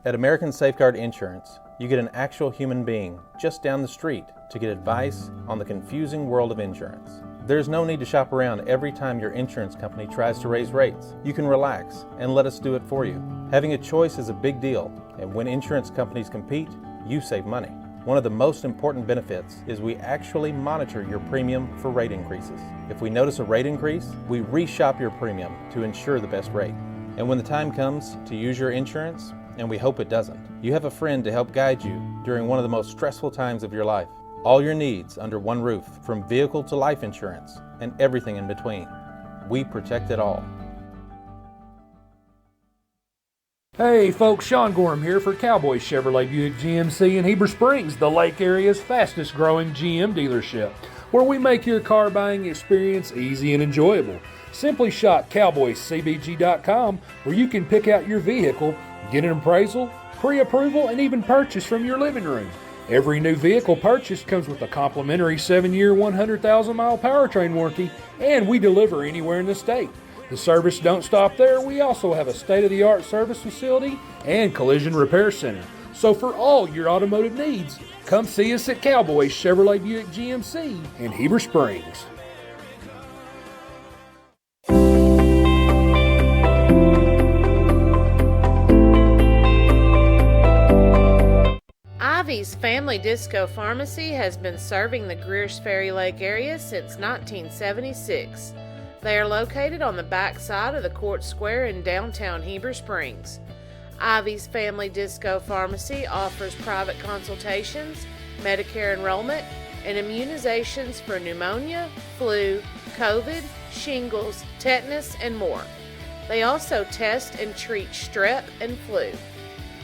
At American Safeguard Insurance, you get an actual human being just down the street to get advice on the confusing world of insurance. There's no need to shop around every time your insurance company tries to raise rates. You can relax and let us do it for you. Having a choice is a big deal, and when insurance companies compete, you save money. One of the most important benefits is we actually monitor your premium for rate increases. If we notice a rate increase, we reshop your premium to ensure the best rate. And when the time comes to use your insurance, and we hope it doesn't, you have a friend to help guide you during one of the most stressful times of your life. All your needs under one roof, from vehicle to life insurance, and everything in between. We protect it all. Hey folks, Sean Gorham here for Cowboy Chevrolet Buick GMC in Heber Springs, the Lake Area's fastest growing GM dealership, where we make your car buying experience easy and enjoyable. Simply shop cowboycbg.com, where you can pick out your vehicle, get an appraisal, pre-approval, and even purchase from your living room. Every new vehicle purchased comes with a complimentary 7-year, 100,000-mile powertrain warranty, and we deliver anywhere in the state. The service don't stop there. We also have a state-of-the-art service facility and collision repair center. So for all your automotive needs, come see us at Cowboy Chevrolet Buick GMC in Heber Springs. Ivy's Family Disco Pharmacy has been serving the Greers Ferry Lake area since 1976. They are located on the back side of the Court Square in downtown Heber Springs. Ivy's Family Disco Pharmacy offers private consultations, Medicare enrollment, and immunizations for pneumonia, flu, COVID, shingles, tetanus, and more. They also test and treat strep and flu.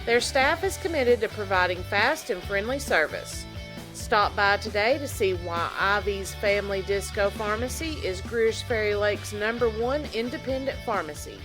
Their staff is committed to providing fast and friendly service. Stop by today to see why Ivy's Family Disco Pharmacy is Greers Ferry Lake's #1 independent pharmacy.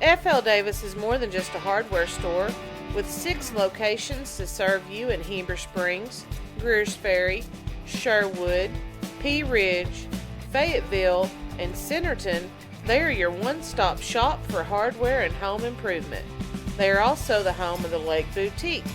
F.L. Davis is more than just a hardware store, with 6 locations to serve you in Heber Springs, Greers Ferry, Sherwood, Pea Ridge, Fayetteville, and Centerton. They are your one-stop shop for hardware and home improvement. They are also the home of the Lake Boutique,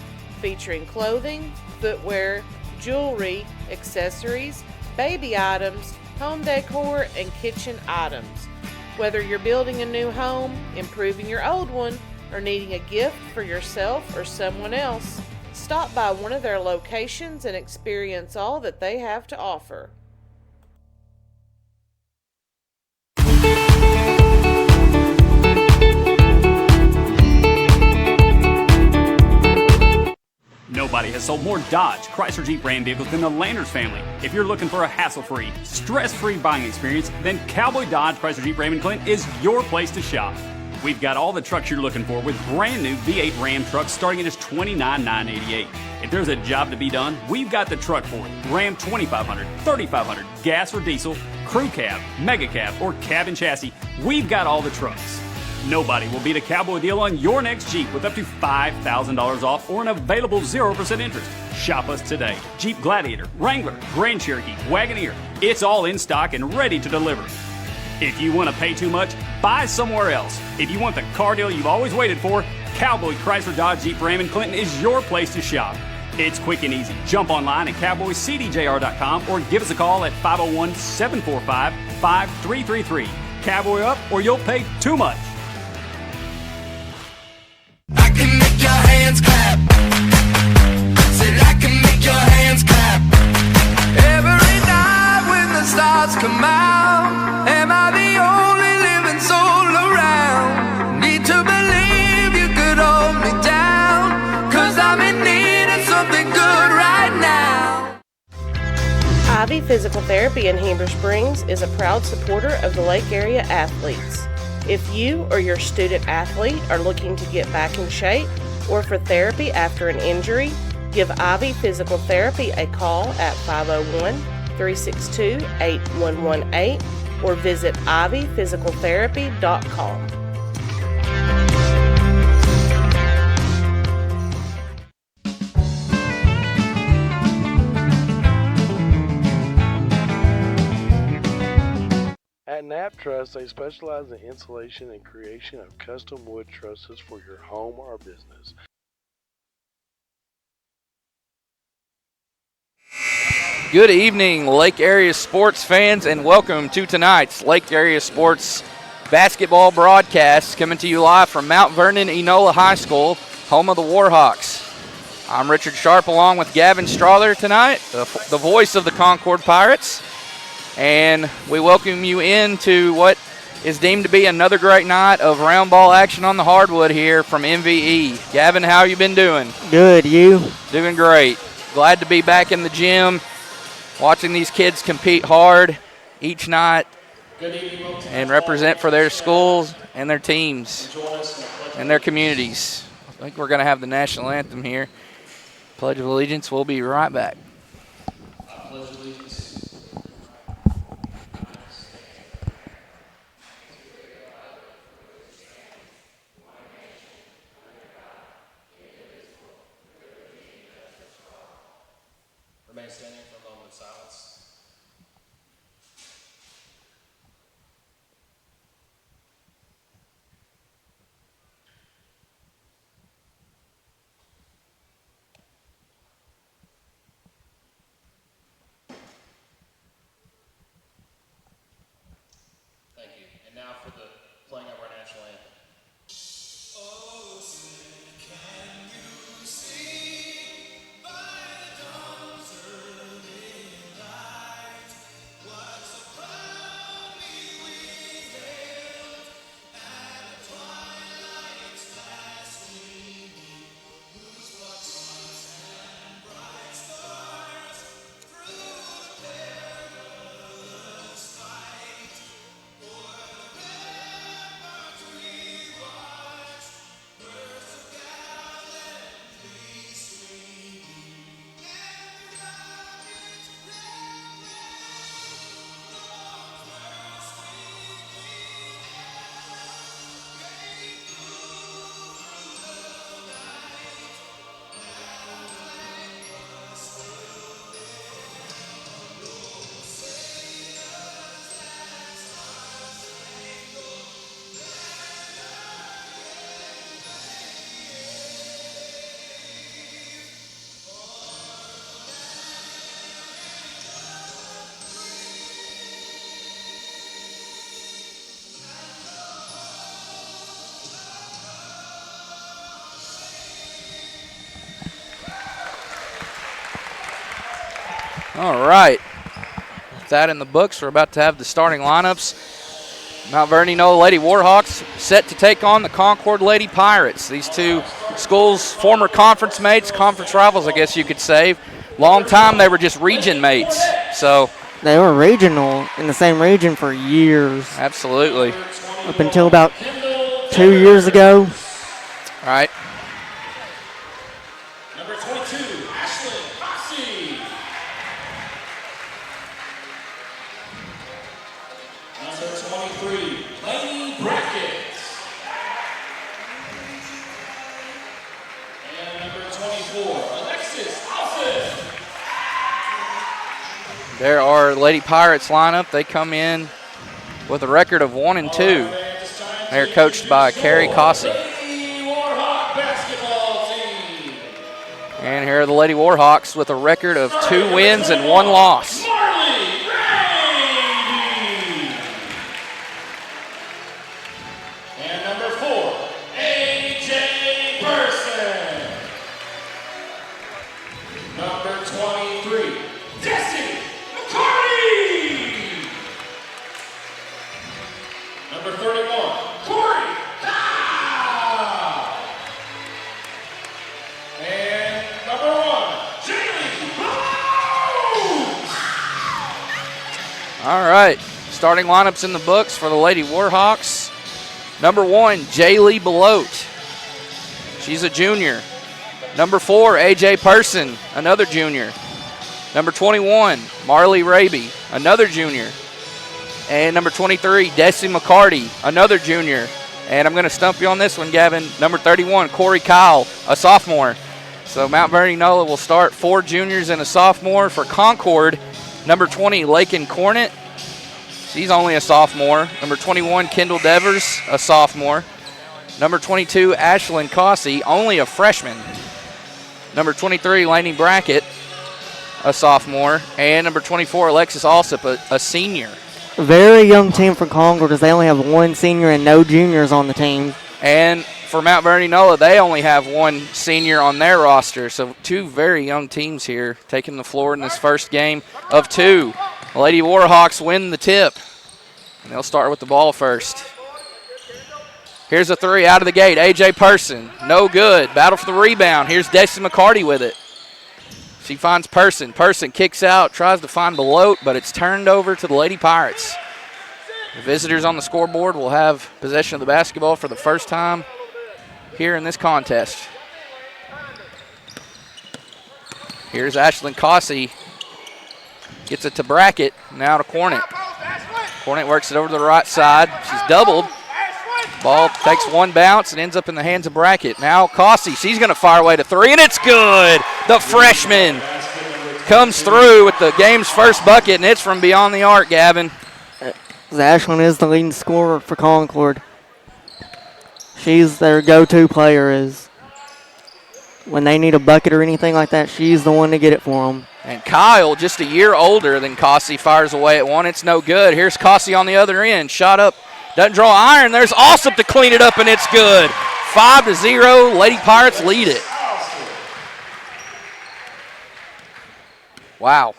featuring clothing, footwear, jewelry, accessories, baby items, home decor, and kitchen items. Whether you're building a new home, improving your old one, or needing a gift for yourself or someone else, stop by one of their locations and experience all that they have to offer. Nobody has sold more Dodge, Chrysler Jeep Ram vehicles than the Landers family. If you're looking for a hassle-free, stress-free buying experience, then Cowboy Dodge, Chrysler Jeep Ram in Clinton is your place to shop. We've got all the trucks you're looking for with brand new V8 Ram trucks starting at just $29,988. If there's a job to be done, we've got the truck for it. Ram 2500, 3500, gas or diesel, crew cab, mega cab, or cabin chassis, we've got all the trucks. Nobody will beat a Cowboy deal on your next Jeep with up to $5,000 off or an available 0% interest. Shop us today. Jeep Gladiator, Wrangler, Grand Cherokee, Wagoneer. It's all in stock and ready to deliver. If you want to pay too much, buy somewhere else. If you want the car deal you've always waited for, Cowboy Chrysler Dodge Jeep Ram in Clinton is your place to shop. It's quick and easy. Jump online at cowboycdjr.com or give us a call at 501-745-5333. Cowboy up or you'll pay too much. I can make your hands clap. Said I can make your hands clap. Every night when the stars come out, am I the only living soul around? Need to believe you could hold me down, 'cause I'm in need of something good right now. Ivy Physical Therapy in Heber Springs is a proud supporter of the Lake Area athletes. If you or your student athlete are looking to get back in shape or for therapy after an injury, give Ivy Physical Therapy a call at 501-362-8118 or visit ivyphysicaltherapy.com. At Knapp Truss, they specialize in installation and creation of custom wood trusses for your home or business. Good evening, Lake Area sports fans, and welcome to tonight's Lake Area Sports basketball broadcast, coming to you live from Mount Vernon-Enola High School, home of the Warhawks. I'm Richard Sharp, along with Gavin Strother tonight, the voice of the Concord Pirates, and we welcome you into what is deemed to be another great night of round ball action on the hardwood here from MVE. Gavin, how you been doing? Good, you? Doing great. Glad to be back in the gym, watching these kids compete hard each night and represent for their schools and their teams and their communities. I think we're going to have the national anthem here. Pledge of Allegiance. We'll be right back. Remain standing for a moment of silence. Thank you. And now for the playing of our national anthem. Oh, say, can you see by the dawn's early light what so proudly we hailed at twilight's last gleaming, whose flocks and bright stars through the perilous fight o'er the ramparts we watched, burst so gallantly streaming, and the rocket's red thrones were sweeping gave through the night, that light was still there. Oh, say does that star-spangled All right. With that in the books, we're about to have the starting lineups. Mount Vernon-Enola Lady Warhawks set to take on the Concord Lady Pirates. These two schools, former conference mates, conference rivals, I guess you could say. Long time they were just region mates. So They were regional in the same region for years, absolutely. up until about 2 years ago. All right. Number 22, Ashley Foxy. Number 23, Lainey Brackett. And number 24, Alexis Alphen. There are Lady Pirates lineup. They come in with a record of 1-2. They're coached by Carrie Cossey. Lady Warhawk basketball team. And here are the Lady Warhawks with a record of 2 wins and 1 loss. Marley Brady. And number 4, AJ Burson. Number 23, Jesse McCarty. Number 31, Corey Cobb. And number 1, Jaylee Booth. All right. Starting lineups in the books for the Lady Warhawks. Number 1, Jaylee Belote. She's a junior. Number 4, A.J. Person, another junior. Number 21, Marley Raby, another junior. And number 23, Desi McCarty, another junior. And I'm going to stump you on this one, Gavin. Number 31, Corey Kyle, a sophomore. So Mount Vernon-Enola will start 4 juniors and a sophomore. For Concord, number 20, Lakin Cornett. She's only a sophomore. Number 21, Kendall Devers, a sophomore. Number 22, Ashlyn Cossey, only a freshman. Number 23, Lainey Brackett, a sophomore. And number 24, Alexis Alsop, a senior. A very young team for Concord as they only have 1 senior and no juniors on the team. And for Mount Vernon-Enola, they only have 1 senior on their roster. So 2 very young teams here taking the floor in this first game of 2. The Lady Warhawks win the tip. And they'll start with the ball first. Here's a 3 out of the gate. A.J. Person, no good. Battle for the rebound. Here's Desi McCarty with it. She finds Person. Person kicks out, tries to find Belote, but it's turned over to the Lady Pirates. The visitors on the scoreboard will have possession of the basketball for the first time here in this contest. Here's Ashlyn Cossey. Gets it to Brackett, now to Cornett. Cornett works it over to the right side. She's doubled. Ball takes 1 bounce and ends up in the hands of Brackett. Now Cossey, she's going to fire away to 3, and it's good. The freshman comes through with the game's first bucket, and it's from beyond the arc, Gavin. Ashlyn is the leading scorer for Concord. She's their go-to player. Is when they need a bucket or anything like that, she's the one to get it for them. And Kyle, just a year older than Cossey, fires away at 1. It's no good. Here's Cossey on the other end. Shot up. Doesn't draw iron. There's Alsop to clean it up, and it's good. 5-0. Lady Pirates lead it. Wow.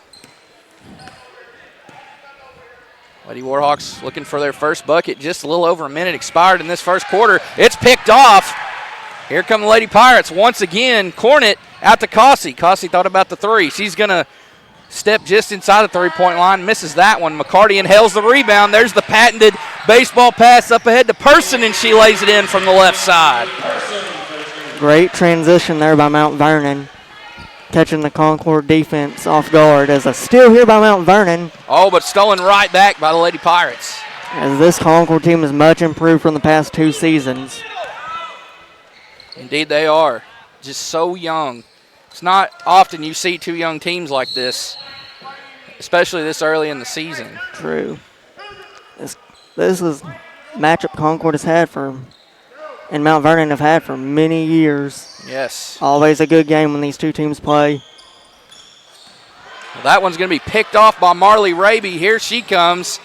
Lady Warhawks looking for their first bucket. Just a little over a minute expired in this first quarter. It's picked off. Here come the Lady Pirates once again. Cornett out to Cossey. Cossey thought about the 3. She's going to step just inside the 3-point line. Misses that one. McCarty inhales the rebound. There's the patented baseball pass up ahead to Person, and she lays it in from the left side. Great transition there by Mount Vernon, catching the Concord defense off guard as a steal here by Mount Vernon. Oh, but stolen right back by the Lady Pirates. As this Concord team is much improved from the past 2 seasons. Indeed they are. Just so young. It's not often you see 2 young teams like this, especially this early in the season. True. This is a matchup Concord has had and Mount Vernon have had for many years. Yes. Always a good game when these 2 teams play. Well, that one's going to be picked off by Marley Raby. Here she comes.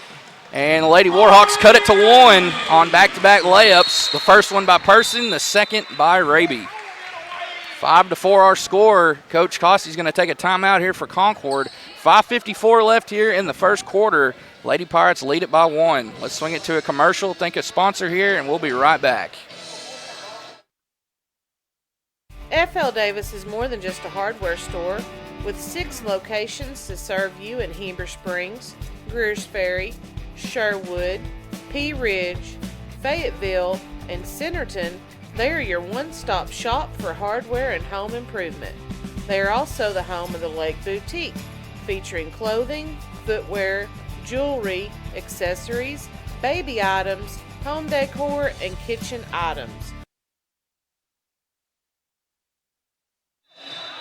And the Lady Warhawks cut it to 1 on back-to-back layups. The first one by Person, the second by Raby. 5-4 our score. Coach Cossey's going to take a timeout here for Concord. 5:54 left here in the first quarter. Lady Pirates lead it by 1. Let's swing it to a commercial, thank a sponsor here, and we'll be right back. F.L. Davis is more than just a hardware store. With 6 locations to serve you in Heber Springs, Greers Ferry, Sherwood, Pea Ridge, Fayetteville, and Centerton, they are your one-stop shop for hardware and home improvement. They are also the home of the Lake Boutique, featuring clothing, footwear, jewelry, accessories, baby items, home decor, and kitchen items.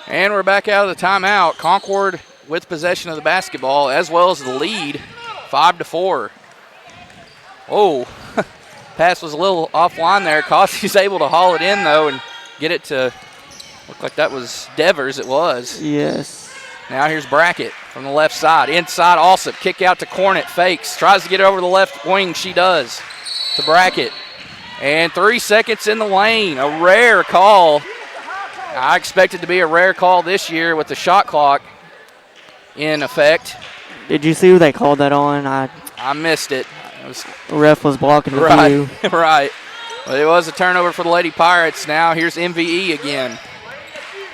And we're back out of the timeout. Concord with possession of the basketball as well as the lead, 5-4. Oh, pass was a little offline there. Cossey's able to haul it in, though, and get it to, look like that was Devers, it was. Yes. Now here's Brackett from the left side. Inside Alsop, kick out to Cornett, fakes. Tries to get it over the left wing, she does. To Brackett. And 3 seconds in the lane, a rare call. I expect it to be a rare call this year with the shot clock in effect. Did you see who they called that on? I missed it. The ref was blocking the view. Right. Well, it was a turnover for the Lady Pirates. Now here's MVE again.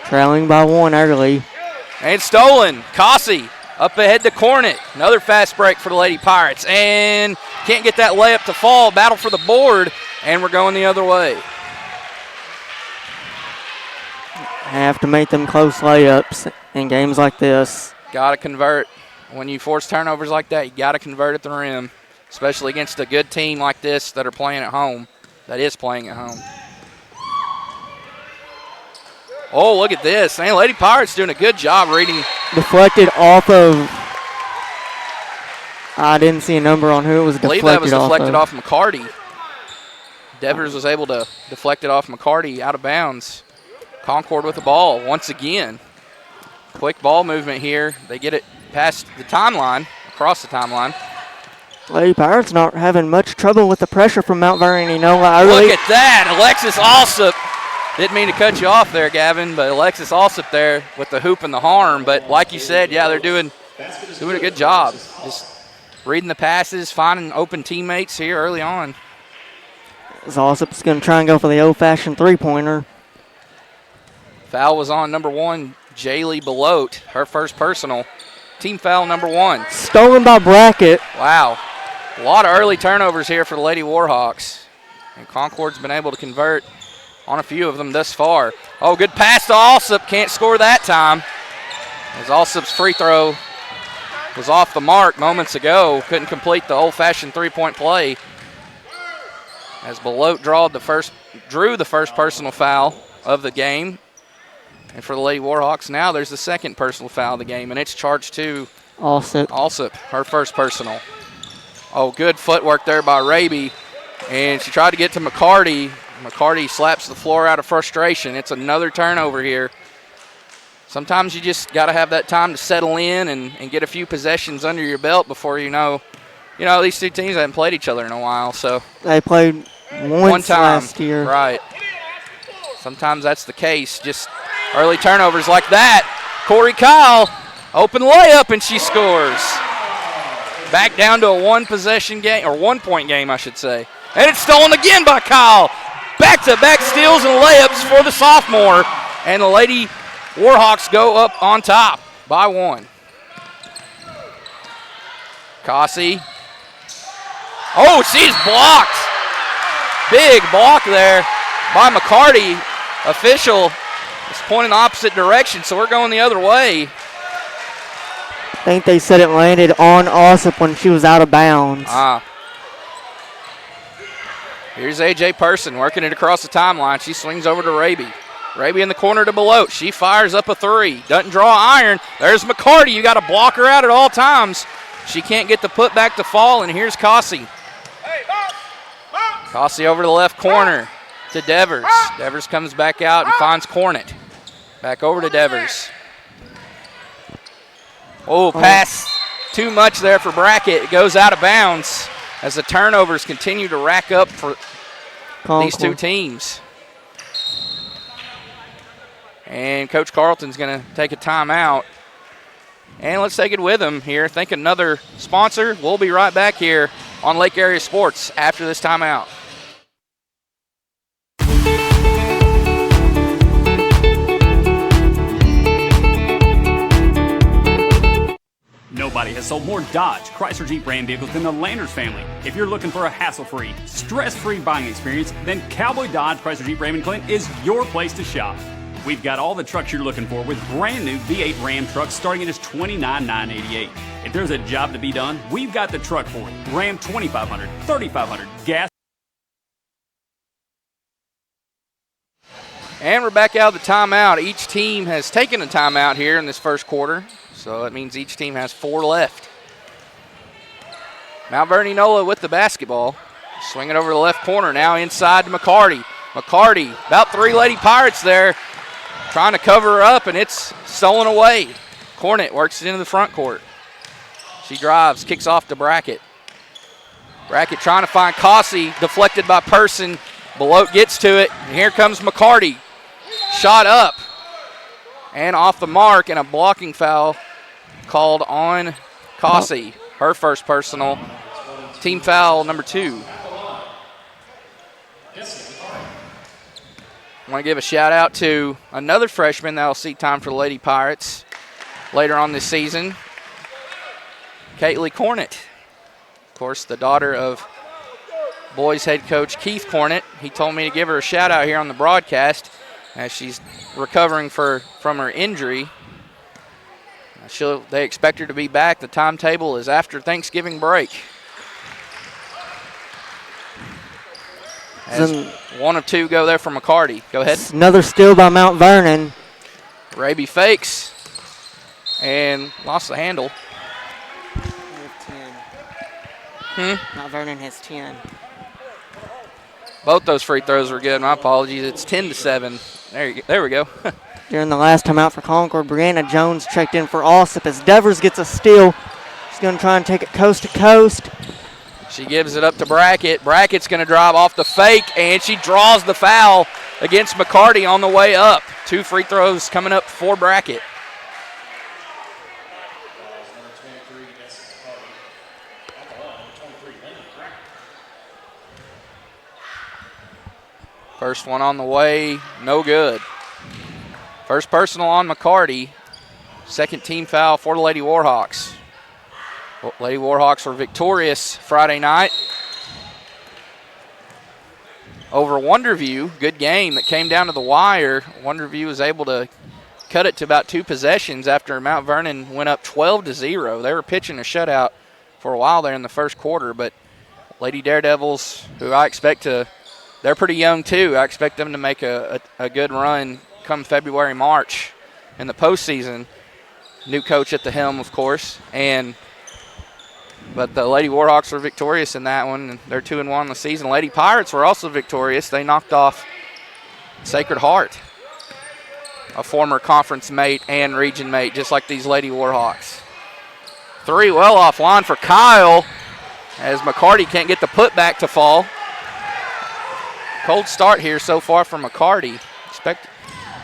Trailing by 1 early. And stolen. Cossey Up ahead to Cornet. Another fast break for the Lady Pirates. And can't get that layup to fall. Battle for the board. And we're going the other way. Have to make them close layups in games like this. Got to convert. When you force turnovers like that, you got to convert at the rim, especially against a good team like this that are playing at home, that is playing at home. Oh, look at this. Man, Lady Pirates doing a good job reading. Deflected off of, I didn't see a number on who it was I believe deflected that was deflected off off McCarty. Devers was able to deflect it off McCarty out of bounds. Concord with the ball once again. Quick ball movement here. They get it past the timeline, across the timeline. Lady Pirates not having much trouble with the pressure from Mount Vernon-Enola. Look at that. Alexis Alsop. Didn't mean to cut you off there, Gavin, but Alexis Alsop there with the hoop and the harm. But like you said, yeah, they're doing a good job. Just reading the passes, finding open teammates here early on. Alsop's going to try and go for the old-fashioned three-pointer. Foul was on number 1, Jaylee Belote, her first personal. Team foul number 1. Stolen by Brackett. Wow. A lot of early turnovers here for the Lady Warhawks. And Concord's been able to convert on a few of them thus far. Oh, good pass to Alsop. Can't score that time. As Alsop's free throw was off the mark moments ago. Couldn't complete the old-fashioned three-point play. As Belote drew the first personal foul of the game. And for the Lady Warhawks now, there's the second personal foul of the game, and it's charged to Alsop, her first personal. Oh, good footwork there by Raby. And she tried to get to McCarty. McCarty slaps the floor out of frustration. It's another turnover here. Sometimes you just got to have that time to settle in and get a few possessions under your belt before you know, these two teams haven't played each other in a while. So they played one time last year. Right. Sometimes that's the case. Just early turnovers like that. Corey Kyle, open layup, and she scores. Back down to a one-possession game, or one-point game, I should say. And it's stolen again by Kyle. Back-to-back steals and layups for the sophomore. And the Lady Warhawks go up on top by 1. Cossey. Oh, she's blocked. Big block there by McCarty. Official is pointing the opposite direction, so we're going the other way. I think they said it landed on Alsop when she was out of bounds. Here's A.J. Person working it across the timeline. She swings over to Raby. Raby in the corner to Belote. She fires up a three. Doesn't draw iron. There's McCarty. You got to block her out at all times. She can't get the putback to fall, and here's Cossey. Cossey over to the left corner to Devers. Devers comes back out and finds Cornet. Back over to Devers. Oh, pass too much there for Brackett. It goes out of bounds as the turnovers continue to rack up for these two teams. And Coach Carlton's going to take a timeout. And let's take it with him here. Thank another sponsor. We'll be right back here on Lake Area Sports after this timeout. Nobody has sold more Dodge, Chrysler Jeep Ram vehicles than the Landers family. If you're looking for a hassle-free, stress-free buying experience, then Cowboy Dodge, Chrysler Jeep Ram & Clint is your place to shop. We've got all the trucks you're looking for with brand new V8 Ram trucks starting at just $29,988. If there's a job to be done, we've got the truck for it. Ram 2500, 3500, gas. And we're back out of the timeout. Each team has taken a timeout here in this first quarter, so that means each team has 4 left. Mount Vernon-Enola with the basketball. Swing it over the left corner, now inside to McCarty. McCarty, about 3 Lady Pirates there, trying to cover her up, and it's stolen away. Cornet works it into the front court. She drives, kicks off to Brackett. Brackett trying to find Cossey, deflected by Person. Belote gets to it, and here comes McCarty. Shot up and off the mark, and a blocking foul called on Cossey. Her first personal. Team foul number 2. I want to give a shout out to another freshman that will see time for the Lady Pirates later on this season. Caitlin Cornett. Of course, the daughter of boys head coach Keith Cornett. He told me to give her a shout out here on the broadcast as she's recovering from her injury. They expect her to be back. The timetable is after Thanksgiving break. As one of two go there for McCarty. Go ahead. Another steal by Mount Vernon. Raby fakes and lost the handle. Mount Vernon has 10. Both those free throws were good. My apologies. It's 10-7. There we go. During the last timeout for Concord, Brianna Jones checked in for Alsip as Devers gets a steal. She's going to try and take it coast to coast. She gives it up to Brackett. Brackett's going to drive off the fake, and she draws the foul against McCarty on the way up. 2 free throws coming up for Brackett. First one on the way, no good. First personal on McCarty. Second team foul for the Lady Warhawks. Lady Warhawks were victorious Friday night over Wonderview. Good game that came down to the wire. Wonderview was able to cut it to about 2 possessions after Mount Vernon went up 12-0. They were pitching a shutout for a while there in the first quarter, but Lady Daredevils, who I expect to, they're pretty young too. I expect them to make a good run come February, March in the postseason. New coach at the helm, of course, but the Lady Warhawks were victorious in that one, and they're 2-1 in the season. Lady Pirates were also victorious. They knocked off Sacred Heart, a former conference mate and region mate, just like these Lady Warhawks. 3 well offline for Kyle as McCarty can't get the putback to fall. Cold start here so far for McCarty.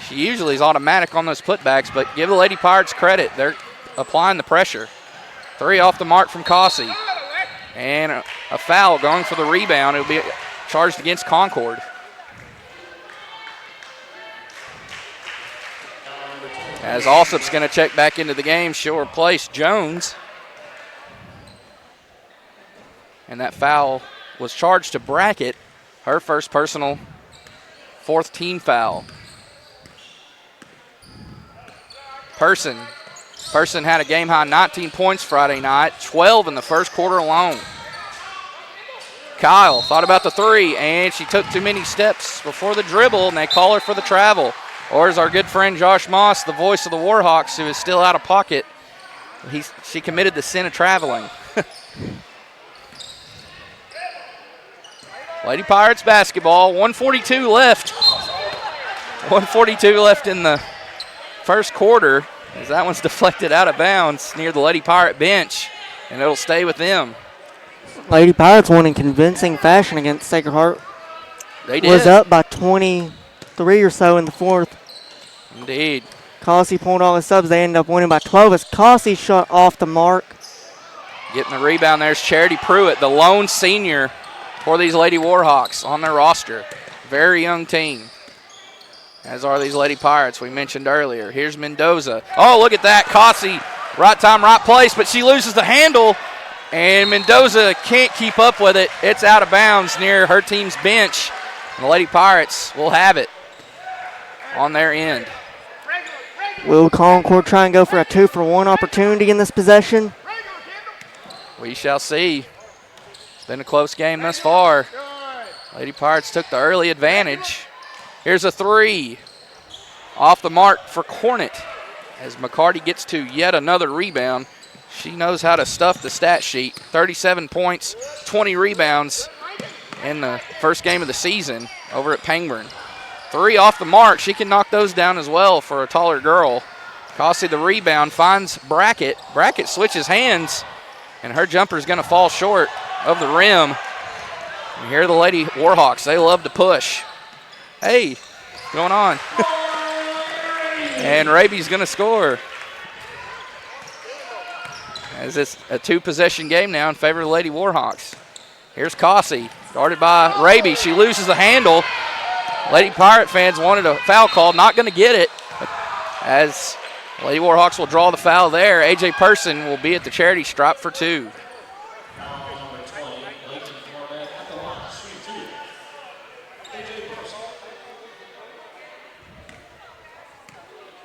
She usually is automatic on those putbacks, but give the Lady Pirates credit. They're applying the pressure. 3 off the mark from Cossey. And a foul going for the rebound. It'll be charged against Concord. As Alsop's going to check back into the game, she'll replace Jones. And that foul was charged to Brackett. Her first personal, 4th team foul. Person had a game-high 19 points Friday night, 12 in the first quarter alone. Kyle thought about the 3, and she took too many steps before the dribble, and they call her for the travel. Or as our good friend Josh Moss, the voice of the Warhawks, who is still out of pocket, she committed the sin of traveling. Lady Pirates basketball, 1:42 left. 1:42 left in the first quarter, as that one's deflected out of bounds near the Lady Pirate bench, and it'll stay with them. Lady Pirates won in convincing fashion against Sacred Heart. They did. Was up by 23 or so in the 4th. Indeed. Cossey pulled all his subs. They ended up winning by 12 as Cossey shot off the mark. Getting the rebound there's Charity Pruitt, the lone senior for these Lady Warhawks on their roster. Very young team, as are these Lady Pirates we mentioned earlier. Here's Mendoza. Oh, look at that. Cossey, right time, right place, but she loses the handle, and Mendoza can't keep up with it. It's out of bounds near her team's bench. And the Lady Pirates will have it on their end. Will Concord try and go for a 2-for-1 opportunity in this possession? We shall see. It's been a close game thus far. Lady Pirates took the early advantage. Here's a 3. Off the mark for Cornett as McCarty gets to yet another rebound. She knows how to stuff the stat sheet. 37 points, 20 rebounds in the first game of the season over at Pangburn. 3 off the mark. She can knock those down as well for a taller girl. Cossey the rebound, finds Brackett. Brackett switches hands, and her jumper is going to fall short of the rim. And here are the Lady Warhawks. They love to push. Hey, what's going on? And Raby's going to score. As it's a 2-possession game now in favor of the Lady Warhawks. Here's Cossey, guarded by Raby. She loses the handle. Lady Pirate fans wanted a foul call, not going to get it, as Lady Warhawks will draw the foul there. A.J. Person will be at the charity stripe for 2.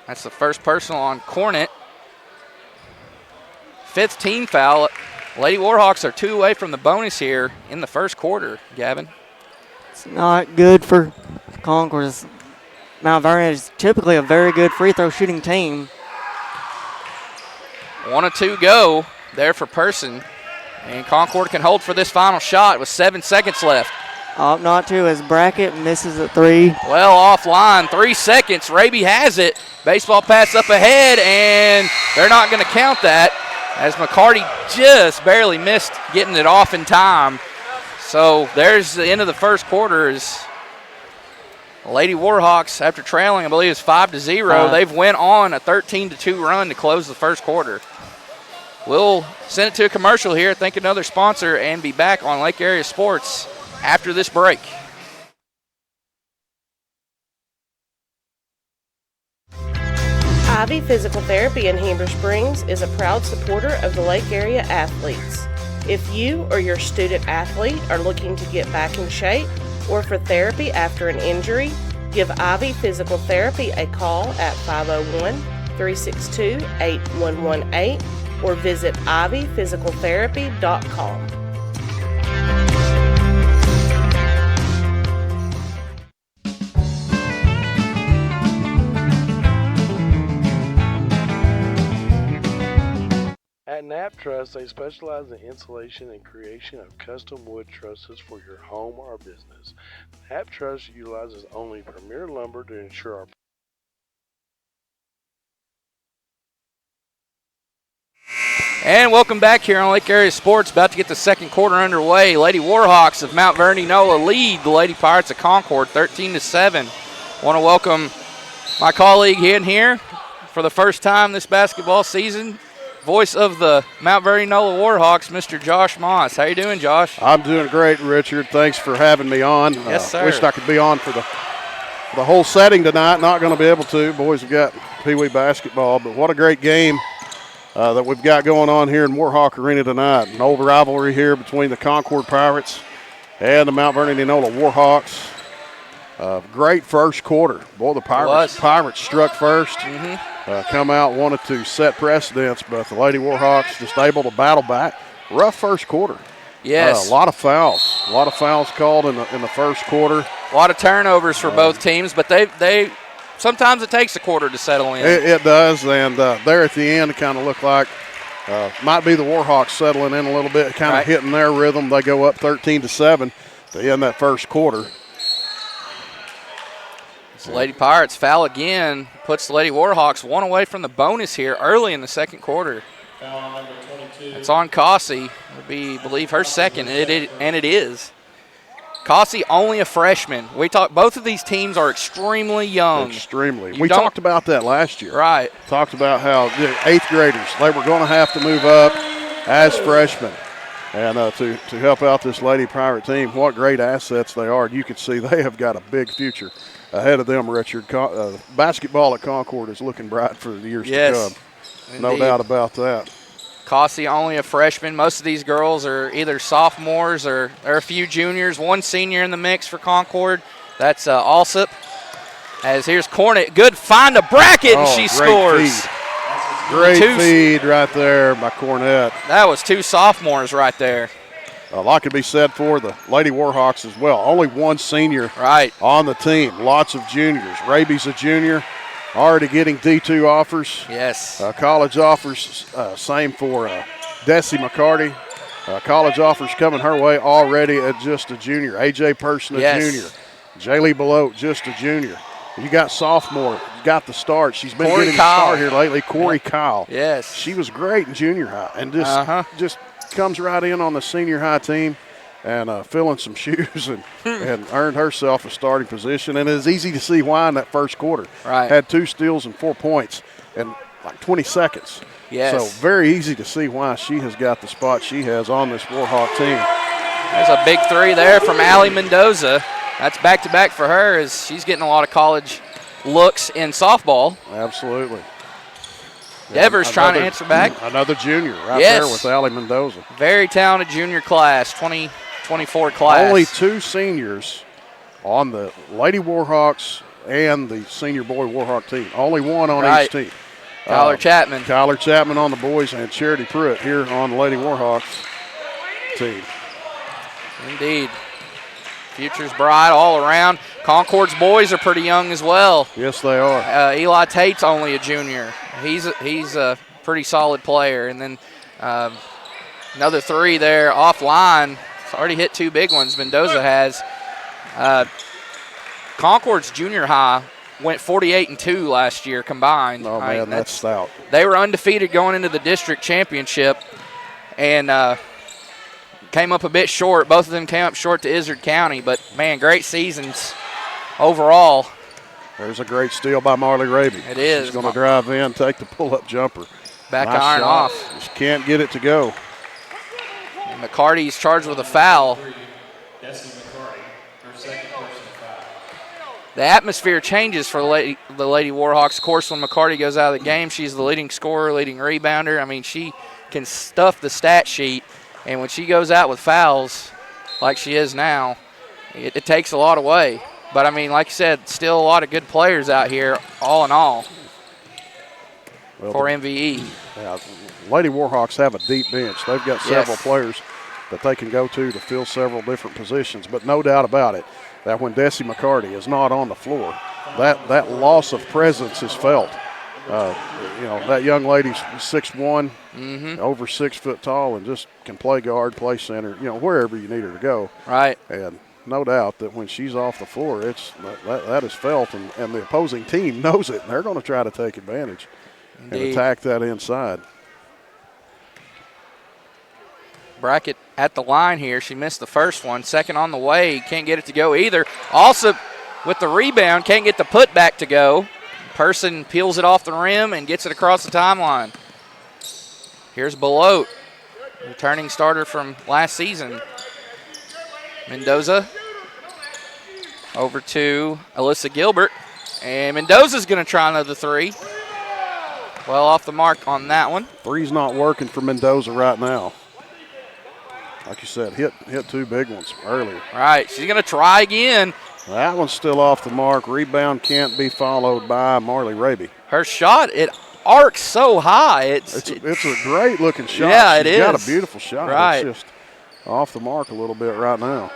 That's the first personal on Cornet. 5th team foul. Lady Warhawks are 2 away from the bonus here in the first quarter, Gavin. It's not good for Concord. Mount Vernon is typically a very good free throw shooting team. 1 of 2 go there for Person. And Concord can hold for this final shot with 7 seconds left. Up not to as Brackett misses at 3. Well, offline, 3 seconds. Raby has it. Baseball pass up ahead, and they're not going to count that as McCarty just barely missed getting it off in time. So there's the end of the first quarter. As Lady Warhawks, after trailing, I believe it's 5-0, they've went on a 13-2 run to close the first quarter. We'll send it to a commercial here, thank another sponsor, and be back on Lake Area Sports after this break. Ivy Physical Therapy in Heber Springs is a proud supporter of the Lake Area athletes. If you or your student athlete are looking to get back in shape or for therapy after an injury, give Ivy Physical Therapy a call at 501-362-8118 or visit ivyphysicaltherapy.com. At Knapp Truss, they specialize in installation and creation of custom wood trusses for your home or business. Knapp Truss utilizes only premier lumber to ensure our And welcome back here on Lake Area Sports. About to get the second quarter underway. Lady Warhawks of Mount Vernon-Enola lead the Lady Pirates of Concord 13-7. Want to welcome my colleague in here for the first time this basketball season. Voice of the Mount Vernon-Enola Warhawks, Mr. Josh Moss. How you doing, Josh? I'm doing great, Richard. Thanks for having me on. Yes, sir. Wished I could be on for the whole setting tonight. Not going to be able to. Boys have got Pee Wee basketball, but what a great game that we've got going on here in Warhawk Arena tonight. An old rivalry here between the Concord Pirates and the Mount Vernon-Enola Warhawks. Great first quarter. Boy, the Pirates struck first. Come out, wanted to set precedents, but the Lady Warhawks just able to battle back. Rough first quarter. Yes. A lot of fouls. A lot of fouls called in the first quarter. A lot of turnovers for both teams, but they sometimes it takes a quarter to settle in. It does, and there at the end it kind of looked like might be the Warhawks settling in a little bit, kind of hitting their rhythm. They go up 13-7 to end that first quarter. The Lady Pirates foul again, puts the Lady Warhawks 1 away from the bonus here early in the second quarter. Foul number 22. It's on Cossey. It'll be, I believe, her second, and it is. Cossey only a freshman. Both of these teams are extremely young. Extremely. We talked about that last year. Right. Talked about how the 8th graders, they were going to have to move up as freshmen. And to help out this Lady Pirate team, what great assets they are. You can see they have got a big future ahead of them, Richard. Basketball at Concord is looking bright for the years to come. Indeed. No doubt about that. Cossey only a freshman. Most of these girls are either sophomores or a few juniors. One senior in the mix for Concord. That's Alsop. As here's Cornet. Good find to Brackett, and she scores. Great feed right there by Cornet. That was 2 sophomores right there. A lot can be said for the Lady Warhawks as well. Only one senior on the team. Lots of juniors. Raby's a junior, already getting D2 offers. Yes. College offers, same for Desi McCarty. College offers coming her way already at just a junior. A.J. Person, a junior. Jaylee Below, just a junior. You got sophomore, you got the start. She's been getting the start here lately. Corey Kyle. Yes. She was great in junior high and just comes right in on the senior high team and filling some shoes and earned herself a starting position. And it's easy to see why in that first quarter. Right. Had 2 steals and 4 points in like 20 seconds. Yes. So very easy to see why she has got the spot she has on this Warhawk team. There's a big 3 there from Allie Mendoza. That's back-to-back for her as she's getting a lot of college looks in softball. Absolutely. Devers trying to answer back. Another junior right Yes. there with Allie Mendoza. Very talented junior class, 2024 class. Only 2 seniors on the Lady Warhawks and the senior boy Warhawk team. Only 1 on each team. Kyler Chapman. Kyler Chapman on the boys and Charity Pruitt here on the Lady Warhawks team. Indeed. Future's bright all around. Concord's boys are pretty young as well. Yes, they are. Eli Tate's only a junior. He's a pretty solid player. And then another 3 there offline. It's already hit 2 big ones. Mendoza has. Concord's junior high went 48-2 last year combined. Oh, man, that's stout. They were undefeated going into the district championship and came up a bit short. Both of them came up short to Izard County, but, man, great seasons overall. There's a great steal by Marley Raby. It is. She's going to drive in, take the pull-up jumper. Back Nice iron shot. off. Just can't get it to go. And McCarty's charged with a foul. The atmosphere changes for the Lady Warhawks. Of course, when McCarty goes out of the game, she's the leading scorer, leading rebounder. I mean, she can stuff the stat sheet. And when she goes out with fouls like she is now, it takes a lot away. But, I mean, like you said, still a lot of good players out here, all in all, for MVE. Yeah, Lady Warhawks have a deep bench. They've got several players that they can go to fill several different positions. But no doubt about it, that when Desi McCarty is not on the floor, that loss of presence is felt. That young lady's 6'1", over 6 foot tall, and just can play guard, play center, wherever you need her to go. Right. And no doubt that when she's off the floor, that is felt, and the opposing team knows it, and they're going to try to take advantage and attack that inside. Brackett at the line here. She missed the first one. Second on the way. Can't get it to go either. Also, with the rebound, can't get the putback to go. Person peels it off the rim and gets it across the timeline. Here's Belote, returning starter from last season. Mendoza over to Alyssa Gilbert. And Mendoza's going to try another 3. Well off the mark on that one. 3's not working for Mendoza right now. Like you said, hit 2 big ones earlier. Right, she's going to try again. That one's still off the mark. Rebound can't be followed by Marley Raby. Her shot, it arcs so high. It's a great looking shot. Yeah, She's it is. got a beautiful shot. Right. It's just off the mark a little bit right now.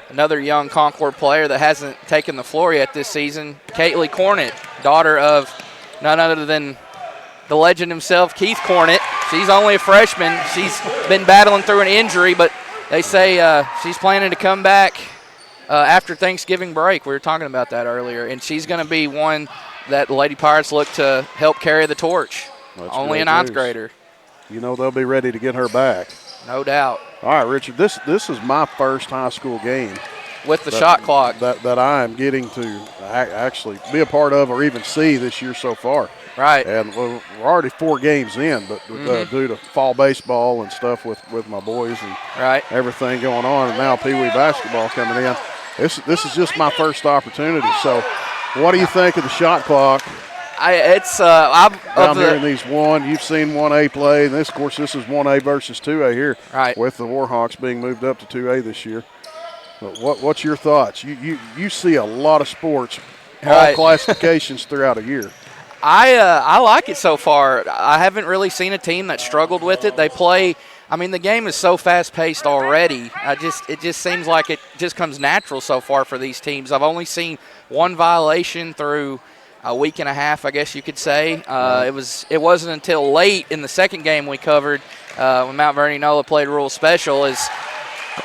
Another young Concord player that hasn't taken the floor yet this season, Caitlin Cornett, daughter of none other than the legend himself, Keith Cornett. She's only a freshman. She's been battling through an injury, but they say she's planning to come back after Thanksgiving break. We were talking about that earlier, and she's going to be one that the Lady Pirates look to help carry the torch. That's only a great ninth news. grader. They'll be ready to get her back. No doubt. All right, Richard, this is my first high school game. With the shot clock. That I am getting to actually be a part of or even see this year so far. Right. And we're already 4 games in, but due to fall baseball and stuff with my boys and everything going on, and now Pee Wee basketball coming in, this is just my first opportunity. So what do you think of the shot clock? Down there in these you've seen 1A play, and this is 1A versus 2A here. Right. With the Warhawks being moved up to 2A this year. But what's your thoughts? You see a lot of sports, all classifications throughout a year. I like it so far. I haven't really seen a team that struggled with it. They play. I mean, the game is so fast-paced already. It just seems like it just comes natural so far for these teams. I've only seen 1 violation through a week and a half, I guess you could say. It wasn't until late in the second game we covered when Mount Vernon-Enola played Rule Special as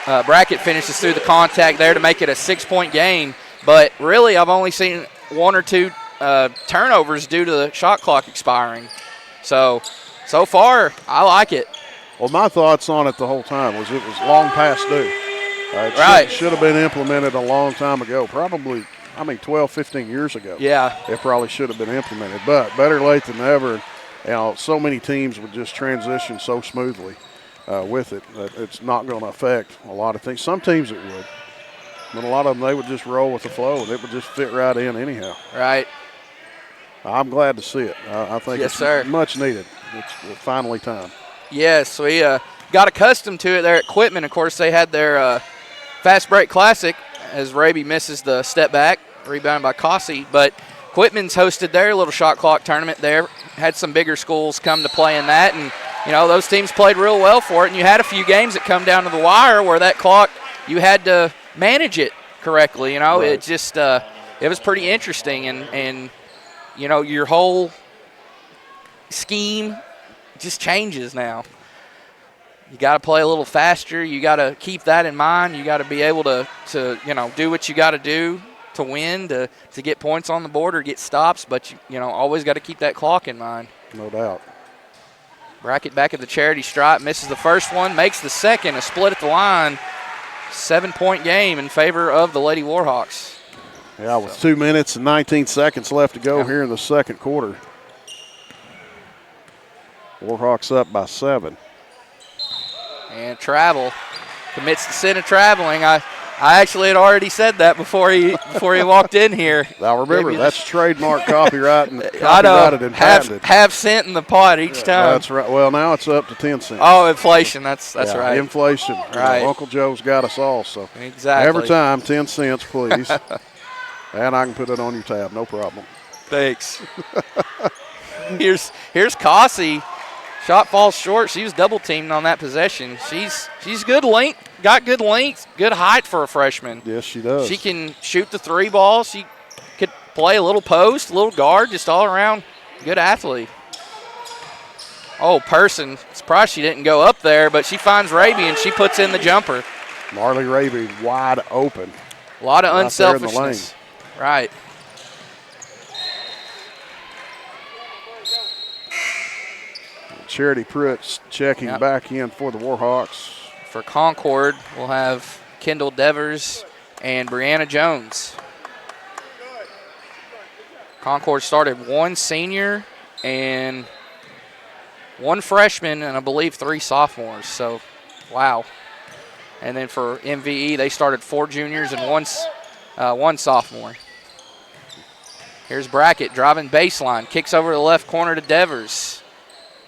Brackett finishes through the contact there to make it a 6-point game. But really, I've only seen 1 or 2 turnovers due to the shot clock expiring. So far, I like it. Well, my thoughts on it the whole time was it was long past due. It should have been implemented a long time ago, probably, 12, 15 years ago. Yeah. It probably should have been implemented, but better late than never. So many teams would just transition so smoothly with it that it's not going to affect a lot of things. Some teams it would. But a lot of them, they would just roll with the flow, and it would just fit right in anyhow. Right. I'm glad to see it. I think Yes, it's sir. much needed. It's finally time. Yes, we got accustomed to it there at Quitman. Of course, they had their fast break classic as Raby misses the step back, rebounded by Cossey. But Quitman's hosted their little shot clock tournament there, had some bigger schools come to play in that, and those teams played real well for it. And you had a few games that come down to the wire where that clock, you had to manage it correctly. Right. It just it was pretty interesting, and your whole scheme just changes now. You got to play a little faster. You got to keep that in mind. You got to be able to do what you got to do to win, to get points on the board or get stops, but you always got to keep that clock in mind. No doubt. Brackett back at the charity stripe, misses the first one, makes the second, a split at the line. 7-point game in favor of the Lady Warhawks. Yeah, with 2 minutes and 19 seconds left to go here in the second quarter. Warhawks up by 7. And travel, commits the sin of traveling. I actually had already said that before he walked in here. Now remember, that's trademark copyright and I know, copyrighted and patented. half cent in the pot each time. That's right. Well, now it's up to 10 cents. Oh, inflation. That's right. Inflation. Right. Uncle Joe's got us all. So exactly. every time, 10 cents, please. And I can put it on your tab, no problem. Thanks. Here's Cossey. Shot falls short. She was double teamed on that possession. She's good length, got good length, good height for a freshman. Yes, she does. She can shoot the 3 ball. She could play a little post, a little guard, just all around good athlete. Oh, Person. Surprised she didn't go up there, but she finds Raby and she puts in the jumper. Marley Raby wide open. A lot of right unselfishness. there in the lane. Right. Charity Pruitt checking back in for the Warhawks. For Concord, we'll have Kendall Devers and Brianna Jones. Concord started 1 senior and 1 freshman and I believe 3 sophomores. So, wow. And then for MVE, they started 4 juniors and 1 sophomore. Here's Brackett driving baseline, kicks over to the left corner to Devers.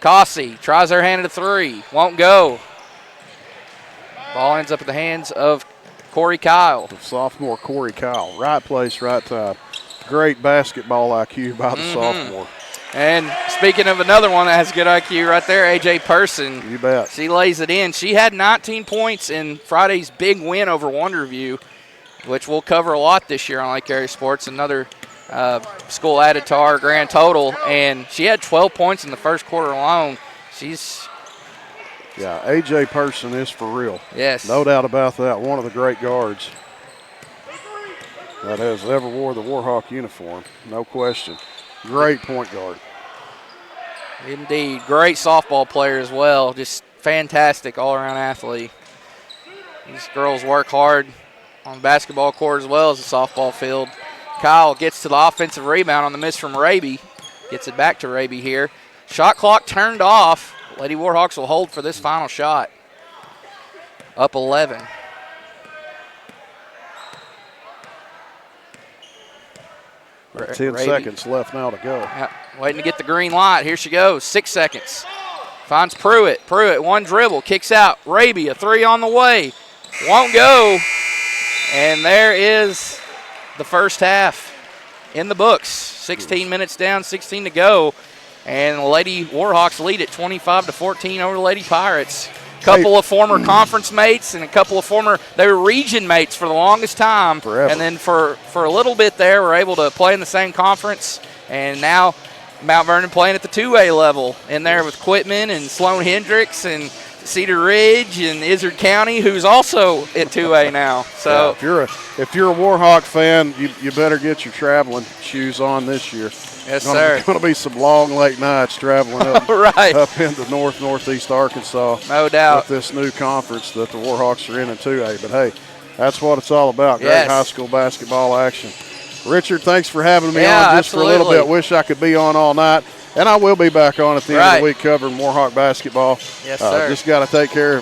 Cossey tries her hand at a 3, won't go. Ball ends up in the hands of Corey Kyle. The sophomore Corey Kyle. Right place, right time. Great basketball IQ by the sophomore. And speaking of another one that has good IQ right there, A.J. Person. You bet. She lays it in. She had 19 points in Friday's big win over Wonderview, which we'll cover a lot this year on Lake Area Sports. Another school added to our grand total, and she had 12 points in the first quarter alone. Yeah, A.J. Person is for real. Yes. No doubt about that. One of the great guards that has ever wore the Warhawk uniform. No question. Great point guard. Indeed. Great softball player as well. Just fantastic all-around athlete. These girls work hard on the basketball court as well as the softball field. Kyle gets to the offensive rebound on the miss from Raby. Gets it back to Raby here. Shot clock turned off. Lady Warhawks will hold for this final shot. Up 11. About 10 seconds left now to go. Yeah, waiting to get the green light. Here she goes. 6 seconds. Finds Pruitt. Pruitt, 1 dribble. Kicks out. Raby, a 3 on the way. Won't go. And there is the first half in the books. 16 minutes down, 16 to go. And the Lady Warhawks lead at 25-14 over the Lady Pirates. Couple of former conference mates and a couple of they were region mates for the longest time. Forever. And then for a little bit there, were able to play in the same conference. And now Mount Vernon playing at the 2A level in there with Quitman and Sloan Hendricks and Cedar Ridge and Izard County, who's also at 2A now. So yeah, if you're a Warhawk fan, you better get your traveling shoes on this year. Yes, sir. Going to be some long late nights traveling up, right. up into northeast Arkansas. No doubt. With this new conference that the Warhawks are in 2A. But, hey, that's what it's all about. Great Yes. high school basketball action. Richard, thanks for having me on just absolutely. for a little bit. Wish I could be on all night. And I will be back on at the end of the week covering Warhawk basketball. Yes, sir. Just got to take care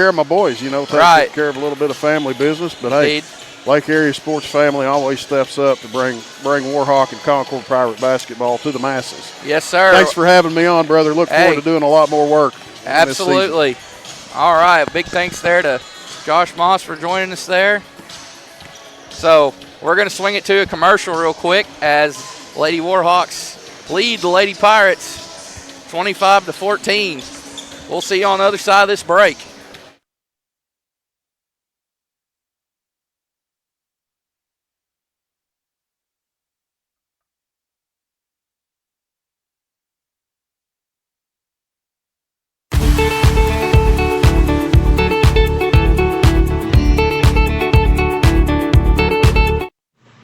of my boys, take care of a little bit of family business. But, hey, Lake Area Sports family always steps up to bring Warhawk and Concord Pirate basketball to the masses. Yes, sir. Thanks for having me on, brother. Look forward to doing a lot more work. Absolutely. All right. Big thanks there to Josh Moss for joining us there. So we're going to swing it to a commercial real quick as Lady Warhawks lead the Lady Pirates 25-14. We'll see you on the other side of this break.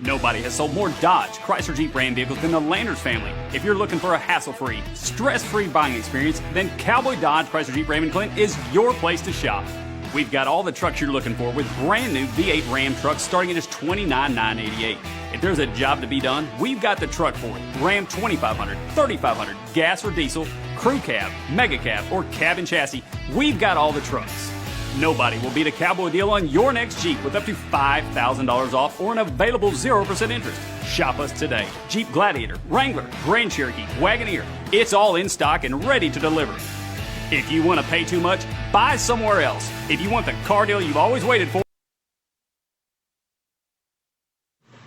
Nobody has sold more Dodge, Chrysler Jeep Ram vehicles than the Landers family. If you're looking for a hassle-free, stress-free buying experience, then Cowboy Dodge, Chrysler Jeep Ram in Clinton is your place to shop. We've got all the trucks you're looking for with brand new V8 Ram trucks starting at just $29,988. If there's a job to be done, we've got the truck for it. Ram 2500, 3500, gas or diesel, crew cab, mega cab, or cab and chassis, we've got all the trucks. Nobody will beat a Cowboy deal on your next Jeep with up to $5,000 off or an available 0% interest. Shop us today. Jeep Gladiator, Wrangler, Grand Cherokee, Wagoneer. It's all in stock and ready to deliver. If you want to pay too much, buy somewhere else. If you want the car deal you've always waited for,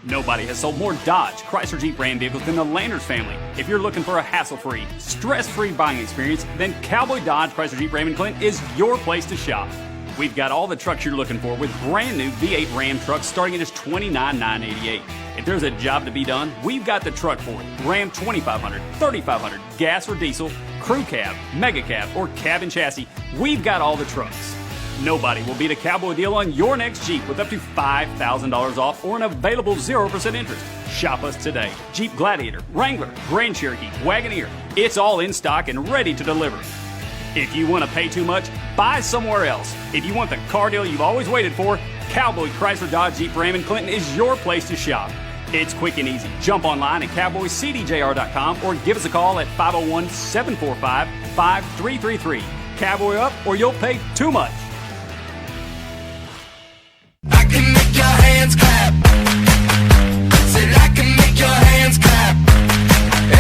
nobody has sold more Dodge, Chrysler Jeep Ram vehicles than the Landers family. If you're looking for a hassle-free, stress-free buying experience, then Cowboy Dodge, Chrysler Jeep Ram in Clinton is your place to shop. We've got all the trucks you're looking for with brand new V8 Ram trucks starting at just $29,988. If there's a job to be done, we've got the truck for it. Ram 2500, 3500, gas or diesel, crew cab, mega cab, or cab and chassis, we've got all the trucks. Nobody will beat a Cowboy deal on your next Jeep with up to $5,000 off or an available 0% interest. Shop us today. Jeep Gladiator, Wrangler, Grand Cherokee, Wagoneer. It's all in stock and ready to deliver. If you want to pay too much, buy somewhere else. If you want the car deal you've always waited for, Cowboy Chrysler Dodge Jeep Ram in Clinton is your place to shop. It's quick and easy. Jump online at cowboycdjr.com or give us a call at 501-745-5333. Cowboy up or you'll pay too much. I can make your hands clap. Said I can make your hands clap.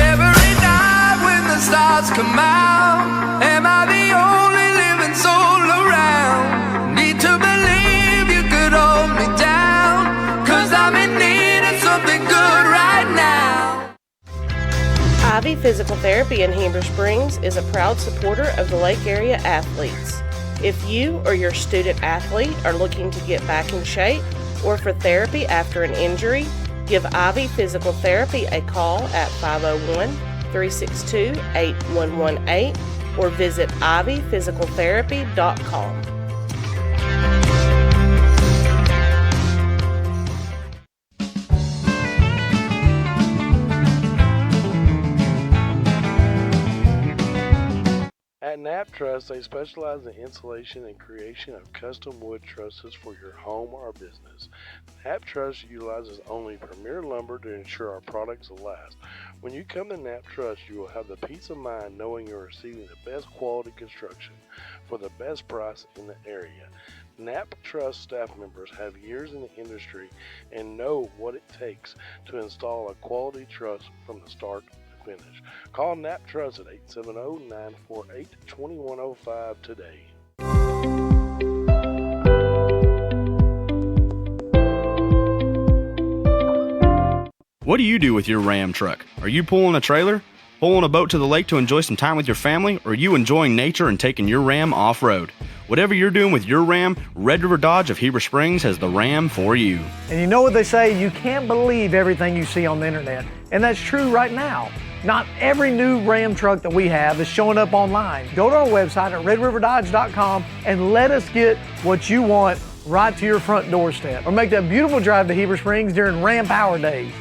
Every night when the stars come out, am I the only living soul around? Need to believe you could hold me down, 'cause I'm in need of something good right now. Ivy Physical Therapy in Heber Springs is a proud supporter of the Lake Area athletes. If you or your student athlete are looking to get back in shape or for therapy after an injury, give Ivy Physical Therapy a call at 501-362-8118 or visit ivyphysicaltherapy.com. At Knapp Truss, they specialize in installation and creation of custom wood trusses for your home or business. Knapp Truss utilizes only premier lumber to ensure our products will last. When you come to Knapp Truss, you will have the peace of mind knowing you're receiving the best quality construction for the best price in the area. Knapp Truss staff members have years in the industry and know what it takes to install a quality truss from the start to finish. Call Knapp Truss at 870-948-2105 today. What do you do with your Ram truck? Are you pulling a trailer? Pulling a boat to the lake to enjoy some time with your family? Or are you enjoying nature and taking your Ram off-road? Whatever you're doing with your Ram, Red River Dodge of Heber Springs has the Ram for you. And you know what they say, you can't believe everything you see on the internet. And that's true right now. Not every new Ram truck that we have is showing up online. Go to our website at redriverdodge.com and let us get what you want right to your front doorstep. Or make that beautiful drive to Heber Springs during Ram Power Days.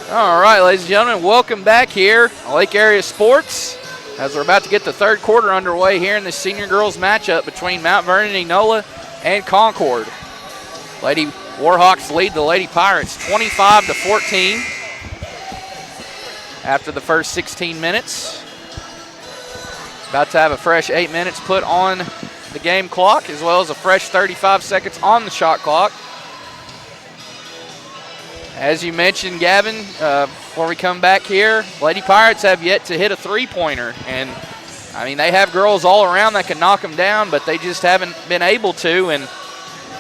All right, ladies and gentlemen, welcome back here on Lake Area Sports as we're about to get the third quarter underway here in the senior girls matchup between Mount Vernon-Enola and Concord. Lady Warhawks lead the Lady Pirates 25-14 after the first 16 minutes. About to have a fresh 8 minutes put on the game clock as well as a fresh 35 seconds on the shot clock. As you mentioned, Gavin, before we come back here, Lady Pirates have yet to hit a three-pointer. And, I mean, they have girls all around that can knock them down, but they just haven't been able to. And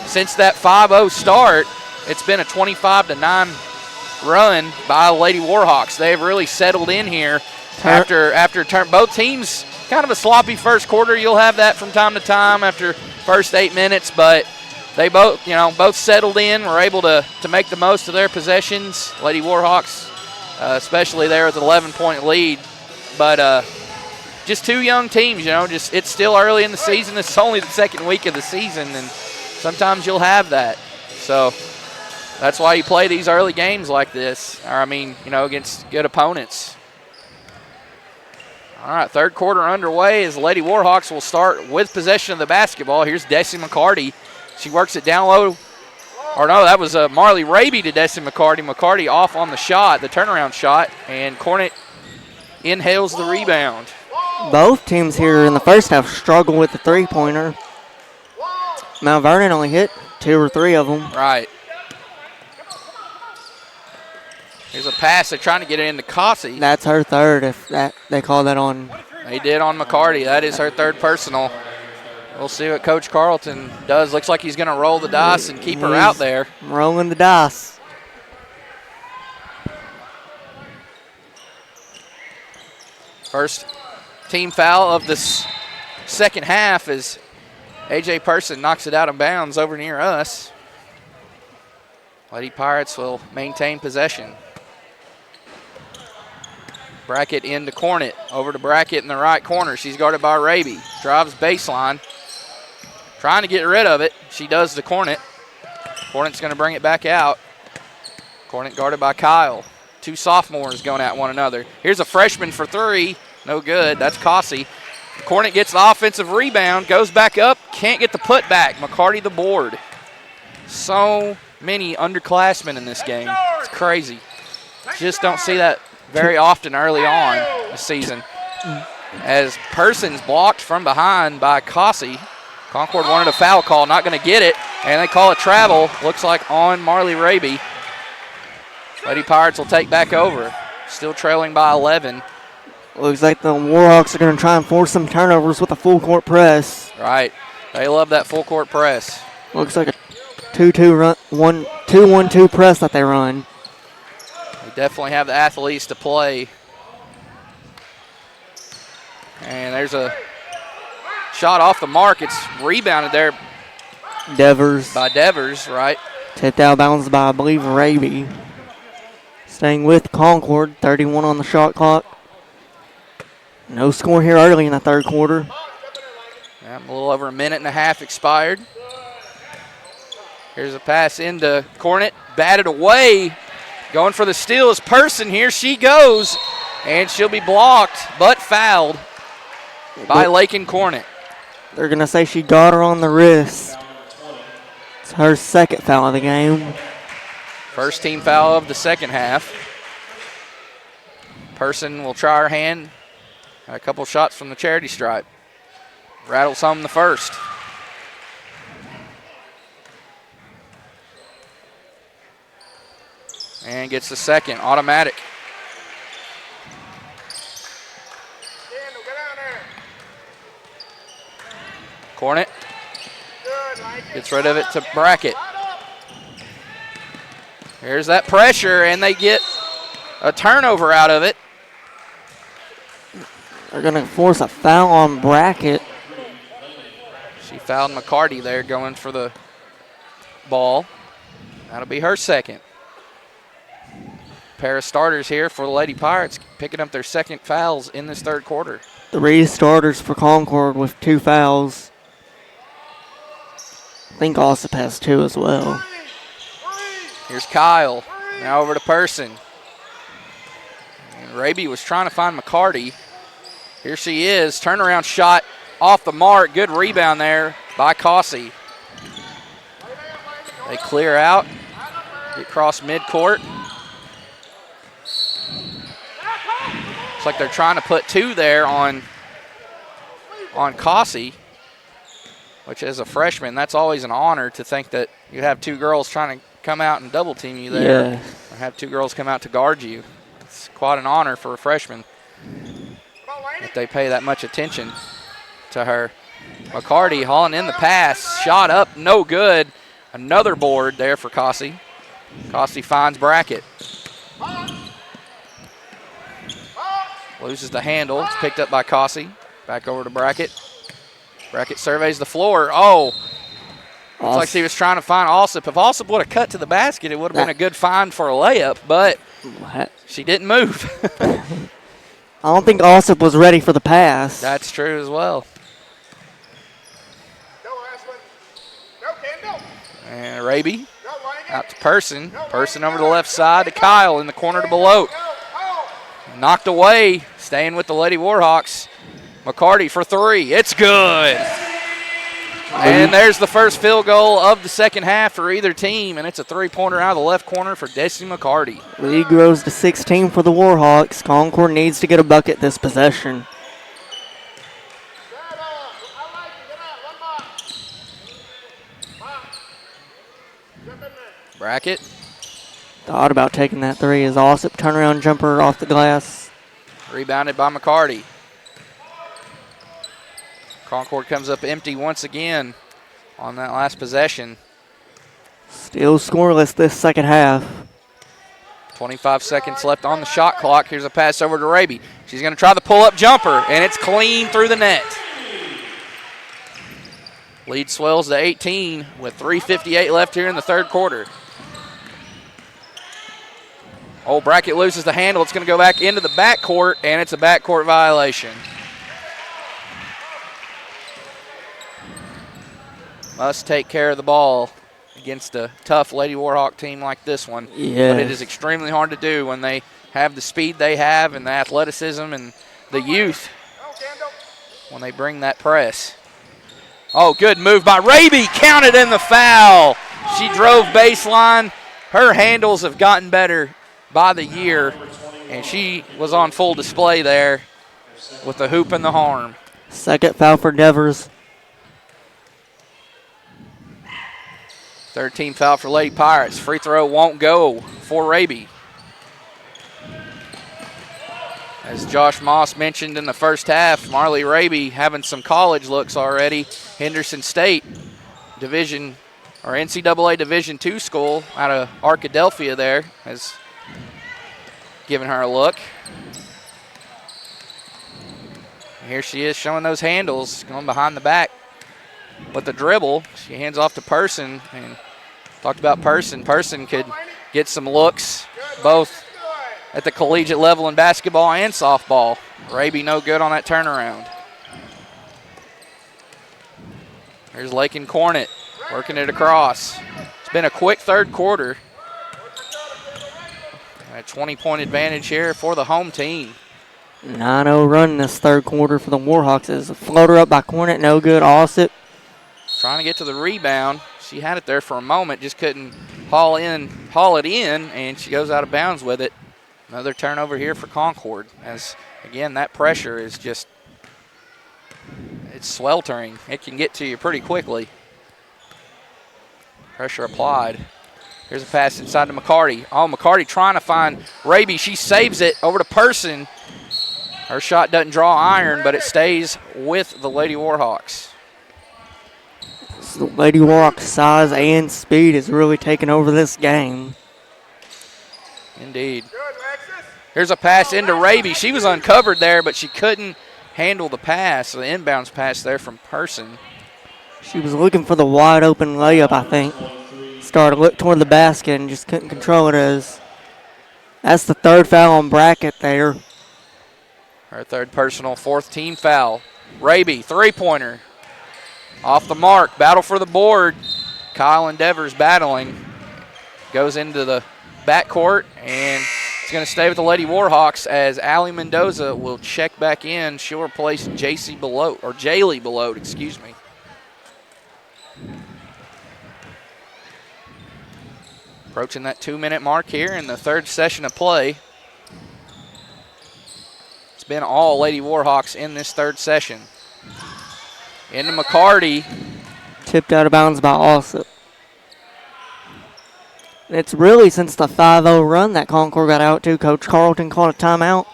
since that 5-0 start, it's been a 25-9 run by Lady Warhawks. They have really settled in here after both teams, kind of a sloppy first quarter. You'll have that from time to time after first 8 minutes, but they both settled in, were able to make the most of their possessions. Lady Warhawks, especially there with an 11-point lead. But just two young teams, it's still early in the season. This is only the second week of the season, and sometimes you'll have that. So that's why you play these early games like this, against good opponents. All right, third quarter underway as the Lady Warhawks will start with possession of the basketball. Here's Desi McCarty. She works it down low. Or no, that was Marley Raby to Desi McCarty. McCarty off on the shot, the turnaround shot, and Cornet inhales the rebound. Both teams here in the first half struggle with the three-pointer. Mount Vernon only hit 2 or 3 of them. Right. Here's a pass. They're trying to get it into Cossey. That's her third, if they call that on. They did on McCarty. That is her third personal. We'll see what Coach Carlton does. Looks like he's going to roll the dice and keep her out there. Rolling the dice. First team foul of this second half as A.J. Person knocks it out of bounds over near us. Lady Pirates will maintain possession. Brackett into Cornet. Over to Brackett in the right corner. She's guarded by Raby. Drives baseline. Trying to get rid of it. She does to Cornet. Cornet's going to bring it back out. Cornet guarded by Kyle. Two sophomores going at one another. Here's a freshman for three. No good. That's Cossey. Cornet gets the offensive rebound. Goes back up. Can't get the putback. McCarty the board. So many underclassmen in this game. It's crazy. Just don't see that very often early on this season. As Person's blocked from behind by Cossey. Concord wanted a foul call, not going to get it, and they call a travel, looks like on Marley Raby. Lady Pirates will take back over, still trailing by 11. Looks like the Warhawks are going to try and force some turnovers with a full court press. Right, they love that full court press. Looks like a 2-1-2 press that they run. They definitely have the athletes to play. And there's a shot off the mark. It's rebounded there by Devers, right? Tipped out of bounds by, I believe, Raby. Staying with Concord, 31 on the shot clock. No score here early in the third quarter. Yeah, a little over a minute and a half expired. Here's a pass into Cornet, batted away. Going for the steal is Person. Here she goes, and she'll be blocked, but fouled by Lakin Cornet. They're going to say she got her on the wrist. It's her second foul of the game. First team foul of the second half. Person will try her hand. A couple shots from the charity stripe. Rattles home the first. And gets the second, automatic. Cornet gets rid of it to Brackett. Here's that pressure, and they get a turnover out of it. They're going to force a foul on Brackett. She fouled McCarty there going for the ball. That'll be her second. Pair of starters here for the Lady Pirates, picking up their second fouls in this third quarter. 3 starters for Concord with 2 fouls. I think Ossip has 2 as well. Here's Kyle. Now over to Person. And Raby was trying to find McCarty. Here she is. Turnaround shot off the mark. Good rebound there by Cossey. They clear out. Get across midcourt. Looks like they're trying to put 2 there on Cossey, which as a freshman, that's always an honor to think that you have 2 girls trying to come out and double team you there. Yeah. Or have 2 girls come out to guard you. It's quite an honor for a freshman if they pay that much attention to her. McCarty hauling in the pass. Shot up, no good. Another board there for Cossey. Cossey finds Brackett. Loses the handle. It's picked up by Cossey. Back over to Brackett. Brackett surveys the floor. Oh, looks like she was trying to find Alsop. If Alsop would have cut to the basket, it would have been a good find for a layup, but she didn't move. I don't think Alsop was ready for the pass. That's true as well. And Raby out to Person. Person over to the left side to Kyle in the corner to Belote. Knocked away, staying with the Lady Warhawks. McCarty for 3. It's good. And there's the first field goal of the second half for either team, and it's a 3-pointer out of the left corner for Destiny McCarty. Lead grows to 16 for the Warhawks. Concord needs to get a bucket this possession. Brackett. Thought about taking that 3 as Alsop turnaround jumper off the glass. Rebounded by McCarty. Concord comes up empty once again on that last possession. Still scoreless this second half. 25 seconds left on the shot clock. Here's a pass over to Raby. She's going to try the pull-up jumper, and it's clean through the net. Lead swells to 18 with 3:58 left here in the third quarter. Oh, Brackett loses the handle. It's going to go back into the backcourt, and it's a backcourt violation. Must take care of the ball against a tough Lady Warhawk team like this one. Yes. But it is extremely hard to do when they have the speed they have and the athleticism and the youth when they bring that press. Oh, good move by Raby. Counted in the foul. She drove baseline. Her handles have gotten better by the year, and she was on full display there with the hoop and the harm. Second foul for Devers. 13 foul for Lady Pirates. Free throw won't go for Raby. As Josh Moss mentioned in the first half, Marley Raby having some college looks already. Henderson State Division or NCAA Division II school out of Arkadelphia there has given her a look. And here she is showing those handles, going behind the back with the dribble. She hands off to Person, and talked about Person. Person could get some looks both at the collegiate level in basketball and softball. Raby no good on that turnaround. Here's Lakin Cornett working it across. It's been a quick third quarter. A 20-point advantage here for the home team. 9-0 run this third quarter for the Warhawks. Is a floater up by Cornett, no good. Alsop trying to get to the rebound. She had it there for a moment, just couldn't haul it in, and she goes out of bounds with it. Another turnover here for Concord, as, again, that pressure is just, it's sweltering. It can get to you pretty quickly. Pressure applied. Here's a pass inside to McCarty. Oh, McCarty trying to find Raby. She saves it over to Person. Her shot doesn't draw iron, but it stays with the Lady Warhawks. The Lady Warhawks' size and speed is really taking over this game. Indeed. Here's a pass into Raby. She was uncovered there, but she couldn't handle the pass, the inbounds pass there from Person. She was looking for the wide open layup, I think. Started to look toward the basket and just couldn't control it. As that's the third foul on Brackett there. Her third personal, fourth team foul. Raby, three-pointer. Off the mark, battle for the board. Kyle and Devers battling. Goes into the backcourt, and It's going to stay with the Lady Warhawks as Allie Mendoza will check back in. She'll replace Jaylee Belote, excuse me. Approaching that 2-minute mark here in the third session of play. It's been all Lady Warhawks in this third session. Into McCarty. Tipped out of bounds by Alsop. It's really since the 5-0 run that Concord got out to. Coach Carlton called a timeout.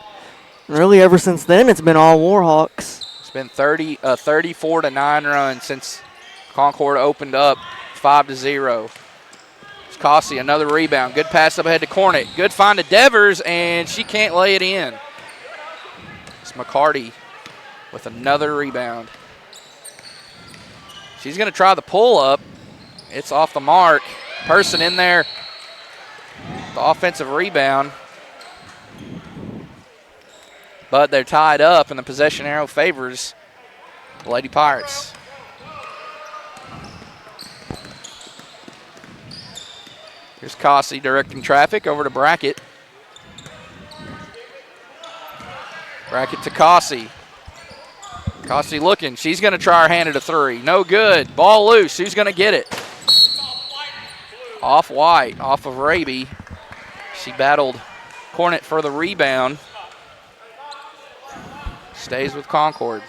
Really, ever since then, it's been all Warhawks. It's been 34-9 run since Concord opened up 5-0. It's Cossey, another rebound. Good pass up ahead to Cornett. Good find to Devers, and she can't lay it in. It's McCarty with another rebound. She's going to try the pull-up. It's off the mark. Person in there. The offensive rebound. But they're tied up, and the possession arrow favors the Lady Pirates. Here's Cossey directing traffic over to Brackett. Brackett to Cossey. Cossey looking. She's going to try her hand at a three. No good. Ball loose. Who's going to get it? Off White, off of Raby. She battled Cornett for the rebound. Stays with Concord.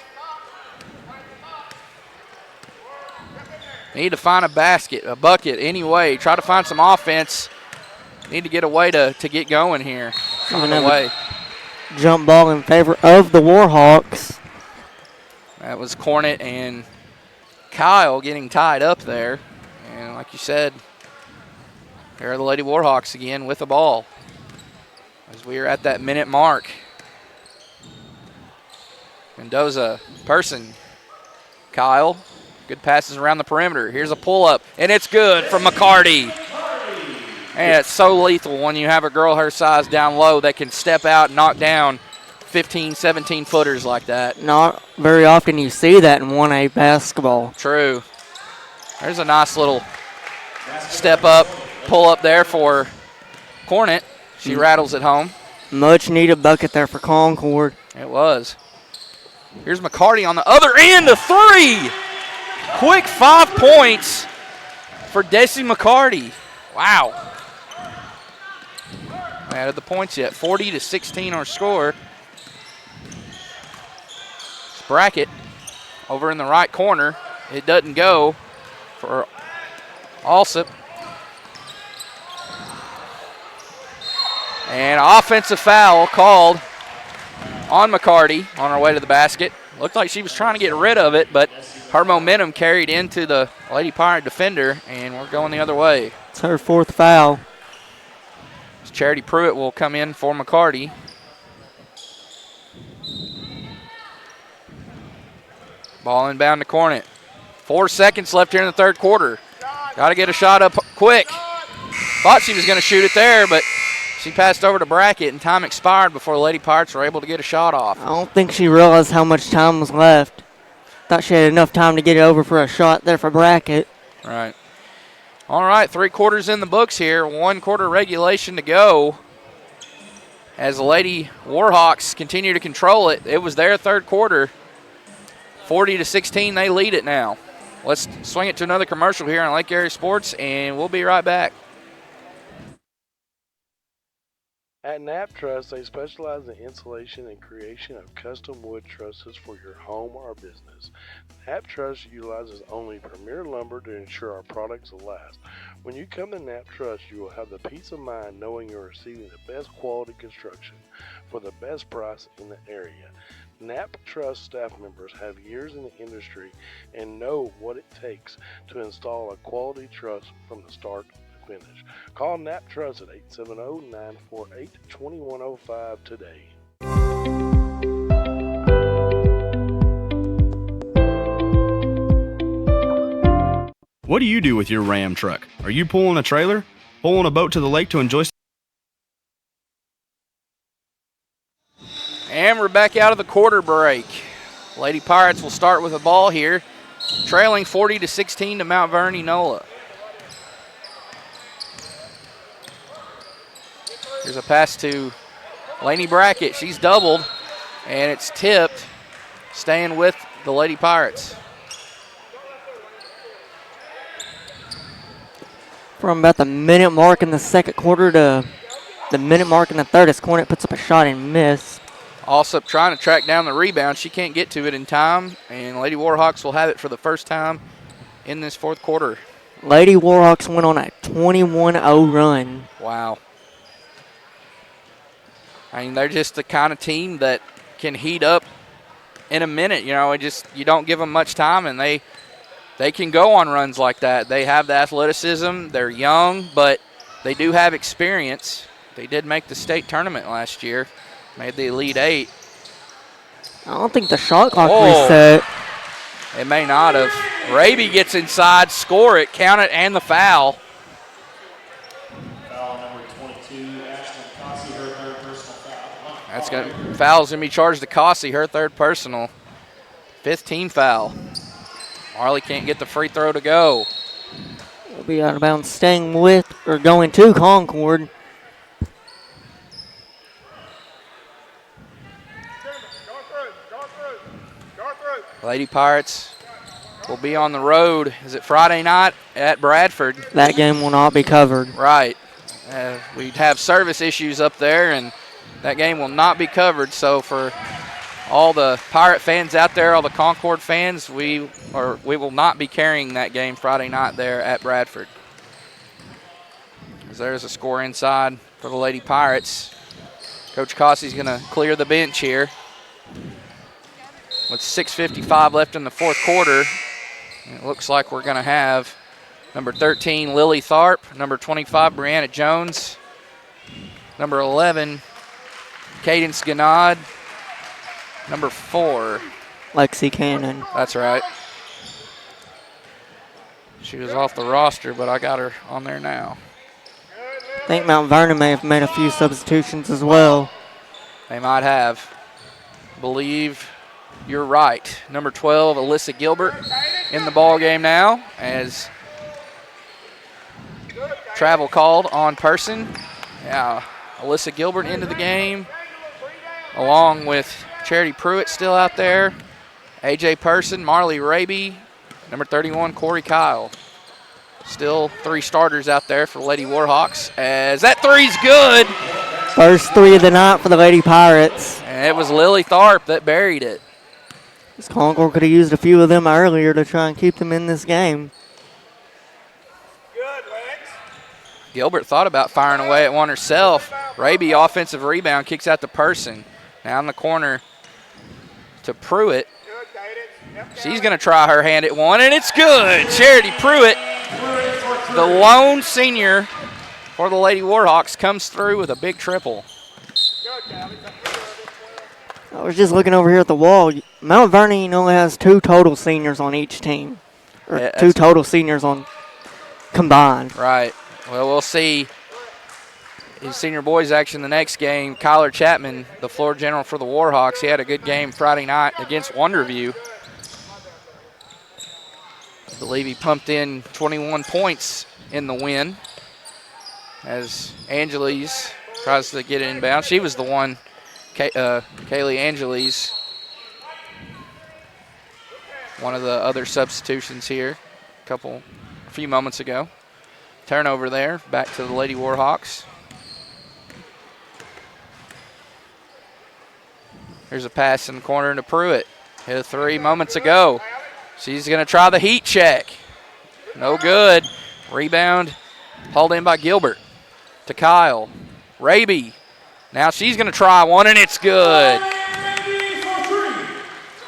Need to find a bucket anyway. Try to find some offense. Need to get a way to get going here. Find a way. Jump ball in favor of the Warhawks. That was Cornett and Kyle getting tied up there. And like you said, here are the Lady Warhawks again with the ball as we are at that minute mark. Mendoza, Person, Kyle. Good passes around the perimeter. Here's a pull-up, and it's good from McCarty. And it's so lethal when you have a girl her size down low that can step out and knock down 15, 17-footers like that. Not very often you see that in 1A basketball. True. There's a nice little step up, pull up there for Cornett. She rattles it home. Much needed bucket there for Concord. It was. Here's McCarty on the other end, a three. Quick 5 points for Desi McCarty. Wow. Added the points yet. 40-16 our score. It's Brackett over in the right corner. It doesn't go for Alsop. And offensive foul called on McCarty on her way to the basket. Looked like she was trying to get rid of it, but her momentum carried into the Lady Pirate defender, and we're going the other way. It's her fourth foul. Charity Pruitt will come in for McCarty. Ball inbound to Cornett. 4 seconds left here in the third quarter. Got to get a shot up quick. Thought she was going to shoot it there, but she passed over to Brackett, and time expired before the Lady Pirates were able to get a shot off. I don't think she realized how much time was left. Thought she had enough time to get it over for a shot there for Brackett. Right. All right, 3 quarters in the books here. 1 quarter regulation to go. As the Lady Warhawks continue to control it, it was their third quarter. 40-16, they lead it now. Let's swing it to another commercial here on Lake Area Sports, and we'll be right back. At Knapp Truss, they specialize in installation and creation of custom wood trusses for your home or business. Knapp Truss utilizes only premier lumber to ensure our products will last. When you come to Knapp Truss, you will have the peace of mind knowing you're receiving the best quality construction for the best price in the area. Knapp Truss staff members have years in the industry and know what it takes to install a quality truss from the start to finish. Call Knapp Truss at 870-948-2105 today. What do you do with your Ram truck? Are you pulling a trailer? Pulling a boat to the lake to enjoy? And we're back out of the quarter break. Lady Pirates will start with the ball here, trailing 40-16 to Mount Vernon-Enola. Here's a pass to Lainey Brackett. She's doubled, and it's tipped, staying with the Lady Pirates. From about the minute mark in the second quarter to the minute mark in the third, as Cornet puts up a shot and miss. Alsup trying to track down the rebound. She can't get to it in time, and Lady Warhawks will have it for the first time in this fourth quarter. Lady Warhawks went on a 21-0 run. Wow. I mean, they're just the kind of team that can heat up in a minute. You know, you don't give them much time, and they can go on runs like that. They have the athleticism. They're young, but they do have experience. They did make the state tournament last year, made the Elite Eight. I don't think the shot clock reset. It may not have. Raby gets inside, score it, count it, and the foul. Foul number 22, Ashley Cossey, her third personal foul. Foul's going to be charged to Cossey, her third personal. Fifth team foul. Marley can't get the free throw to go. It'll be out of bounds, staying with or going to Concord. Lady Pirates will be on the road. Is it Friday night at Bradford? That game will not be covered. Right. We have service issues up there, and that game will not be covered. So for all the Pirate fans out there, all the Concord fans, we will not be carrying that game Friday night there at Bradford. There's a score inside for the Lady Pirates. Coach Cossey's going to clear the bench here. With 6:55 left in the fourth quarter, it looks like we're going to have number 13, Lily Tharp, number 25, Brianna Jones, number 11, Cadence Ganad, number 4, Lexi Cannon. That's right. She was off the roster, but I got her on there now. I think Mount Vernon may have made a few substitutions as well. They might have. Believe you're right. Number 12, Alyssa Gilbert, in the ball game now as travel called on Person. Yeah, Alyssa Gilbert into the game, along with Charity Pruitt still out there, AJ Person, Marley Raby, number 31, Corey Kyle. Still 3 starters out there for Lady Warhawks, as that three's good. First 3 of the night for the Lady Pirates. And it was Lily Tharp that buried it. This Concord could have used a few of them earlier to try and keep them in this game. Good, Lex. Gilbert thought about firing away at one herself. Raby, offensive rebound, kicks out to Person. Now in the corner to Pruitt. She's going to try her hand at one, and it's good. Charity Pruitt, the lone senior for the Lady Warhawks, comes through with a big triple. I was just looking over here at the wall. Mount Vernon-Enola has 2 total seniors on each team. Or Yeah, 2 total seniors on combined. Right. Well, we'll see in senior boys action the next game. Kyler Chapman, the floor general for the Warhawks, he had a good game Friday night against Wonderview. I believe he pumped in 21 points in the win as Angeles tries to get it inbound. She was the one, Kaylee Angeles, one of the other substitutions here a few moments ago. Turnover there, back to the Lady Warhawks. Here's a pass in the corner to Pruitt. Hit a 3 moments ago. She's going to try the heat check. No good. Rebound hauled in by Gilbert to Kyle. Raby. Now she's going to try one, and it's good.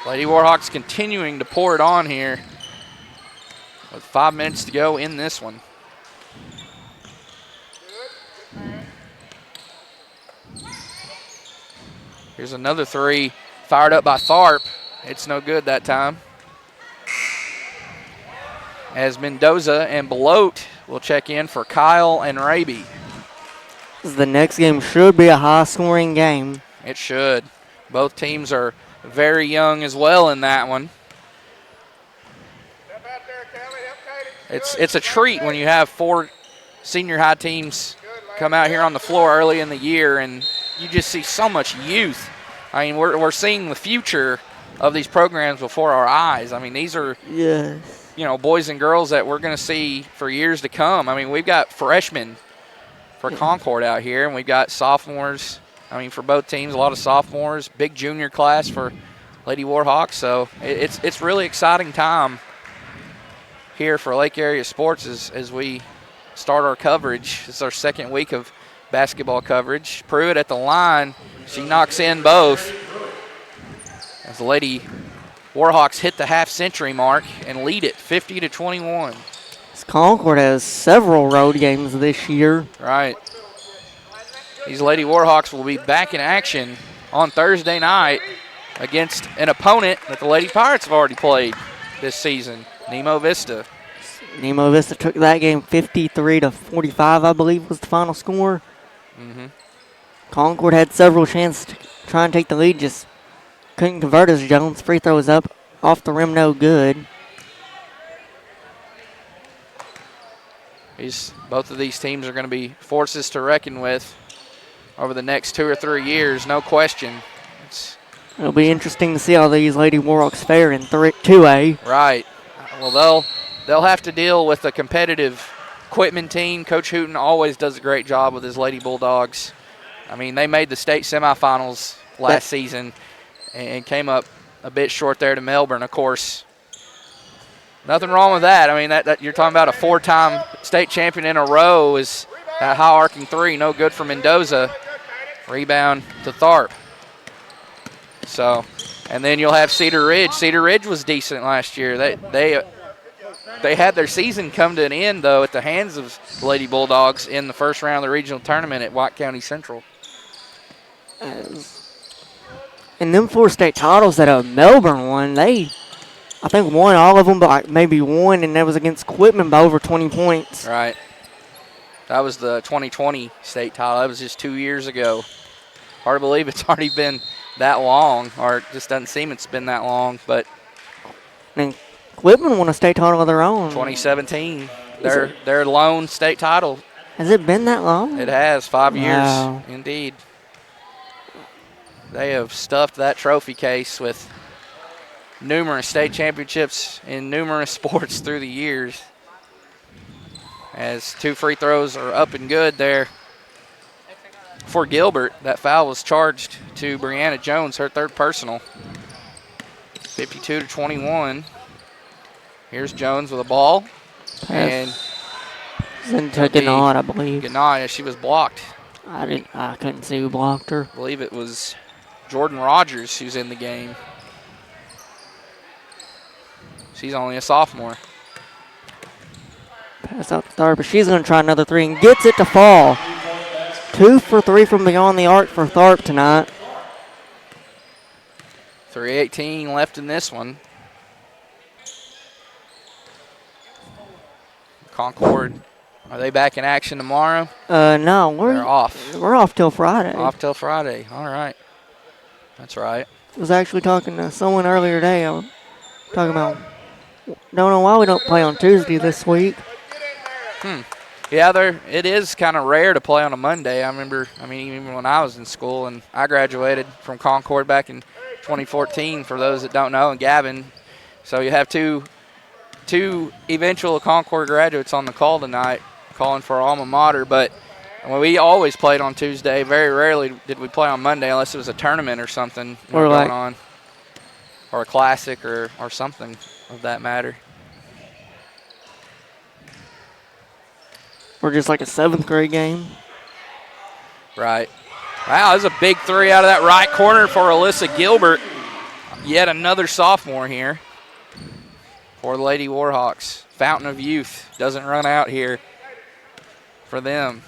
Lady Warhawks continuing to pour it on here with 5 minutes to go in this one. Here's another 3 fired up by Tharp. It's no good that time. As Mendoza and Belote will check in for Kyle and Raby. The next game should be a high-scoring game. It should. Both teams are very young as well in that one. It's a treat when you have 4 senior high teams come out here on the floor early in the year, and you just see so much youth. I mean, we're seeing the future of these programs before our eyes. I mean, these are boys and girls that we're going to see for years to come. I mean, we've got freshmen for Concord out here, and we've got sophomores. I mean, for both teams, a lot of sophomores, big junior class for Lady Warhawks. So it's really exciting time here for Lake Area Sports as we start our coverage. It's our second week of basketball coverage. Pruitt at the line. She knocks in both as the Lady Warhawks hit the half-century mark and lead it 50-21. Concord has several road games this year. Right. These Lady Warhawks will be back in action on Thursday night against an opponent that the Lady Pirates have already played this season, Nemo Vista. Nemo Vista took that game 53-45, I believe, was the final score. Concord had several chances to try and take the lead, just couldn't convert as Jones' free throw was up off the rim, no good. Both of these teams are going to be forces to reckon with over the next 2 or 3 years, no question. It'll be interesting to see how these Lady Warhawks fare in 2A. Right. Well, they'll have to deal with a competitive Quitman team. Coach Hooten always does a great job with his Lady Bulldogs. I mean, they made the state semifinals last season and came up a bit short there to Melbourne, of course. Nothing wrong with that. I mean, that you're talking about a 4-time state champion in a row is that high arcing three, no good for Mendoza. Rebound to Tharp. So, and then you'll have Cedar Ridge. Cedar Ridge was decent last year. They had their season come to an end, though, at the hands of the Lady Bulldogs in the first round of the regional tournament at White County Central. And them 4 state titles that Melbourne won, I think won all of them, but like maybe one, and that was against Quitman by over 20 points. Right. That was the 2020 state title. That was just 2 years ago. Hard to believe it's already been that long, or it just doesn't seem it's been that long. But and Quitman won a state title of their own. 2017, their lone state title. Has it been that long? It has, 5 Wow. years, indeed. They have stuffed that trophy case with numerous state championships in numerous sports through the years. As 2 free throws are up and good there for Gilbert. That foul was charged to Brianna Jones, her 3rd personal. 52-21. Here's Jones with a ball. And into Gannett, I believe. Gannett, she was blocked. I couldn't see who blocked her. I believe it was Jordan Rogers who's in the game. She's only a sophomore. Pass out to Tharp, but she's going to try another 3 and gets it to fall. 2 for 3 from beyond the arc for Tharp tonight. 3:18 left in this one. Concord, are they back in action tomorrow? No, they're off. We're off till Friday. Off till Friday. All right. That's right. I was actually talking to someone earlier today. I was talking about, don't know why we don't play on Tuesday this week. Yeah, it is kind of rare to play on a Monday. I remember, even when I was in school, and I graduated from Concord back in 2014, for those that don't know, and Gavin. So you have two eventual Concord graduates on the call tonight, calling for our alma mater. But we always played on Tuesday. Very rarely did we play on Monday unless it was a tournament or something going on, or a classic or something of that matter. Or just like a 7th grade game. Right. Wow, that's a big 3 out of that right corner for Alyssa Gilbert. Yet another sophomore here for the Lady Warhawks. Fountain of youth doesn't run out here for them.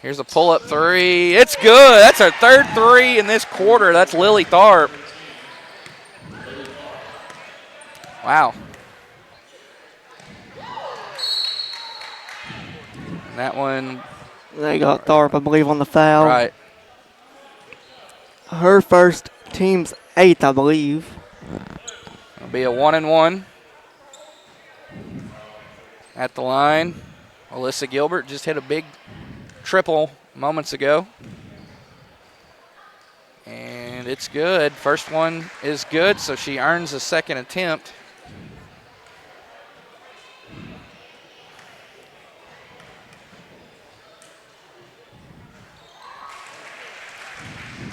Here's a pull-up 3. It's good. That's our 3rd 3 in this quarter. That's Lily Tharp. Wow. That one. They got Tharp, I believe, on the foul. Right. Her first, team's 8th, I believe. It'll be a 1-and-1. at the line. Alyssa Gilbert just hit a big triple moments ago. And it's good. First one is good, so she earns a second attempt.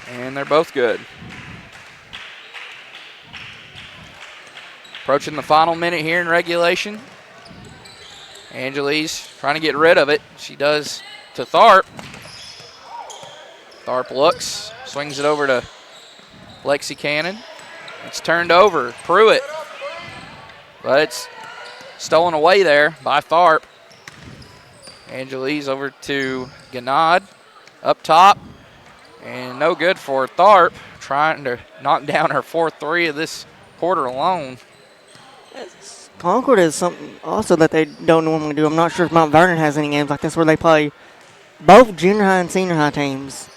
And they're both good. Approaching the final minute here in regulation. Angeles trying to get rid of it. She does to Tharp. Tharp looks, swings it over to Lexi Cannon. It's turned over. Pruitt. But it's stolen away there by Tharp. Angeles over to Ganad. Up top. And no good for Tharp. Trying to knock down her 4th-3 of this quarter alone. Concord is something also that they don't normally do. I'm not sure if Mount Vernon has any games like this where they play both junior high and senior high teams.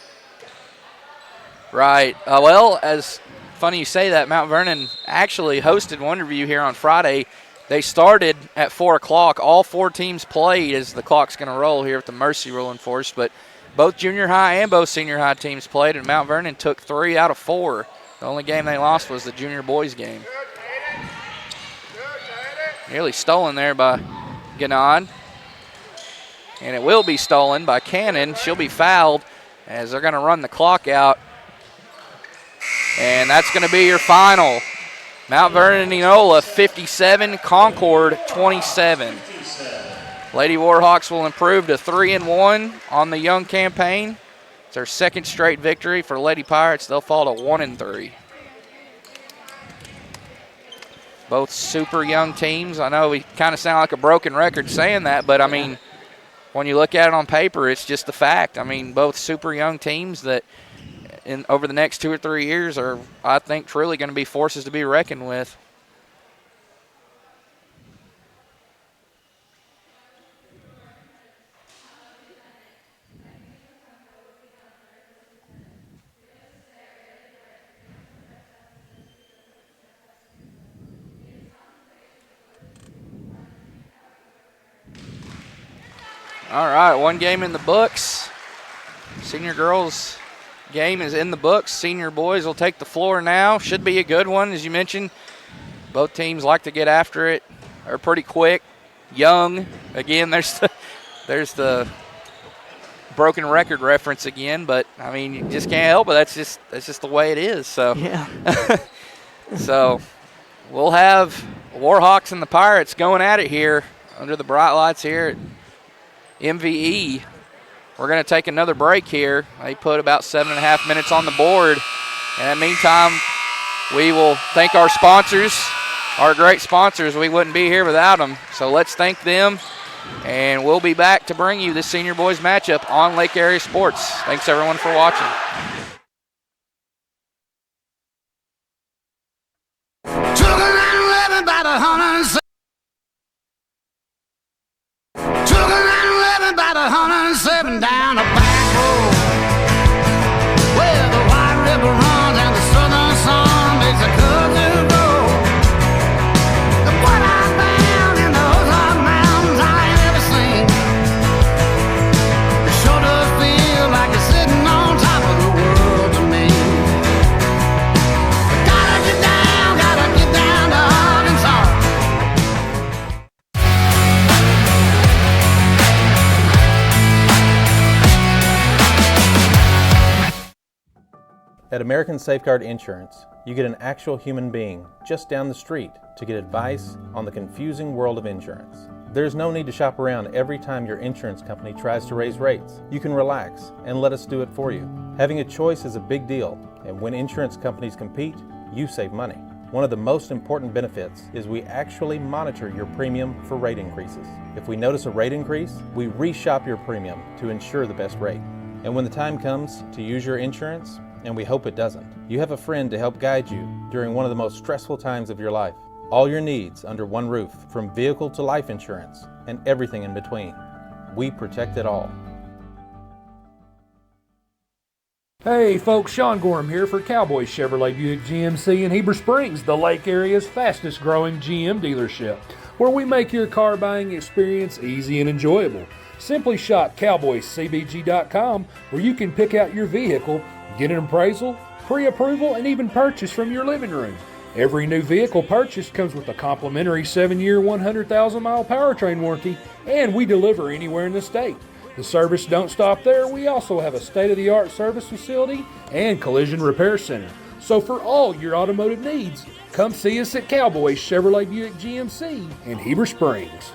Right. Well, as funny you say that, Mount Vernon actually hosted Wonderview here on Friday. They started at 4 o'clock. All 4 teams played as the clock's going to roll here with the Mercy rule enforced. But both junior high and both senior high teams played, and Mount Vernon took 3 out of 4. The only game they lost was the junior boys game. Nearly stolen there by Ganad. And it will be stolen by Cannon. She'll be fouled as they're going to run the clock out. And that's going to be your final. Mount Vernon-Enola 57, Concord 27. Lady Warhawks will improve to 3-1 on the young campaign. It's their 2nd straight victory for Lady Pirates. They'll fall to 1-3. Both super young teams. I know we kind of sound like a broken record saying that, but I mean, when you look at it on paper, it's just the fact. I mean, both super young teams that over the next 2 or 3 years are, I think, truly going to be forces to be reckoned with. All right, 1 game in the books. Senior girls game is in the books. Senior boys will take the floor now. Should be a good one, as you mentioned. Both teams like to get after it. They're pretty quick, young. Again, there's the broken record reference again, but I mean, you just can't help it. That's just the way it is. So yeah. So we'll have Warhawks and the Pirates going at it here under the bright lights here at MVE. We're going to take another break here. They put about 7.5 minutes on the board. And in the meantime, we will thank our sponsors, our great sponsors. We wouldn't be here without them. So let's thank them. And we'll be back to bring you the senior boys matchup on Lake Area Sports. Thanks, everyone, for watching. About 107 down a back road where the White River runs and the southern sun makes a cousin grow. The what I found in those hot mountains I ain't ever seen. It sure does feel like it's sitting on top of the world to me. Gotta get down to Arkansas. At American Safeguard Insurance, you get an actual human being just down the street to get advice on the confusing world of insurance. There's no need to shop around every time your insurance company tries to raise rates. You can relax and let us do it for you. Having a choice is a big deal, and when insurance companies compete, you save money. One of the most important benefits is we actually monitor your premium for rate increases. If we notice a rate increase, we reshop your premium to ensure the best rate. And when the time comes to use your insurance, and we hope it doesn't, you have a friend to help guide you during one of the most stressful times of your life. All your needs under one roof, from vehicle to life insurance, and everything in between. We protect it all. Hey folks, Sean Gorham here for Cowboy Chevrolet Buick GMC in Heber Springs, the Lake area's fastest growing GM dealership, where we make your car buying experience easy and enjoyable. Simply shop cowboycbg.com, where you can pick out your vehicle, get an appraisal, pre-approval, and even purchase from your living room. Every new vehicle purchased comes with a complimentary 7-year, 100,000-mile powertrain warranty, and we deliver anywhere in the state. The service don't stop there. We also have a state-of-the-art service facility and collision repair center. So for all your automotive needs, come see us at Cowboy Chevrolet Buick GMC in Heber Springs.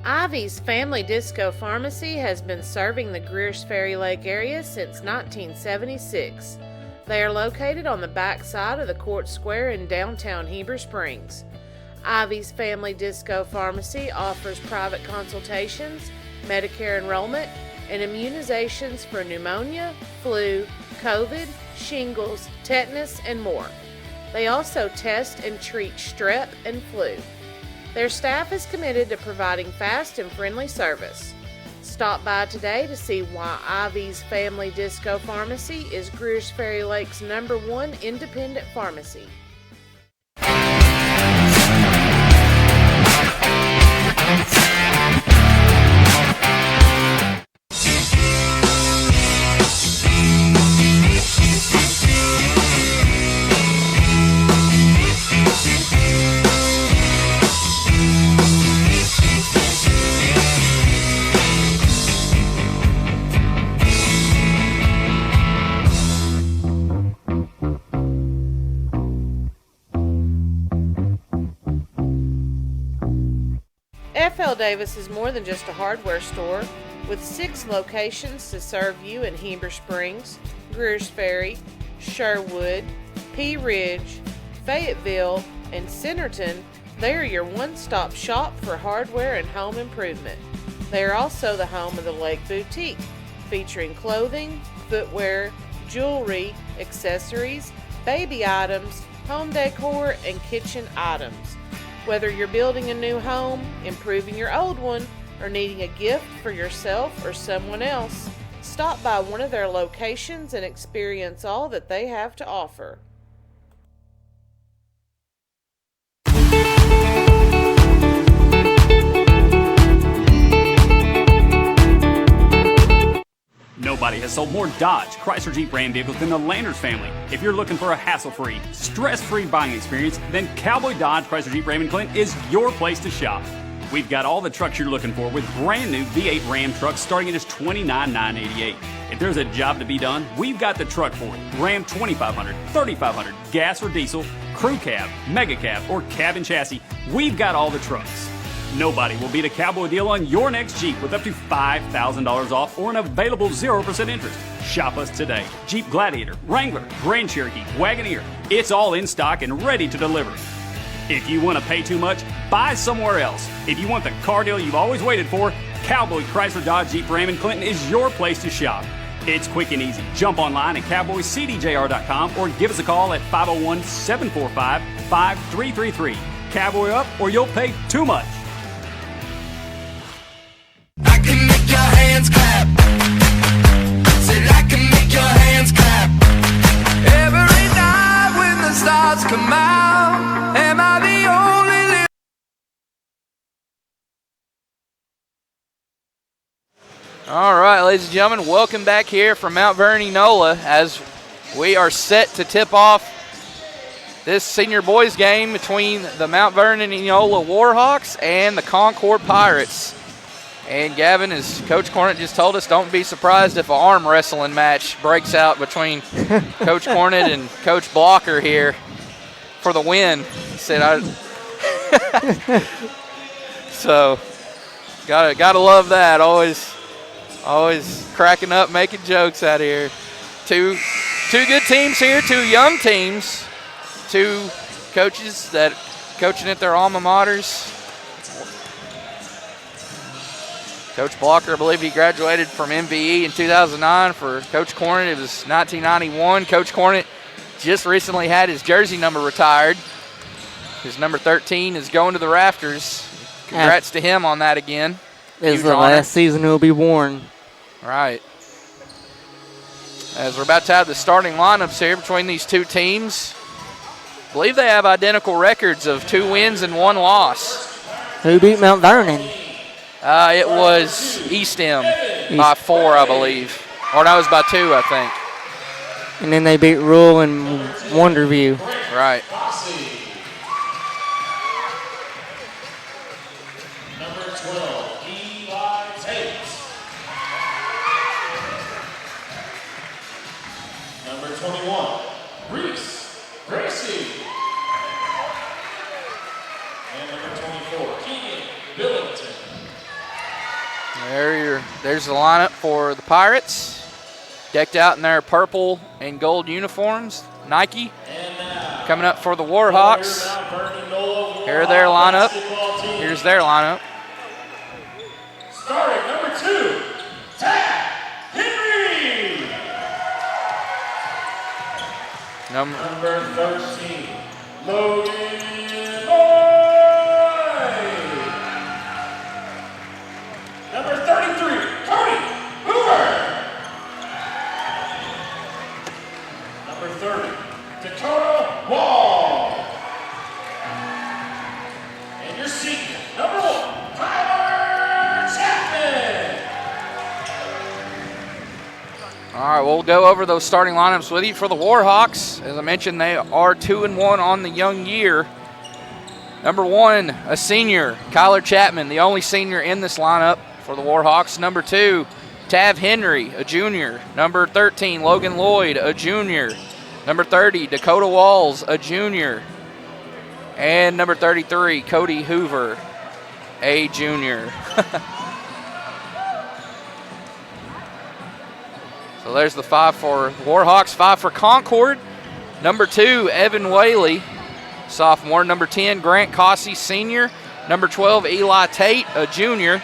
Ivy's Family Disco Pharmacy has been serving the Greers Ferry Lake area since 1976. They are located on the back side of the Court Square in downtown Heber Springs. Ivy's Family Disco Pharmacy offers private consultations, Medicare enrollment, and immunizations for pneumonia, flu, COVID, shingles, tetanus, and more. They also test and treat strep and flu. Their staff is committed to providing fast and friendly service. Stop by today to see why Ivy's Family Disco Pharmacy is Greers Ferry Lake's #1 independent pharmacy. F.L. Davis is more than just a hardware store, with 6 locations to serve you in Heber Springs, Greers Ferry, Sherwood, Pea Ridge, Fayetteville, and Centerton. They are your one-stop shop for hardware and home improvement. They are also the home of the Lake Boutique, featuring clothing, footwear, jewelry, accessories, baby items, home decor, and kitchen items. Whether you're building a new home, improving your old one, or needing a gift for yourself or someone else, stop by one of their locations and experience all that they have to offer. Nobody has sold more Dodge, Chrysler, Jeep, Ram vehicles than the Landers family. If you're looking for a hassle-free, stress-free buying experience, then Cowboy Dodge, Chrysler, Jeep, Ram & Clinton is your place to shop. We've got all the trucks you're looking for with brand new V8 Ram trucks starting at just $29,988. If there's a job to be done, we've got the truck for it. Ram 2500, 3500, gas or diesel, crew cab, mega cab, or cab and chassis, we've got all the trucks. Nobody will beat a Cowboy deal on your next Jeep with up to $5,000 off or an available 0% interest. Shop us today. Jeep Gladiator, Wrangler, Grand Cherokee, Wagoneer. It's all in stock and ready to deliver. If you want to pay too much, buy somewhere else. If you want the car deal you've always waited for, Cowboy Chrysler Dodge Jeep Ram & Clinton is your place to shop. It's quick and easy. Jump online at cowboycdjr.com or give us a call at 501-745-5333. Cowboy up or you'll pay too much. I can make your hands clap. Said I can make your hands clap. Every night when the stars come out, am I the only All right, ladies and gentlemen, welcome back here from Mount Vernon-Enola as we are set to tip off this senior boys game between the Mount Vernon-Enola Warhawks and the Concord Pirates. And Gavin, as Coach Cornett just told us, don't be surprised if an arm wrestling match breaks out between Coach Cornett and Coach Blocker here for the win. He said, so gotta love that. Always cracking up, making jokes out here. Two good teams here, 2 young teams, 2 coaches that coaching at their alma maters. Coach Blocker, I believe he graduated from MVE in 2009. For Coach Cornett, it was 1991. Coach Cornett just recently had his jersey number retired. His number 13 is going to the rafters. Congrats to him on that again. This is the last season he'll be worn. Right. As we're about to have the starting lineups here between these two teams, I believe they have identical records of 2 wins and 1 loss. Who beat Mount Vernon? It was East M by 4, I believe. Or no, it was by 2, I think. And then they beat Rural and Wonderview. Right. Number 12, Eli Tate. Number 21, Reese Gracie. And number 24, Keegan Billington. There's the lineup for the Pirates. Decked out in their purple and gold uniforms, Nike. Coming up for the Warhawks. Here's their lineup. Here's their lineup. Starting number 2, Tad Henry. Number 13, Logan Lloyd. Number 33, Cody Hoover. Number 30, Dakota Wall. And your senior, number 1, Tyler Chapman. All right, we'll go over those starting lineups with you for the Warhawks. As I mentioned, they are 2-1 on the young year. Number 1, a senior, Kyler Chapman, the only senior in this lineup for the Warhawks. Number 2, Tav Henry, a junior. Number 13, Logan Lloyd, a junior. Number 30, Dakota Walls, a junior. And number 33, Cody Hoover, a junior. So there's the 5 for Warhawks, 5 for Concord. Number 2, Evan Whaley, sophomore. Number 10, Grant Cossey, senior. Number 12, Eli Tate, a junior.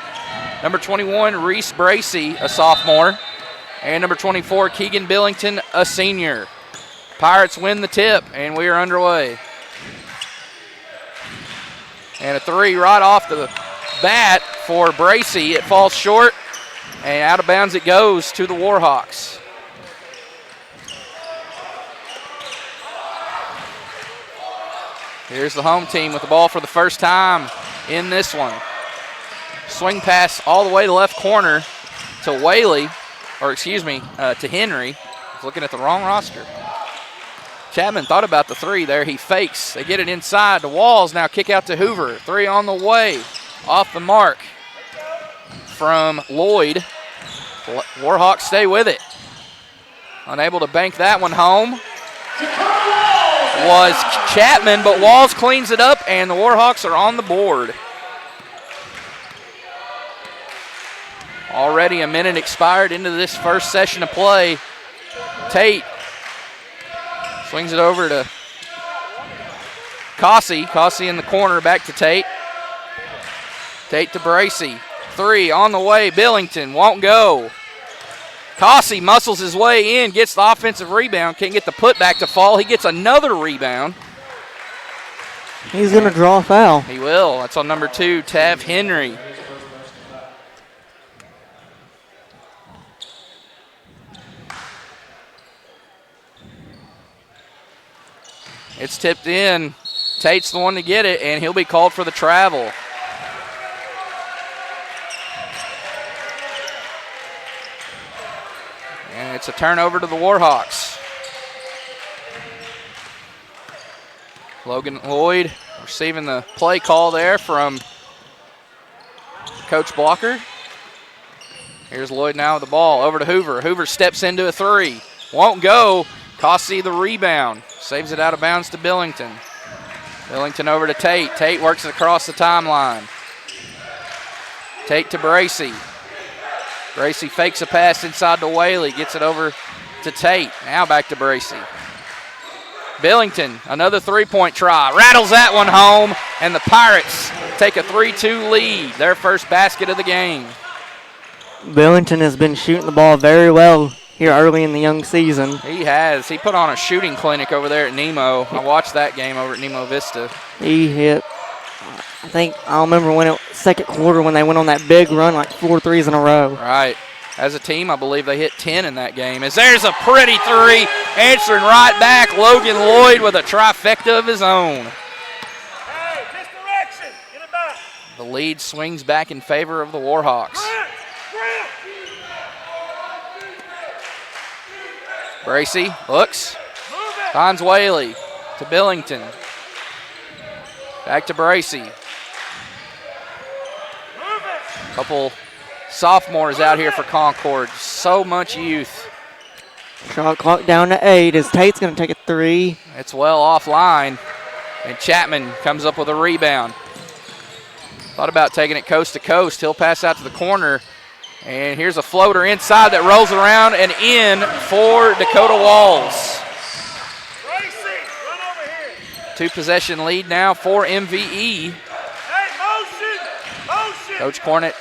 Number 21, Reese Bracey, a sophomore. And number 24, Keegan Billington, a senior. Pirates win the tip, and we are underway. And a 3 right off the bat for Bracey. It falls short, and out of bounds it goes to the Warhawks. Here's the home team with the ball for the first time in this one. Swing pass all the way to left corner to Whaley, to Henry. I was looking at the wrong roster. Chapman thought about the 3 there. He fakes. They get it inside. The Walls now kick out to Hoover. 3 on the way. Off the mark from Lloyd. Warhawks stay with it. Unable to bank that one home was Chapman, but Walls cleans it up, and the Warhawks are on the board. Already a minute expired into this first session of play. Tate swings it over to Cossey. Cossey in the corner, back to Tate. Tate to Bracey. 3 on the way. Billington won't go. Cossey muscles his way in, gets the offensive rebound. Can't get the putback to fall. He gets another rebound. He's going to draw a foul. He will. That's on number 2, Tav Henry. It's tipped in. Tate's the one to get it, and he'll be called for the travel. And it's a turnover to the Warhawks. Logan Lloyd receiving the play call there from Coach Blocker. Here's Lloyd now with the ball. Over to Hoover. Hoover steps into a 3. Won't go. Cossey the rebound. Saves it out of bounds to Billington. Billington over to Tate. Tate works it across the timeline. Tate to Bracey. Bracey fakes a pass inside to Whaley. Gets it over to Tate. Now back to Bracey. Billington, another three-point try. Rattles that one home, and the Pirates take a 3-2 lead. Their first basket of the game. Billington has been shooting the ball very well here early in the young season. He has. He put on a shooting clinic over there at Nemo. I watched that game over at Nemo Vista. He hit, I remember when second quarter when they went on that big run, like 4 threes in a row. Right. As a team, I believe they hit 10 in that game. As there's a pretty three, answering right back, Logan Lloyd with a trifecta of his own. Hey, misdirection. Get it back. The lead swings back in favor of the Warhawks. Bracy looks, finds Whaley to Billington. Back to Bracy. Couple sophomores out here for Concord. So much youth. Shot clock down to 8 as Tate's going to take a 3. It's well offline, and Chapman comes up with a rebound. Thought about taking it coast to coast. He'll pass out to the corner, and here's a floater inside that rolls around and in for Dakota Walls. 2-possession lead now for MVE. Coach Cornett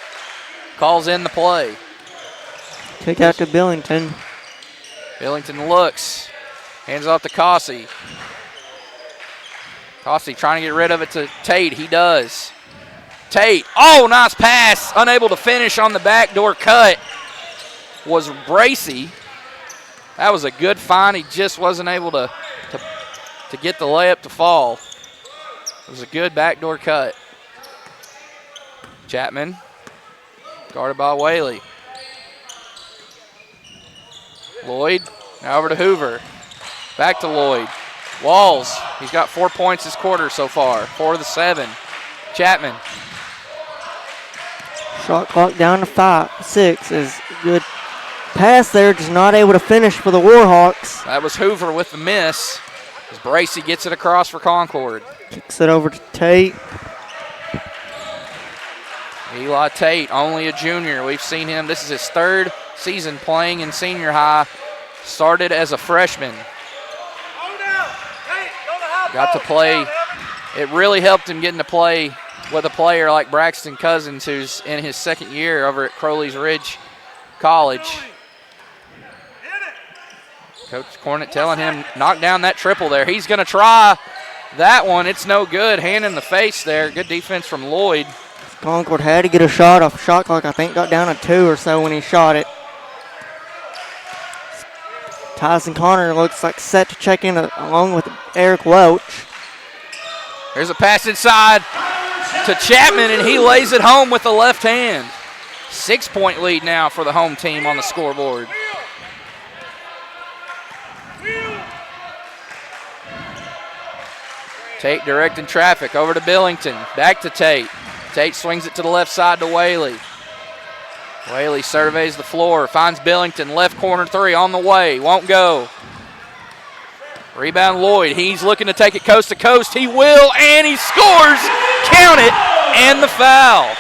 calls in the play. Kick out to Billington. Billington looks, hands off to Cossey. Cossey trying to get rid of it to Tate. He does. Tate, oh, nice pass. Unable to finish on the backdoor cut was Bracy. That was a good find. He just wasn't able to get the layup to fall. It was a good backdoor cut. Chapman, guarded by Whaley. Lloyd, now over to Hoover. Back to Lloyd. Walls, he's got 4 points this quarter so far, 4 of the 7. Chapman. Shot clock down to 6 is good pass there, just not able to finish for the Warhawks. That was Hoover with the miss as Bracy gets it across for Concord. Kicks it over to Tate. Eli Tate, only a junior. We've seen him. This is his 3rd season playing in senior high. Started as a freshman. Got to play. It really helped him getting to play with a player like Braxton Cousins, who's in his 2nd year over at Crowley's Ridge College. Coach Cornett telling him, knock down that triple there. He's going to try that one. It's no good. Hand in the face there. Good defense from Lloyd. Concord had to get a shot off shot clock. I think got down to 2 or so when he shot it. Tyson Connor looks like set to check in along with Eric Welch. There's a pass inside to Chapman, and he lays it home with the left hand. 6-point lead now for the home team on the scoreboard. Tate directing traffic over to Billington. Back to Tate. Tate swings it to the left side to Whaley. Whaley surveys the floor, finds Billington, left corner 3 on the way, won't go. Rebound Lloyd, he's looking to take it coast to coast. He will, and he scores. Count it, and the foul.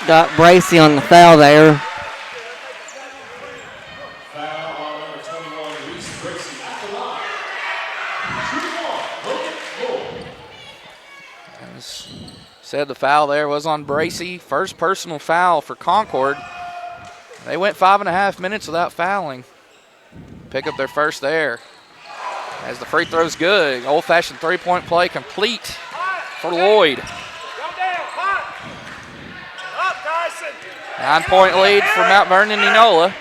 Got Bracy on the foul there. Said the foul there was on Bracy. First personal foul for Concord. They went 5.5 minutes without fouling. Pick up their first there. As the free throw's good. Old-fashioned three-point play complete for Lloyd. 9-point lead for Mount Vernon-Enola.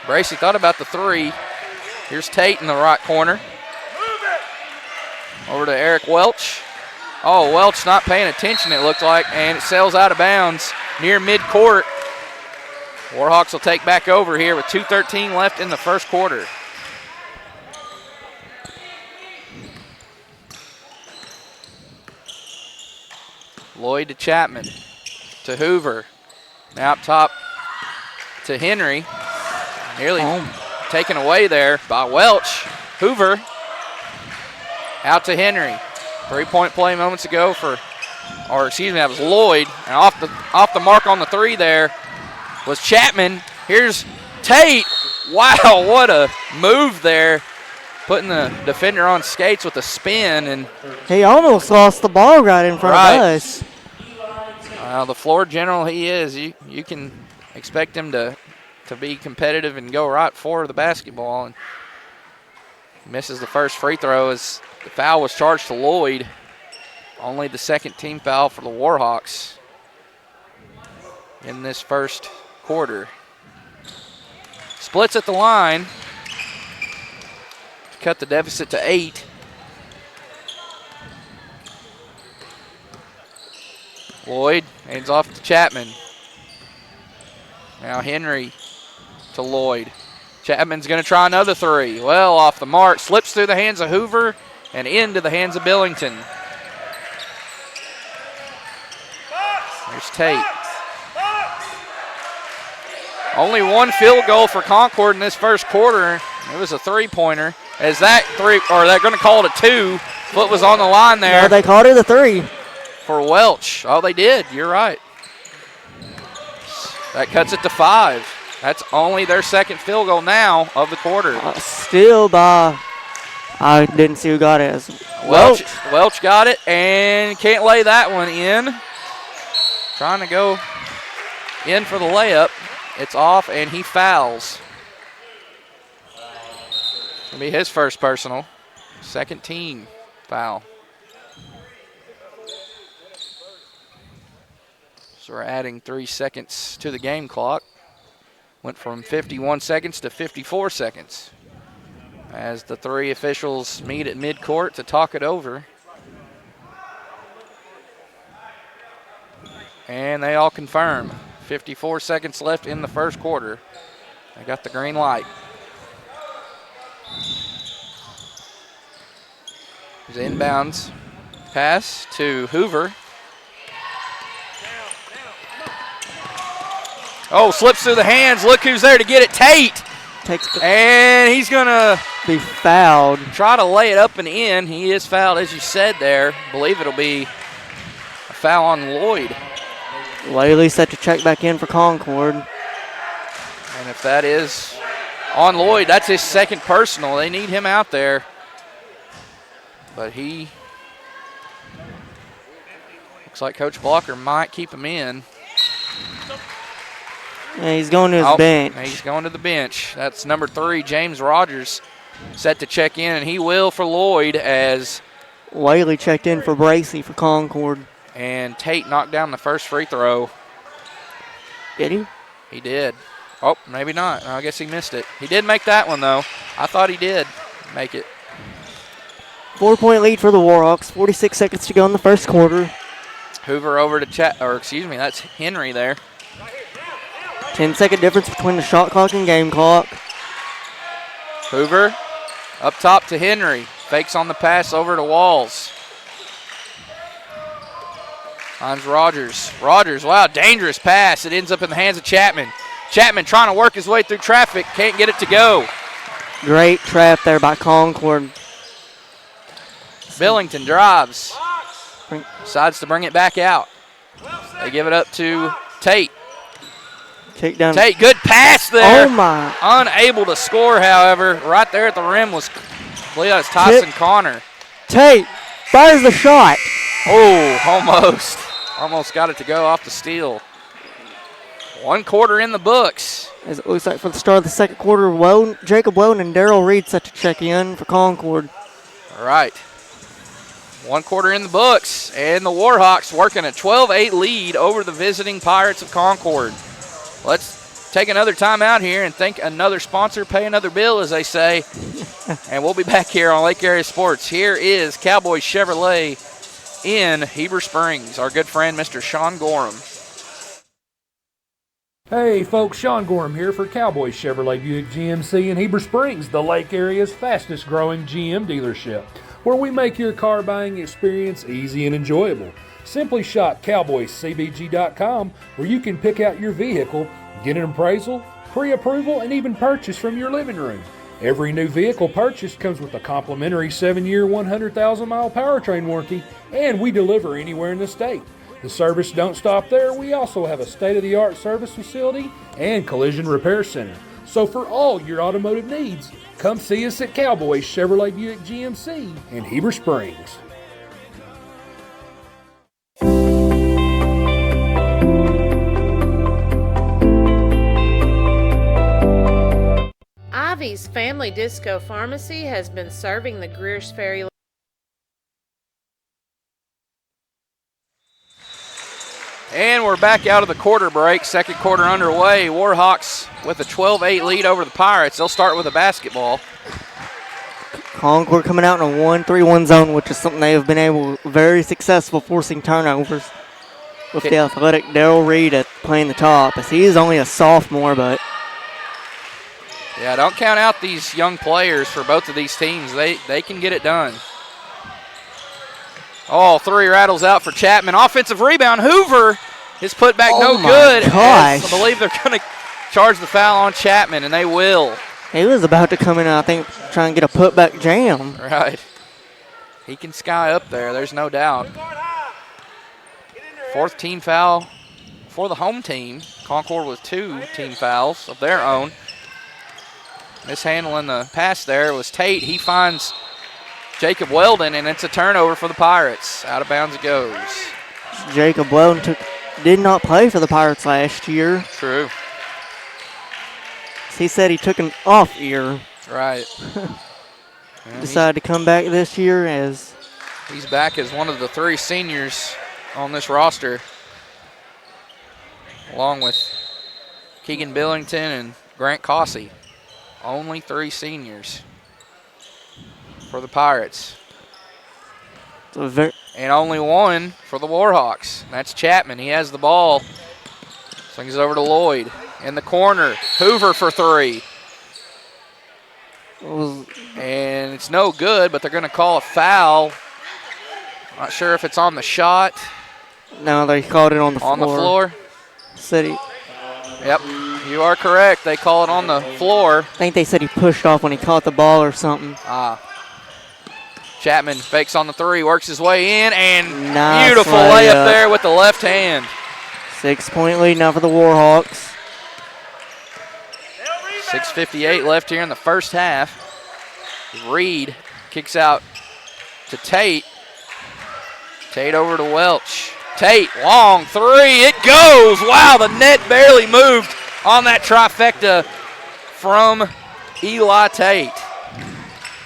Bracy thought about the 3. Here's Tate in the right corner. Over to Eric Welch. Oh, Welch not paying attention, it looked like, and it sails out of bounds near midcourt. Warhawks will take back over here with 2:13 left in the first quarter. Lloyd to Chapman, to Hoover. Now up top to Henry. Nearly taken away there by Welch. Hoover out to Henry. 3-point play moments ago that was Lloyd. And off the mark on the 3 there was Chapman. Here's Tate. Wow, what a move there. Putting the defender on skates with a spin. And he almost lost the ball right in front of us. The floor general he is. You can expect them to be competitive and go right for the basketball. And misses the first free throw as the foul was charged to Lloyd. Only the second team foul for the Warhawks in this first quarter. Splits at the line. Cut the deficit to 8. Lloyd hands off to Chapman. Now Henry to Lloyd. Chapman's going to try another three. Well, off the mark. Slips through the hands of Hoover and into the hands of Billington. Here's Tate. Only one field goal for Concord in this first quarter. It was a three-pointer. As that three, or they're going to call it a 2. Foot was on the line there. No, they called it a 3. For Welch. Oh, they did. You're right. That cuts it to 5. That's only their second field goal now of the quarter. Still by, I didn't see who got it. Welch got it and can't lay that one in. Trying to go in for the layup. It's off and he fouls. It's going to be his first personal. Second team foul. So we're adding 3 seconds to the game clock. Went from 51 seconds to 54 seconds as the 3 officials meet at midcourt to talk it over. And they all confirm. 54 seconds left in the first quarter. They got the green light. There's an inbounds pass to Hoover. Oh, slips through the hands. Look who's there to get it. Tate. And he's going to be fouled. Try to lay it up and in. He is fouled, as you said there. Believe it'll be a foul on Lloyd. Whaley set to check back in for Concord. And if that is on Lloyd, that's his second personal. They need him out there. But he looks like Coach Blocker might keep him in. Yeah, he's going to his bench. He's going to the bench. That's number 3, James Rogers, set to check in, and he will for Lloyd as Whaley checked in for Bracey for Concord. And Tate knocked down the first free throw. Did he? He did. Oh, maybe not. I guess he missed it. He did make that one, though. I thought he did make it. 4-point lead for the Warhawks. 46 seconds to go in the first quarter. Hoover over to that's Henry there. 10-second difference between the shot clock and game clock. Hoover up top to Henry. Fakes on the pass over to Walls. Finds Rogers. Rogers, wow, dangerous pass. It ends up in the hands of Chapman. Chapman trying to work his way through traffic. Can't get it to go. Great trap there by Concord. Billington drives. Decides to bring it back out. They give it up to Tate. Kick down. Tate, good pass there. Oh, my. Unable to score, however. Right there at the rim was, I believe that was Tyson Connor. Tate fires the shot. Oh, almost. Almost got it to go off the steal. 1 quarter in the books. As it looks like for the start of the second quarter, Jacob Weldon and Darrell Reed set to check in for Concord. All right. 1 quarter in the books, and the Warhawks working a 12-8 lead over the visiting Pirates of Concord. Let's take another time out here and thank another sponsor, pay another bill, as they say. And we'll be back here on Lake Area Sports. Here is Cowboy Chevrolet in Heber Springs, our good friend, Mr. Sean Gorham. Hey folks, Sean Gorham here for Cowboy Chevrolet Buick GMC in Heber Springs, the Lake Area's fastest growing GM dealership, where we make your car buying experience easy and enjoyable. Simply shop cowboycbg.com, where you can pick out your vehicle, get an appraisal, pre-approval, and even purchase from your living room. Every new vehicle purchased comes with a complimentary 7-year, 100,000-mile powertrain warranty, and we deliver anywhere in the state. The service don't stop there. We also have a state-of-the-art service facility and collision repair center. So for all your automotive needs, come see us at Cowboy Chevrolet Buick GMC in Heber Springs. Patty's Family Disco Pharmacy has been serving the Greers Ferry. And we're back out of the quarter break. Second quarter underway. Warhawks with a 12-8 lead over the Pirates. They'll start with a basketball. Concord coming out in a 1-3-1 zone, which is something they have been very successful forcing turnovers with the athletic Daryl Reed at playing the top, as he is only a sophomore, but yeah, don't count out these young players for both of these teams. They can get it done. Oh, three rattles out for Chapman. Offensive rebound. Hoover is put back no good. Gosh. I believe they're going to charge the foul on Chapman, and they will. He was about to come in and I think try and get a putback jam. Right. He can sky up there, there's no doubt. Fourth team foul for the home team. Concord with 2 team fouls of their own. Mishandling the pass there was Tate. He finds Jacob Weldon, and it's a turnover for the Pirates. Out of bounds it goes. Jacob Weldon did not play for the Pirates last year. True. He said he took an off year. Right. Decided to come back this year as he's back as one of the 3 seniors on this roster, along with Keegan Billington and Grant Cossey. Only 3 seniors for the Pirates. And only 1 for the Warhawks. That's Chapman. He has the ball. Swings it over to Lloyd. In the corner. Hoover for 3. And it's no good, but they're going to call a foul. Not sure if it's on the shot. No, they called it on the floor. On the floor? City. Yep, you are correct. They call it on the floor. I think they said he pushed off when he caught the ball or something. Chapman fakes on the 3, works his way in, and nice beautiful layup there with the left hand. 6-point lead now for the Warhawks. 6:58 left here in the first half. Reed kicks out to Tate. Tate over to Welch. Tate, long 3, it goes. Wow, the net barely moved on that trifecta from Eli Tate.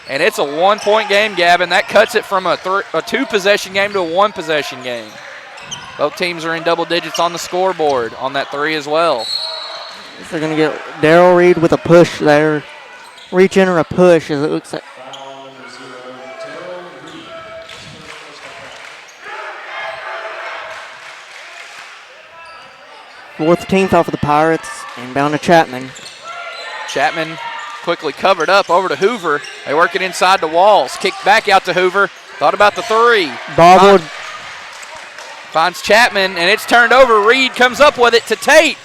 And it's a 1-point game, Gavin. That cuts it from a 2-possession game to a 1-possession game. Both teams are in double digits on the scoreboard on that 3 as well. They're going to get Daryl Reed with a push there. Reach in or a push as it looks like. Fourth team foul for the Pirates. Inbound to Chapman. Chapman quickly covered up over to Hoover. They work it inside the walls. Kicked back out to Hoover. Thought about the 3. Bobbled. Finds Chapman, and it's turned over. Reed comes up with it to Tate.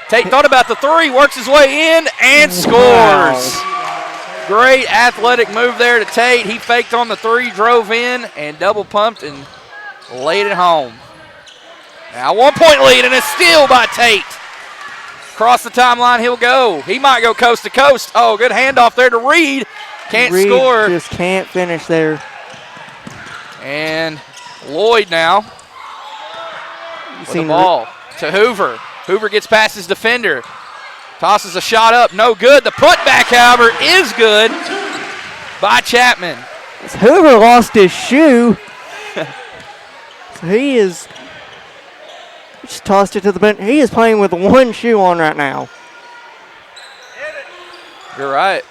Tate thought about the 3, works his way in, and scores. Wow. Great athletic move there to Tate. He faked on the 3, drove in, and double pumped and laid it home. Now 1-point lead and a steal by Tate. Across the timeline he'll go. He might go coast to coast. Oh, good handoff there to Reed. Can't score. Just can't finish there. And Lloyd now with the ball to Hoover. Hoover gets past his defender. Tosses a shot up, no good. The putback, however, is good by Chapman. Hoover lost his shoe. So he is just tossed it to the bench. He is playing with 1 shoe on right now. You're right.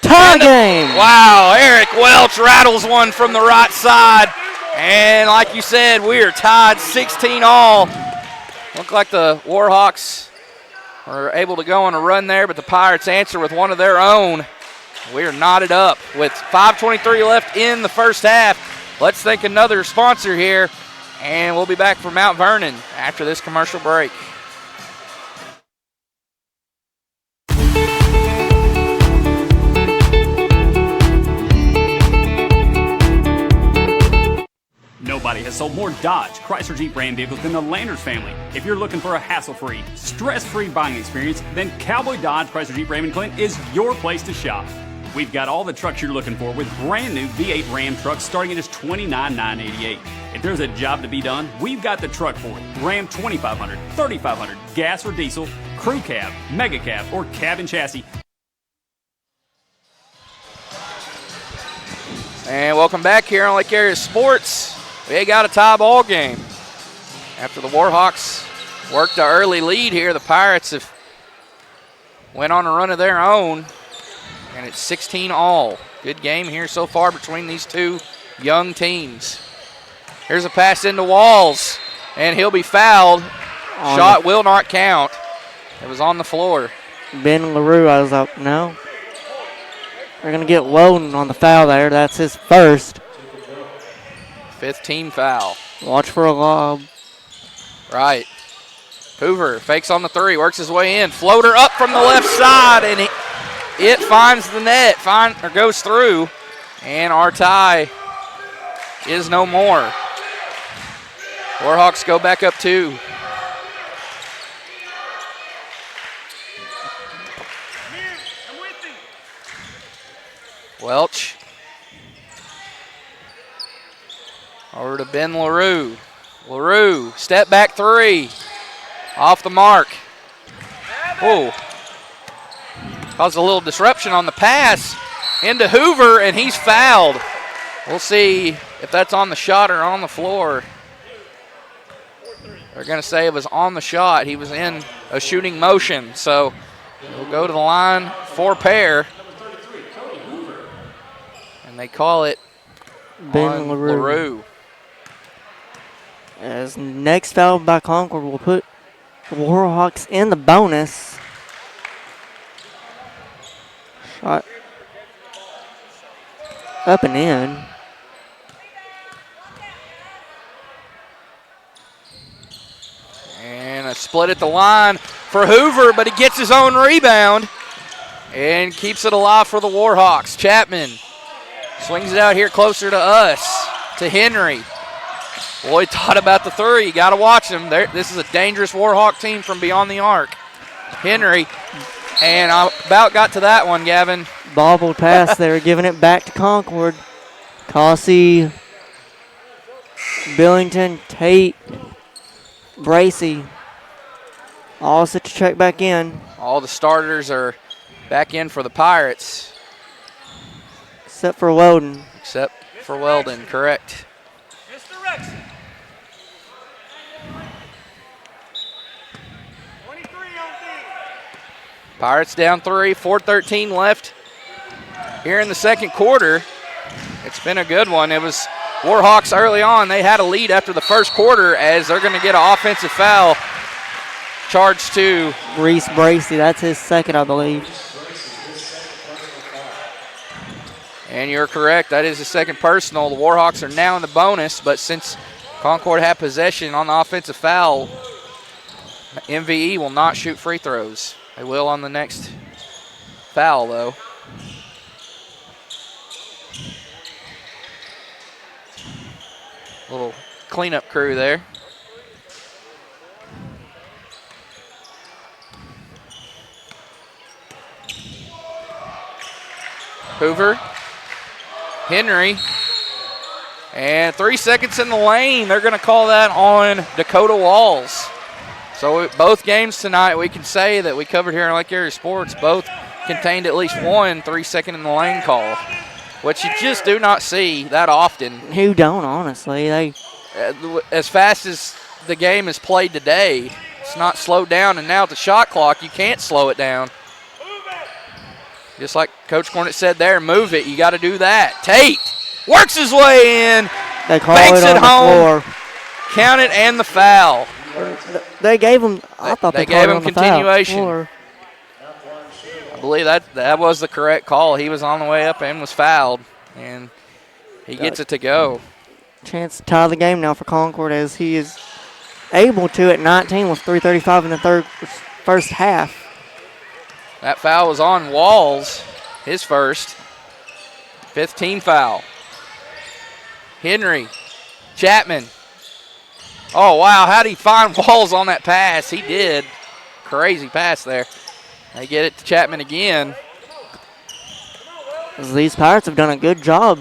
Tie game. Wow, Eric Welch rattles one from the right side. And like you said, we are tied 16 all. Look like the Warhawks are able to go on a run there, but the Pirates answer with one of their own. We are knotted up with 5:23 left in the first half. Let's thank another sponsor here, and we'll be back for Mount Vernon after this commercial break. Nobody has sold more Dodge, Chrysler Jeep Ram vehicles than the Landers family. If you're looking for a hassle-free, stress-free buying experience, then Cowboy Dodge, Chrysler Jeep Ram & Clint is your place to shop. We've got all the trucks you're looking for with brand new V8 Ram trucks starting at just $29,988. If there's a job to be done, we've got the truck for it. Ram 2500, 3500, gas or diesel, crew cab, mega cab, or cab and chassis. And welcome back here on Lake Area Sports. We got a tie ball game. After the Warhawks worked an early lead here, the Pirates have went on a run of their own, and it's 16-all. Good game here so far between these two young teams. Here's a pass into Walls, and he'll be fouled. Shot will not count. It was on the floor. Ben LaRue, I was like, no. They're going to get Woden on the foul there. That's his first. 5th team foul. Watch for a lob. Right. Hoover fakes on the 3, works his way in. Floater up from the left side, and it finds the net, goes through, and our tie is no more. Warhawks go back up 2. Welch. Over to Ben LaRue. LaRue, step back 3. Off the mark. Oh. Caused a little disruption on the pass into Hoover, and he's fouled. We'll see if that's on the shot or on the floor. They're going to say it was on the shot. He was in a shooting motion, so he'll go to the line for pair. And they call it Ben LaRue. As next foul by Concord will put the Warhawks in the bonus. Shot up and in. And a split at the line for Hoover, but he gets his own rebound and keeps it alive for the Warhawks. Chapman swings it out here closer to us, to Henry. Boy, thought about the 3. You got to watch him. This is a dangerous Warhawk team from beyond the arc. Henry, and I about got to that one, Gavin. Bobbled pass there, giving it back to Concord. Cossey, Billington, Tate, Bracey, all set to check back in. All the starters are back in for the Pirates. Except for Weldon. Except for Weldon, correct. Pirates down 3, 4:13 left here in the second quarter. It's been a good one. It was Warhawks early on. They had a lead after the first quarter as they're going to get an offensive foul charged to Reese Bracey. That's his second, I believe. And you're correct. That is his second personal. The Warhawks are now in the bonus, but since Concord had possession on the offensive foul, MVE will not shoot free throws. They will on the next foul, though. Little cleanup crew there. Hoover, Henry, and 3 seconds in the lane. They're going to call that on Dakota Walls. So both games tonight, we can say that we covered here in Lake Area Sports, both contained at least one 3-second in the lane call, which you just do not see that often. Who don't, honestly. As fast as the game is played today, it's not slowed down, and now at the shot clock, you can't slow it down. Just like Coach Cornett said there, move it. You got to do that. Tate works his way in, banks it home, count it, and the foul. They gave him. I thought they gave him on the continuation. Foul. I believe that was the correct call. He was on the way up and was fouled, and he gets it to go. Chance to tie the game now for Concord as he is able to at 19 with 3:35 in the first half. That foul was on Walls, his first. 5th team foul. Henry, Chapman. Oh, wow, how did he find Walls on that pass? He did. Crazy pass there. They get it to Chapman again. These Pirates have done a good job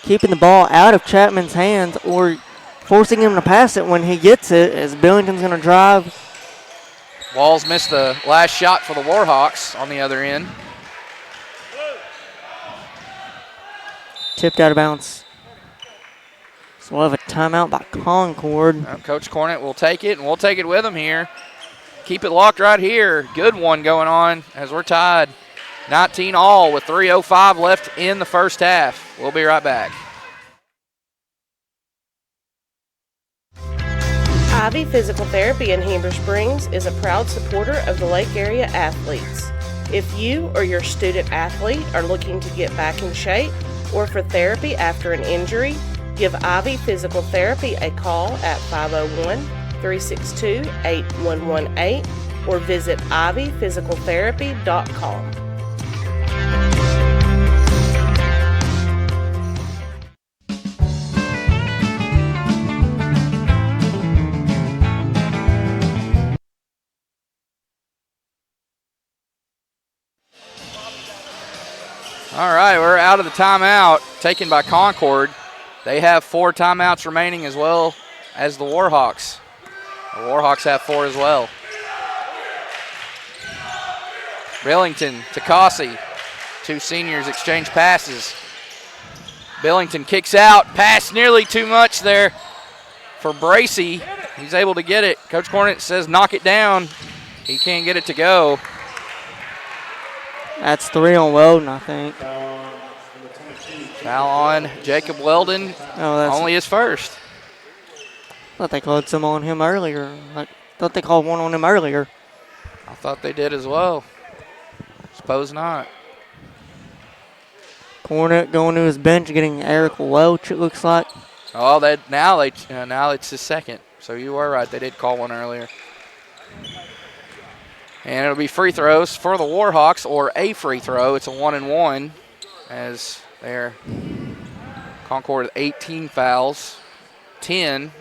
keeping the ball out of Chapman's hands or forcing him to pass it when he gets it, as Billington's going to drive. Walls missed the last shot for the Warhawks on the other end. Tipped out of bounds. So we'll have a timeout by Concord. Coach Cornett will take it, and we'll take it with him here. Keep it locked right here. Good one going on as we're tied 19 all with 3:05 left in the first half. We'll be right back. Ivy Physical Therapy in Heber Springs is a proud supporter of the Lake Area athletes. If you or your student athlete are looking to get back in shape or for therapy after an injury, give Ivy Physical Therapy a call at 501-362-8118 or visit ivyphysicaltherapy.com. All right, we're out of the timeout taken by Concord. They have 4 timeouts remaining as well as the Warhawks. The Warhawks have 4 as well. Billington, Takasi, 2 seniors exchange passes. Billington kicks out, pass nearly too much there for Bracey. He's able to get it. Coach Cornett says knock it down. He can't get it to go. That's 3 on Weldon, I think. Foul on Jacob Weldon. Oh, that's only his first. I thought they called some on him earlier. I thought they called one on him earlier. I thought they did as well. Suppose not. Cornett going to his bench, getting Eric Welch, it looks like. Oh, now it's his second. So you were right. They did call one earlier. And it'll be free throws for the Warhawks, or a free throw. It's a 1-and-1 as they're Concord with 18 fouls. 10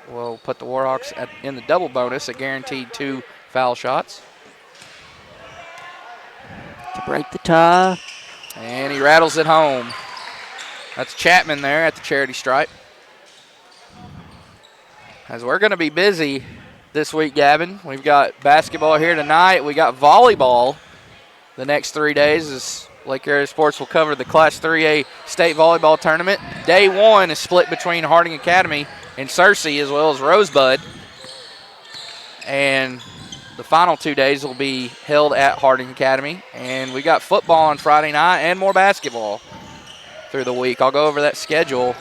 will put the Warhawks in the double bonus, a guaranteed 2 foul shots. To break the tie. And he rattles it home. That's Chapman there at the charity stripe. As we're going to be busy this week, Gavin. We've got basketball here tonight. We got volleyball the next 3 days as Lake Area Sports will cover the Class 3A state volleyball tournament. Day 1 is split between Harding Academy and Searcy as well as Rosebud. And the final 2 days will be held at Harding Academy. And we got football on Friday night and more basketball through the week. I'll go over that schedule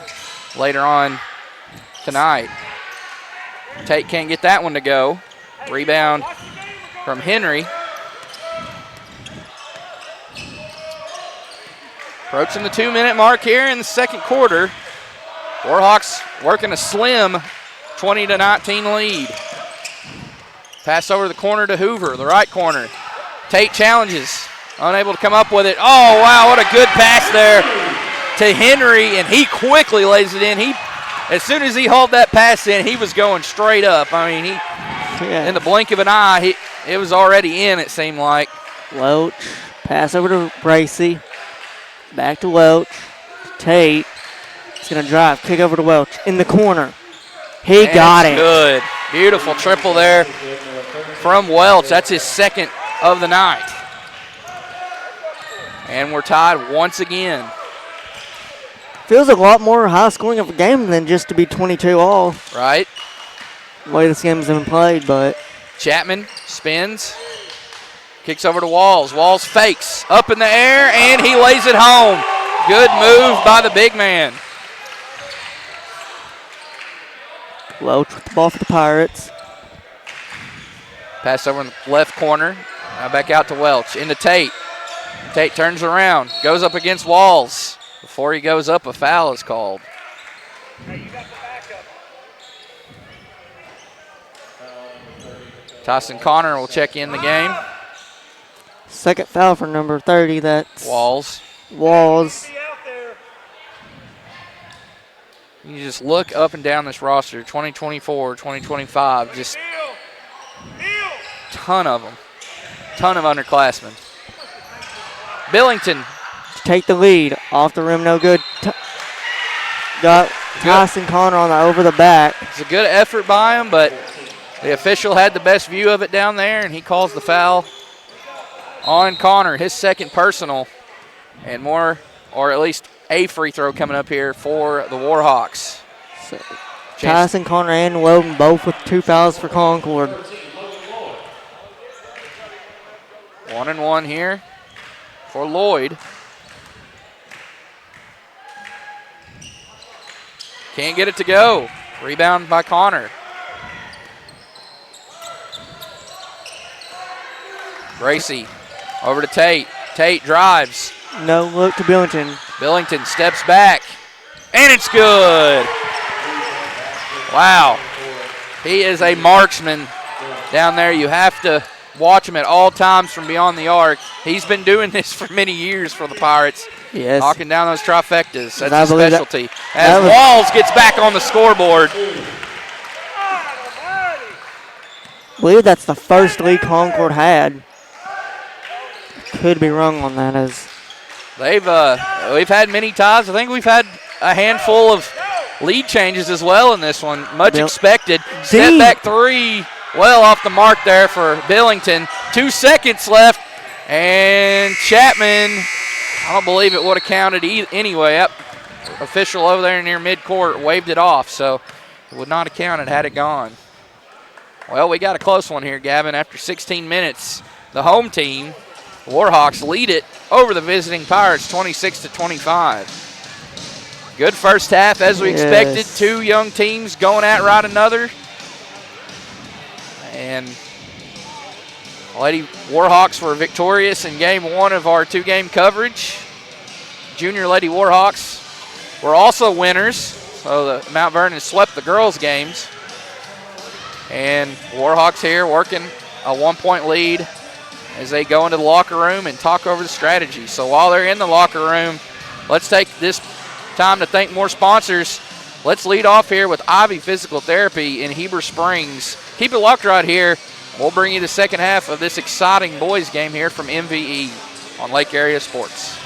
later on tonight. Tate can't get that one to go. Rebound from Henry. Approaching the 2-minute mark here in the second quarter. Warhawks working a slim 20-19 lead. Pass over the corner to Hoover, the right corner. Tate challenges, unable to come up with it. Oh, wow, what a good pass there to Henry, and he quickly lays it in. As soon as he hauled that pass in, he was going straight up. I mean, in the blink of an eye, it was already in, it seemed like. Welch, pass over to Bracey. Back to Welch. Tate. He's going to drive, kick over to Welch. In the corner. He got it. Good. Beautiful triple there from Welch. That's his second of the night. And we're tied once again. Feels a lot more high scoring of a game than just to be 22 all. Right. The way this game's been played, but. Chapman spins. Kicks over to Walls. Walls fakes. Up in the air, and he lays it home. Good move by the big man. Welch with the ball for the Pirates. Pass over in the left corner. Now back out to Welch. Into Tate. Tate turns around. Goes up against Walls. Before he goes up, a foul is called. Tyson Connor will check in the game. Second foul for number 30. That's Walls. You just look up and down this roster, 2024, 2025, just ton of them. Ton of underclassmen. Billington. To take the lead. Off the rim, no good. Got Tyson Connor on the over the back. It's a good effort by him, but the official had the best view of it down there, and he calls the foul on Connor, his second personal. And more or at least a free throw coming up here for the Warhawks. So, Tyson, Connor, and Logan both with 2 fouls for Concord. 1-and-1 here for Lloyd. Can't get it to go. Rebound by Connor. Gracie over to Tate. Tate drives. No look to Billington. Billington steps back, and it's good. Wow. He is a marksman down there. You have to watch him at all times from beyond the arc. He's been doing this for many years for the Pirates. Yes. Knocking down those trifectas. That's I his believe specialty. As Walls gets back on the scoreboard. I believe that's the first lead Concord had. Could be wrong on that. As we've had many ties. I think we've had a handful of lead changes as well in this one. Much expected. Step back three. Well off the mark there for Billington. 2 seconds left. And Chapman, I don't believe it would have counted anyway. Yep. Official over there near midcourt waved it off, so it would not have counted had it gone. Well, we got a close one here, Gavin. After 16 minutes, the home team, the Warhawks, lead it over the visiting Pirates 26-25. Good first half as we expected. Two young teams going at right another. And Lady Warhawks were victorious in game one of our two-game coverage. Junior Lady Warhawks were also winners. So the Mount Vernon swept the girls' games. And Warhawks here working a 1-point lead as they go into the locker room and talk over the strategy. So while they're in the locker room, let's take this time to thank more sponsors. Let's lead off here with Ivy Physical Therapy in Heber Springs. Keep it locked right here. We'll bring you the second half of this exciting boys game here from MVE on Lake Area Sports.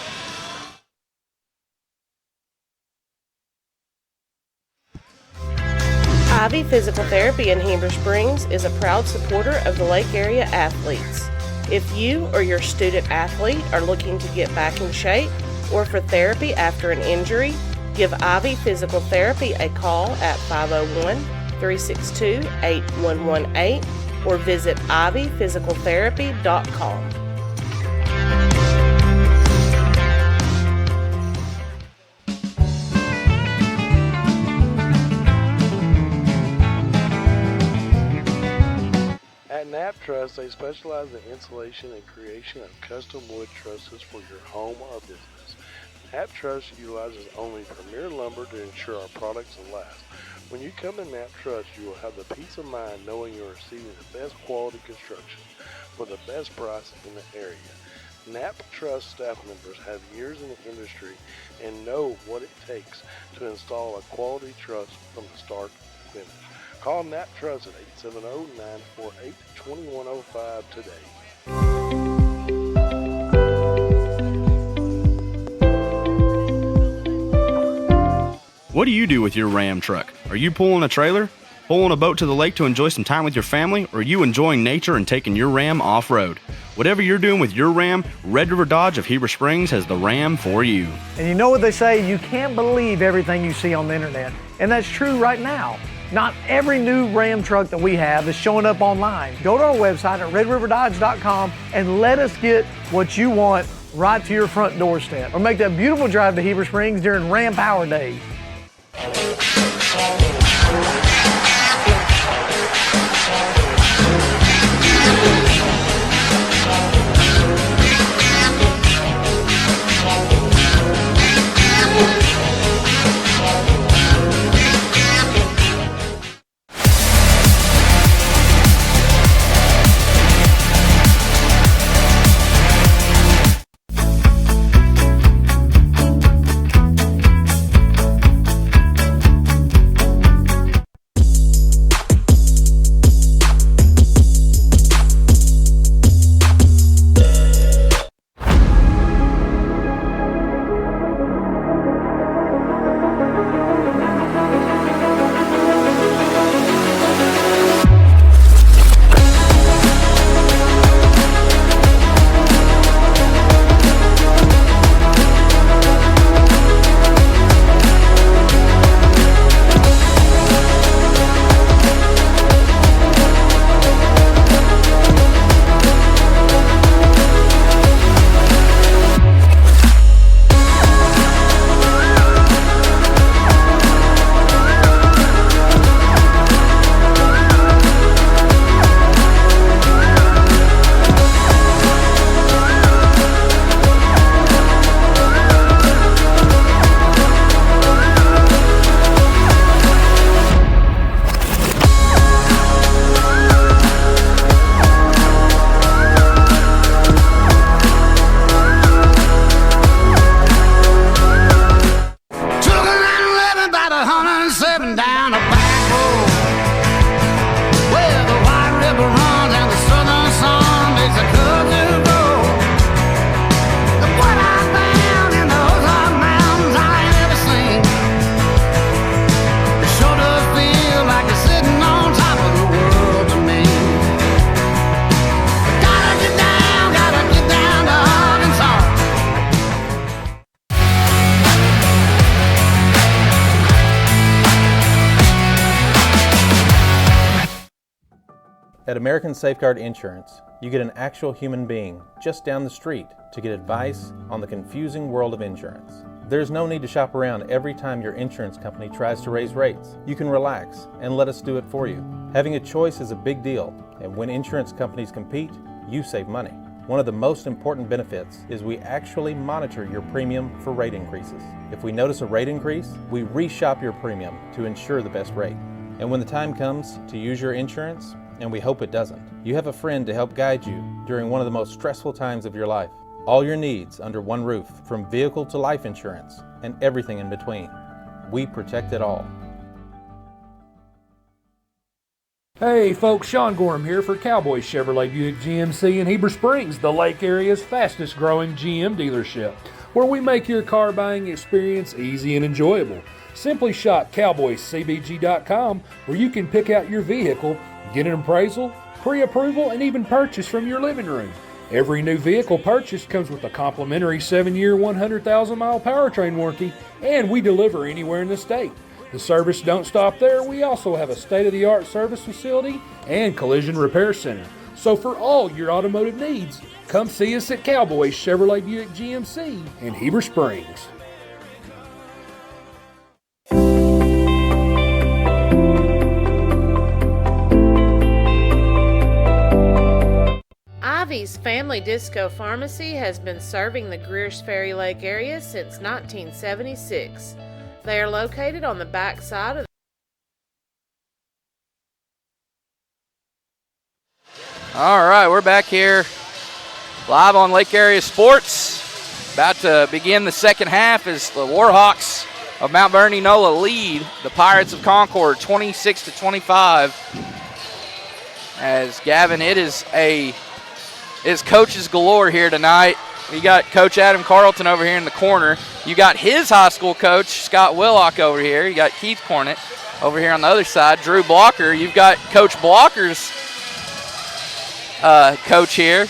Ivy Physical Therapy in Heber Springs is a proud supporter of the Lake Area athletes. If you or your student athlete are looking to get back in shape or for therapy after an injury, give Ivy Physical Therapy a call at 501-362-8118 or visit ivyphysicaltherapy.com. At Knapp Truss, they specialize in installation and creation of custom wood trusses for your home or business. Knapp Truss utilizes only premier lumber to ensure our products will last. When you come to Knapp Truss, you will have the peace of mind knowing you are receiving the best quality construction for the best price in the area. Knapp Truss staff members have years in the industry and know what it takes to install a quality truss from the start to finish. Call Knapp Truss at 870-948-2105 today. What do you do with your Ram truck? Are you pulling a trailer? Pulling a boat to the lake to enjoy some time with your family? Or are you enjoying nature and taking your Ram off-road? Whatever you're doing with your Ram, Red River Dodge of Heber Springs has the Ram for you. And you know what they say, you can't believe everything you see on the internet. And that's true right now. Not every new Ram truck that we have is showing up online. Go to our website at redriverdodge.com and let us get what you want right to your front doorstep. Or make that beautiful drive to Heber Springs during Ram Power Days. driving down a back road where the White River runs and the southern sun makes a cousin grow. Look what I found in those hot mountains I ain't ever seen. It sure does feel like you're sitting on top of the world to me. Gotta get down to Arkansas. At American Safeguard Insurance, you get an actual human being just down the street to get advice on the confusing world of insurance. There's no need to shop around every time your insurance company tries to raise rates. You can relax and let us do it for you. Having a choice is a big deal, and when insurance companies compete, you save money. One of the most important benefits is we actually monitor your premium for rate increases. If we notice a rate increase, we reshop your premium to ensure the best rate. And when the time comes to use your insurance, and we hope it doesn't, you have a friend to help guide you during one of the most stressful times of your life. All your needs under one roof, from vehicle to life insurance, and everything in between. We protect it all. Hey folks, Sean Gorham here for Cowboy Chevrolet Buick GMC in Heber Springs, the Lake Area's fastest growing GM dealership, where we make your car buying experience easy and enjoyable. Simply shop cowboycbg.com, where you can pick out your vehicle, get an appraisal, pre-approval, and even purchase from your living room. Every new vehicle purchased comes with a complimentary 7-year, 100,000-mile powertrain warranty, and we deliver anywhere in the state. The service don't stop there. We also have a state-of-the-art service facility and collision repair center. So for all your automotive needs, come see us at Cowboy Chevrolet Buick GMC in Heber Springs. Ivy's Family Disco Pharmacy has been serving the Greers Ferry Lake area since 1976. They are located on the back side of All right, we're back here live on Lake Area Sports. About to begin the second half as the Warhawks of Mount Vernon-Enola lead the Pirates of Concord 26-25. As Gavin, it's coaches galore here tonight. You got Coach Adam Carlton over here in the corner. You got his high school coach, Scott Willock, over here. You got Keith Cornett over here on the other side, Drew Blocker. You've got Coach Blocker's coach here,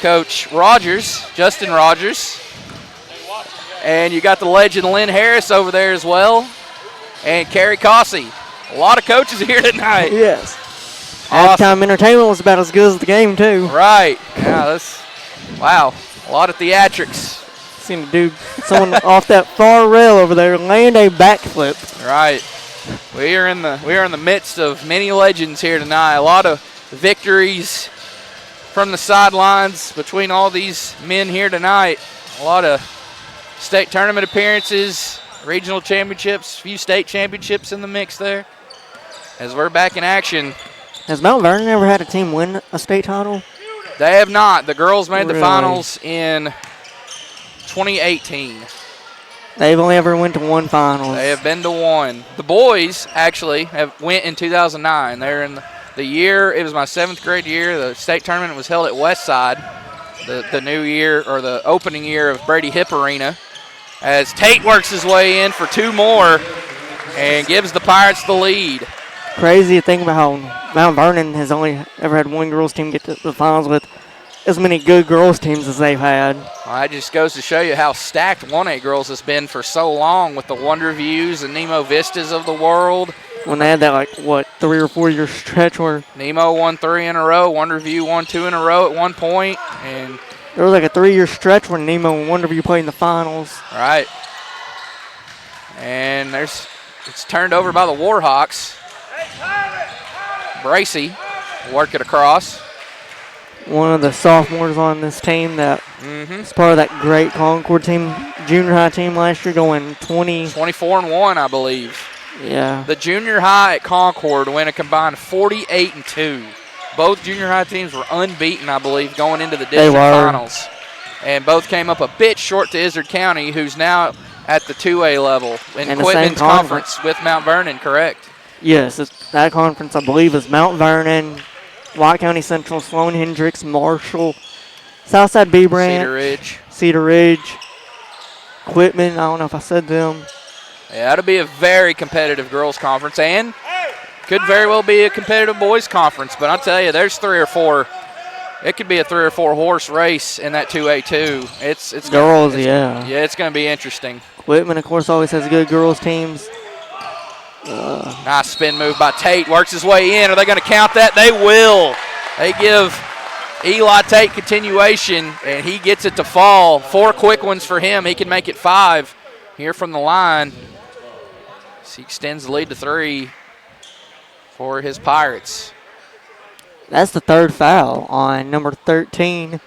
Coach Rogers, Justin Rogers. And you got the legend Lynn Harris over there as well, and Kerry Cossey. A lot of coaches here tonight. Yes. Awesome. Halftime entertainment was about as good as the game, too. Right. Yeah, wow, a lot of theatrics. Seen a dude, someone off that far rail over there land a backflip. Right. We are in the midst of many legends here tonight. A lot of victories from the sidelines between all these men here tonight. A lot of state tournament appearances, regional championships, a few state championships in the mix there. As we're back in action. Has Mount Vernon ever had a team win a state title? They have not. The girls made the finals in 2018. They've only ever went to one finals. They have been to one. The boys actually went in 2009. They're in the year, it was my 7th grade year. The state tournament was held at Westside, the new year, or the opening year of Brady Hip Arena. As Tate works his way in for 2 more and gives the Pirates the lead. Crazy to think about how Mount Vernon has only ever had one girls team get to the finals with as many good girls teams as they've had. Well, that just goes to show you how stacked 1A girls has been for so long with the Wonder Views and Nemo Vistas of the world. When they had that, 3 or 4 year stretch where Nemo won 3 in a row, Wonder View won 2 in a row at one point, and there was a 3-year stretch where Nemo and Wonder View played in the finals. Right. And it's turned over by the Warhawks. Bracy work it across. One of the sophomores on this team that is part of that great Concord team, junior high team last year, going 24-1, I believe. Yeah. The junior high at Concord went a combined 48-2. Both junior high teams were unbeaten, I believe, going into the district finals. And both came up a bit short to Izard County, who's now at the 2A level in And the same Quitman's conference with Mount Vernon, correct? Yes, that conference, I believe, is Mount Vernon, White County Central, Sloan Hendricks, Marshall, Southside B Branch, Cedar Ridge, Quitman. I don't know if I said them. Yeah, that'll be a very competitive girls' conference, and could very well be a competitive boys' conference. But I'll tell you, there's 3 or 4. It could be a 3 or 4 horse race in that 2A too. It's girls, yeah, it's going to be interesting. Quitman, of course, always has good girls teams. Nice spin move by Tate. Works his way in. Are they going to count that? They will. They give Eli Tate continuation, and he gets it to fall. 4 quick ones for him. He can make it 5 here from the line. So he extends the lead to 3 for his Pirates. That's the 3rd foul on number 13,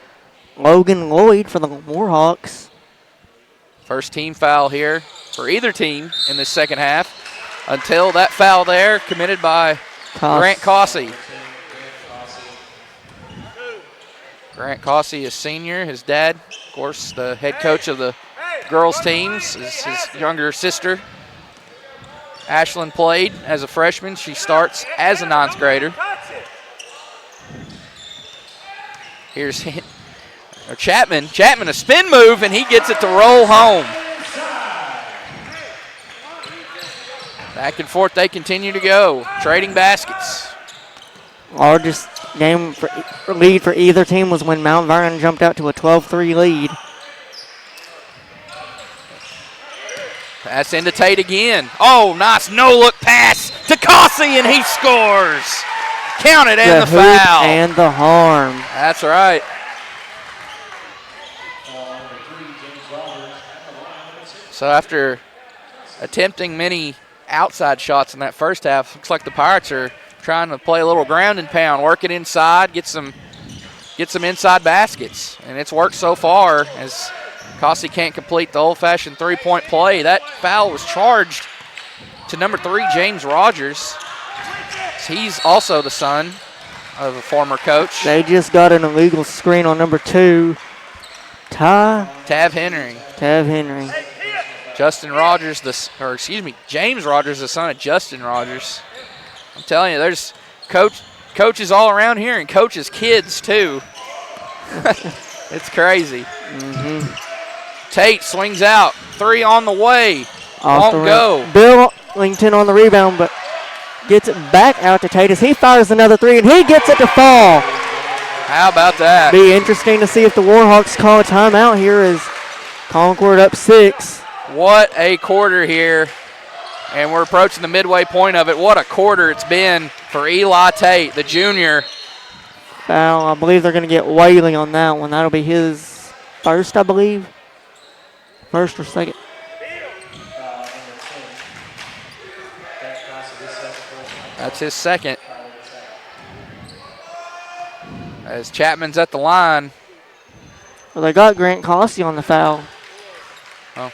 Logan Lloyd for the Warhawks. First team foul here for either team in this second half until that foul there committed by Grant Cossey. Grant Cossey is senior. His dad, of course, the head coach of the girls' teams, is his younger sister. Ashlyn played as a freshman. She starts as a 9th grader. Here's Chapman. Chapman, a spin move, and he gets it to roll home. Back and forth they continue to go, trading baskets. Largest game lead for either team was when Mount Vernon jumped out to a 12-3 lead. Pass into Tate again. Oh, nice no-look pass to Cossey, and he scores. Count it, and the foul. And the harm. That's right. So after attempting many outside shots in that first half, looks like the Pirates are trying to play a little ground and pound, work it inside, get some inside baskets. And it's worked so far as Cossey can't complete the old-fashioned three-point play. That foul was charged to number 3, James Rogers. He's also the son of a former coach. They just got an illegal screen on number 2, Tav Henry. Justin Rogers, James Rogers, the son of Justin Rogers. I'm telling you, there's coaches all around here and coaches' kids too. It's crazy. Tate swings out. 3 on the way. Won't go. Billington on the rebound, but gets it back out to Tate as he fires another 3, and he gets it to fall. How about that? Be interesting to see if the Warhawks call a timeout here as Concord up 6. What a quarter here, and we're approaching the midway point of it. What a quarter it's been for Eli Tate, the junior. Foul. I believe they're going to get Whaley on that one. That'll be his first, I believe. First or second. That's his second. As Chapman's at the line. Well, they got Grant Cossey on the foul. Oh.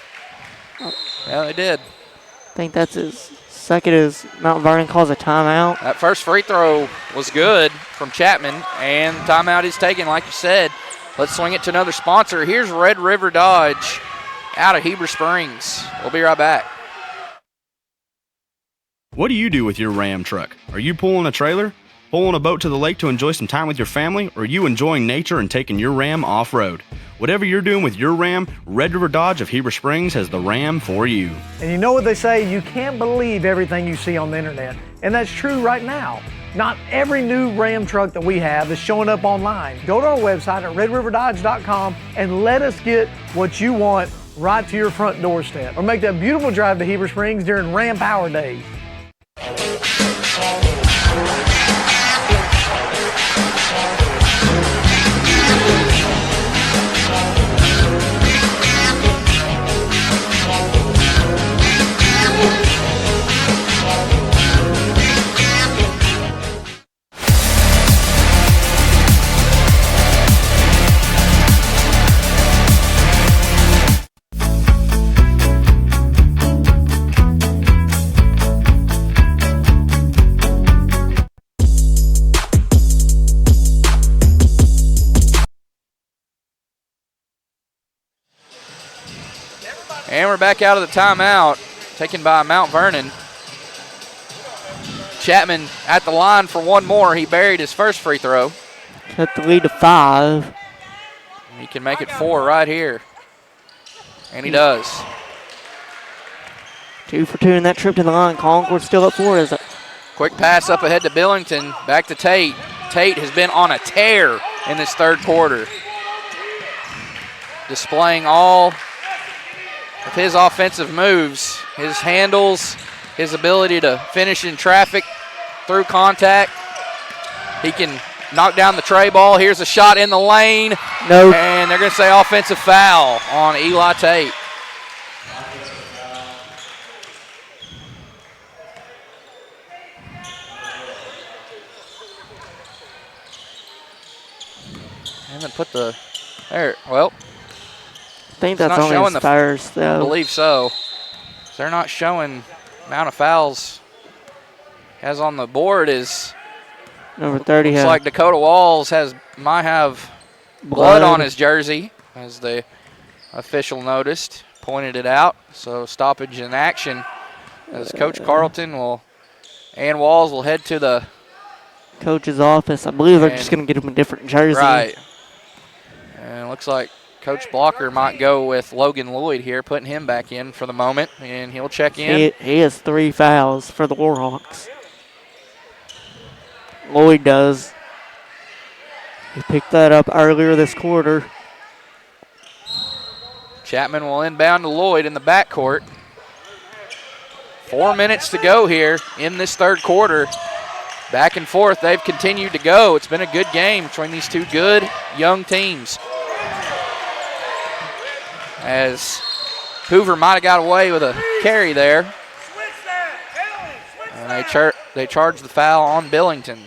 Yeah, they did. I think that's his second as Mount Vernon calls a timeout. That first free throw was good from Chapman, and timeout is taken, like you said. Let's swing it to another sponsor. Here's Red River Dodge out of Heber Springs. We'll be right back. What do you do with your Ram truck? Are you pulling a trailer? Pulling a boat to the lake to enjoy some time with your family? Or are you enjoying nature and taking your Ram off-road? Whatever you're doing with your Ram, Red River Dodge of Heber Springs has the Ram for you. And you know what they say, you can't believe everything you see on the internet. And that's true right now. Not every new Ram truck that we have is showing up online. Go to our website at redriverdodge.com and let us get what you want right to your front doorstep. Or make that beautiful drive to Heber Springs during Ram Power Days. Coming back out of the timeout, taken by Mount Vernon. Chapman at the line for one more. He buried his first free throw. Cut the lead to 5. He can make it 4 right here. And he does. 2 for 2 in that trip to the line. Concord still up 4. Is it? Quick pass up ahead to Billington. Back to Tate. Tate has been on a tear in this third quarter. Displaying all of his offensive moves, his handles, his ability to finish in traffic through contact. He can knock down the tray ball. Here's a shot in the lane. No. And they're going to say offensive foul on Eli Tate. Haven't put the there. Well, I think that's only his first, though. I believe so. They're not showing amount of fouls. Has on the board is number 30. Looks like Dakota Walls might have blood on his jersey, as the official noticed, pointed it out. So stoppage in action, as Coach Carlton and Walls will head to the coach's office. I believe they're just going to get him a different jersey. Right. And it looks like Coach Blocker might go with Logan Lloyd here, putting him back in for the moment, and he'll check in. He has 3 fouls for the Warhawks. Lloyd does. He picked that up earlier this quarter. Chapman will inbound to Lloyd in the backcourt. 4 minutes to go here in this third quarter. Back and forth, they've continued to go. It's been a good game between these two good young teams. As Hoover might have got away with a carry there. And they charge the foul on Billington.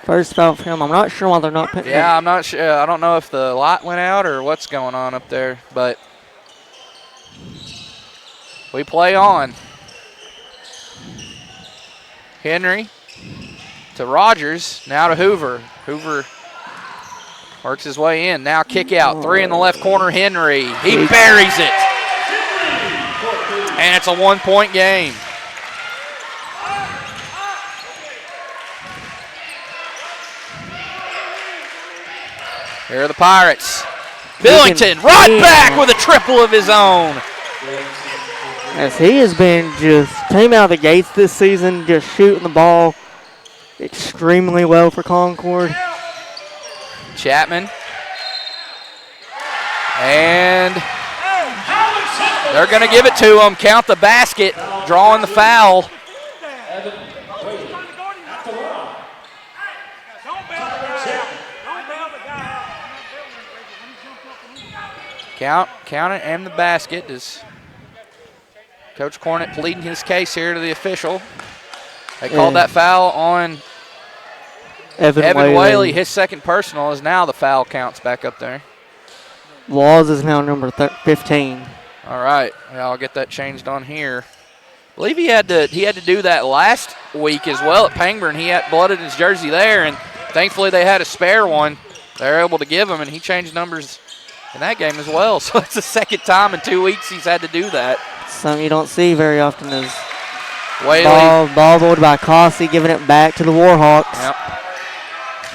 First foul for him. I'm not sure why they're not putting I'm not sure. I don't know if the light went out or what's going on up there, but we play on. Henry to Rogers, now to Hoover. Hoover works his way in. Now kick out. 3 in the left corner, Henry. He buries it. And it's a 1-point game. Here are the Pirates. Billington right back with a triple of his own. As he has been came out of the gates this season, just shooting the ball extremely well for Concord. Chapman. And they're going to give it to him. Count the basket, drawing the foul. Count it and the basket. Is Coach Cornett pleading his case here to the official. They called that foul on Evan Whaley. His second personal is now the foul counts back up there. Walls is now number 15. All right, I'll get that changed on here. I believe he had to do that last week as well at Pangburn. He had blooded his jersey there, and thankfully they had a spare one. They're able to give him, and he changed numbers in that game as well. So it's the second time in 2 weeks he's had to do that. Something you don't see very often is Whaley. Ball voted by Cossey, giving it back to the Warhawks. Yep.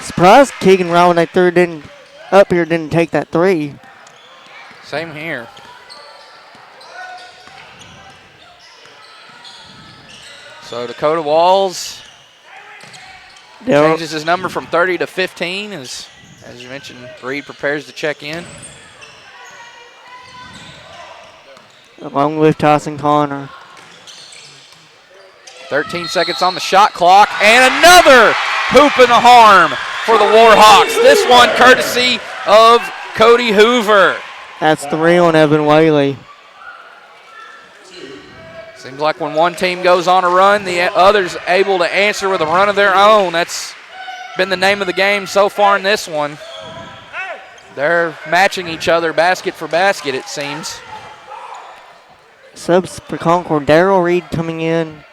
Surprised Keegan Rao when they threw it didn't take that 3. Same here. So Dakota Walls changes his number from 30 to 15 as you mentioned. Reed prepares to check in. Along with Tyson Connor. 13 seconds on the shot clock, and another hoop and a harm for the Warhawks. This one courtesy of Cody Hoover. That's 3 on Evan Whaley. Seems like when one team goes on a run, the other's able to answer with a run of their own. That's been the name of the game so far in this one. They're matching each other basket for basket, it seems. Subs for Concord, Darrell Reed coming in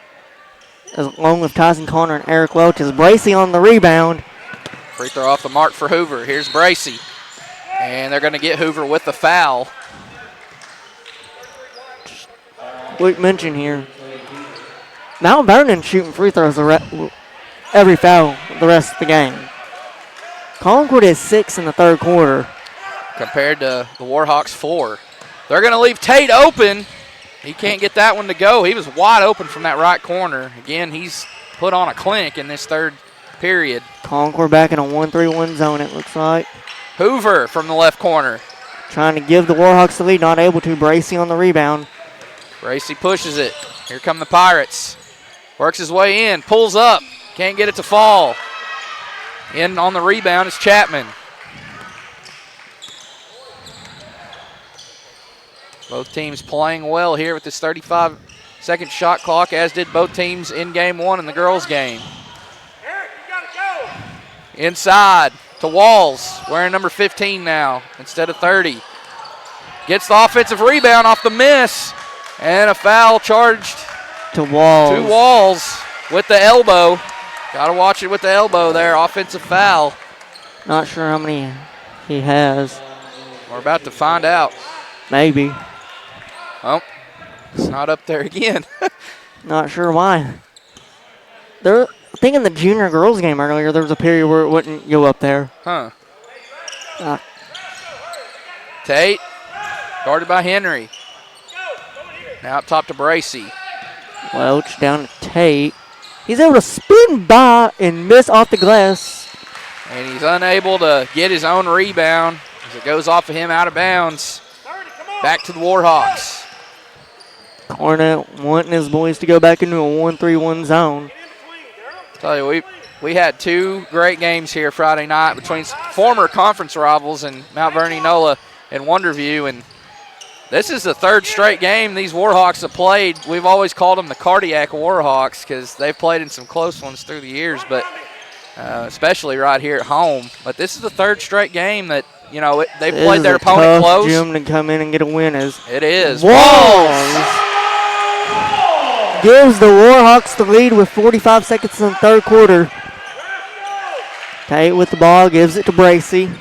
along with Tyson Connor and Eric Welch. Is Bracey on the rebound. Free throw off the mark for Hoover. Here's Bracey. And they're going to get Hoover with the foul. Quick mention here. Mount Vernon shooting free throws every foul the rest of the game. Concord is 6 in the third quarter. Compared to the Warhawks 4. They're going to leave Tate open. He can't get that one to go. He was wide open from that right corner. Again, he's put on a clinic in this third period. Concord back in a 1-3-1 zone, it looks like. Hoover from the left corner. Trying to give the Warhawks the lead, not able to. Bracey on the rebound. Bracey pushes it. Here come the Pirates. Works his way in, pulls up. Can't get it to fall. In on the rebound is Chapman. Both teams playing well here with this 35-second shot clock, as did both teams in game one in the girls' game. Inside to Walls, wearing number 15 now instead of 30. Gets the offensive rebound off the miss, and a foul charged to Walls. To Walls with the elbow. Got to watch it with the elbow there, offensive foul. Not sure how many he has. We're about to find out. Maybe. Oh, it's not up there again. Not sure why. I think in the junior girls game earlier, there was a period where it wouldn't go up there. Huh. Tate, guarded by Henry. Now up top to Bracey. Welch down to Tate. He's able to spin by and miss off the glass. And he's unable to get his own rebound as it goes off of him out of bounds. Back to the Warhawks. Cornett wanting his boys to go back into a 1-3-1 zone. Tell you, we had two great games here Friday night between former conference rivals and Mount Vernon-Enola and Wonderview, and this is the third straight game these Warhawks have played. We've always called them the cardiac Warhawks because they've played in some close ones through the years, but especially right here at home. But this is the third straight game that, you know, they've played their opponent close. This is a tough gym to come in and get a win. It is. Walls gives the Warhawks the lead with 45 seconds in the third quarter. Tate with the ball, gives it to Bracey.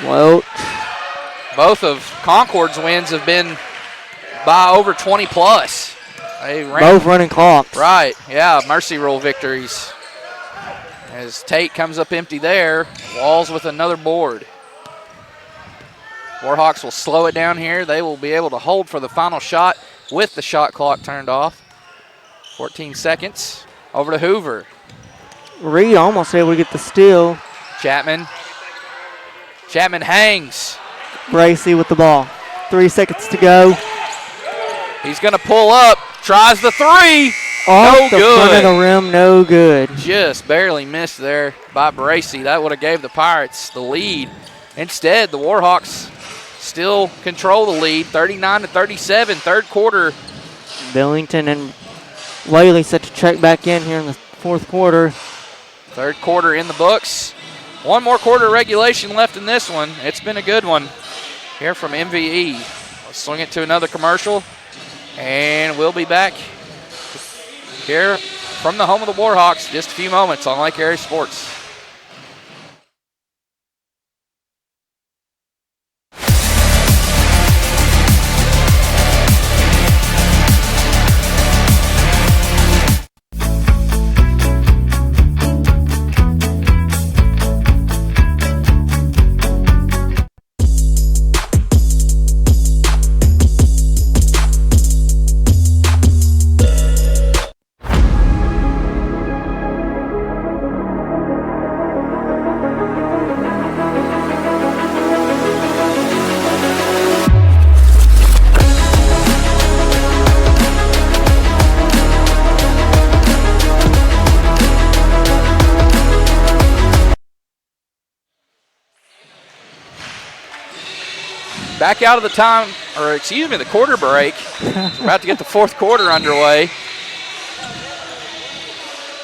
Welch. Both of Concord's wins have been by over 20 plus. Both running clocks. Right, yeah, mercy rule victories. As Tate comes up empty there, Walls with another board. Warhawks will slow it down here. They will be able to hold for the final shot with the shot clock turned off. 14 seconds. Over to Hoover. Reed almost able to get the steal. Chapman. Chapman hangs. Bracey with the ball. 3 seconds to go. He's going to pull up. Tries the three. Off the front of the rim, no good. Just barely missed there by Bracey. That would have gave the Pirates the lead. Instead, the Warhawks still control the lead, 39-37, third quarter. Billington and Whaley set to check back in here in the fourth quarter. Third quarter in the books. One more quarter regulation left in this one. It's been a good one here from MVE. Let's swing it to another commercial, and we'll be back here from the home of the Warhawks just a few moments on Lake Area Sports. Back out of the quarter break. We're about to get the fourth quarter underway.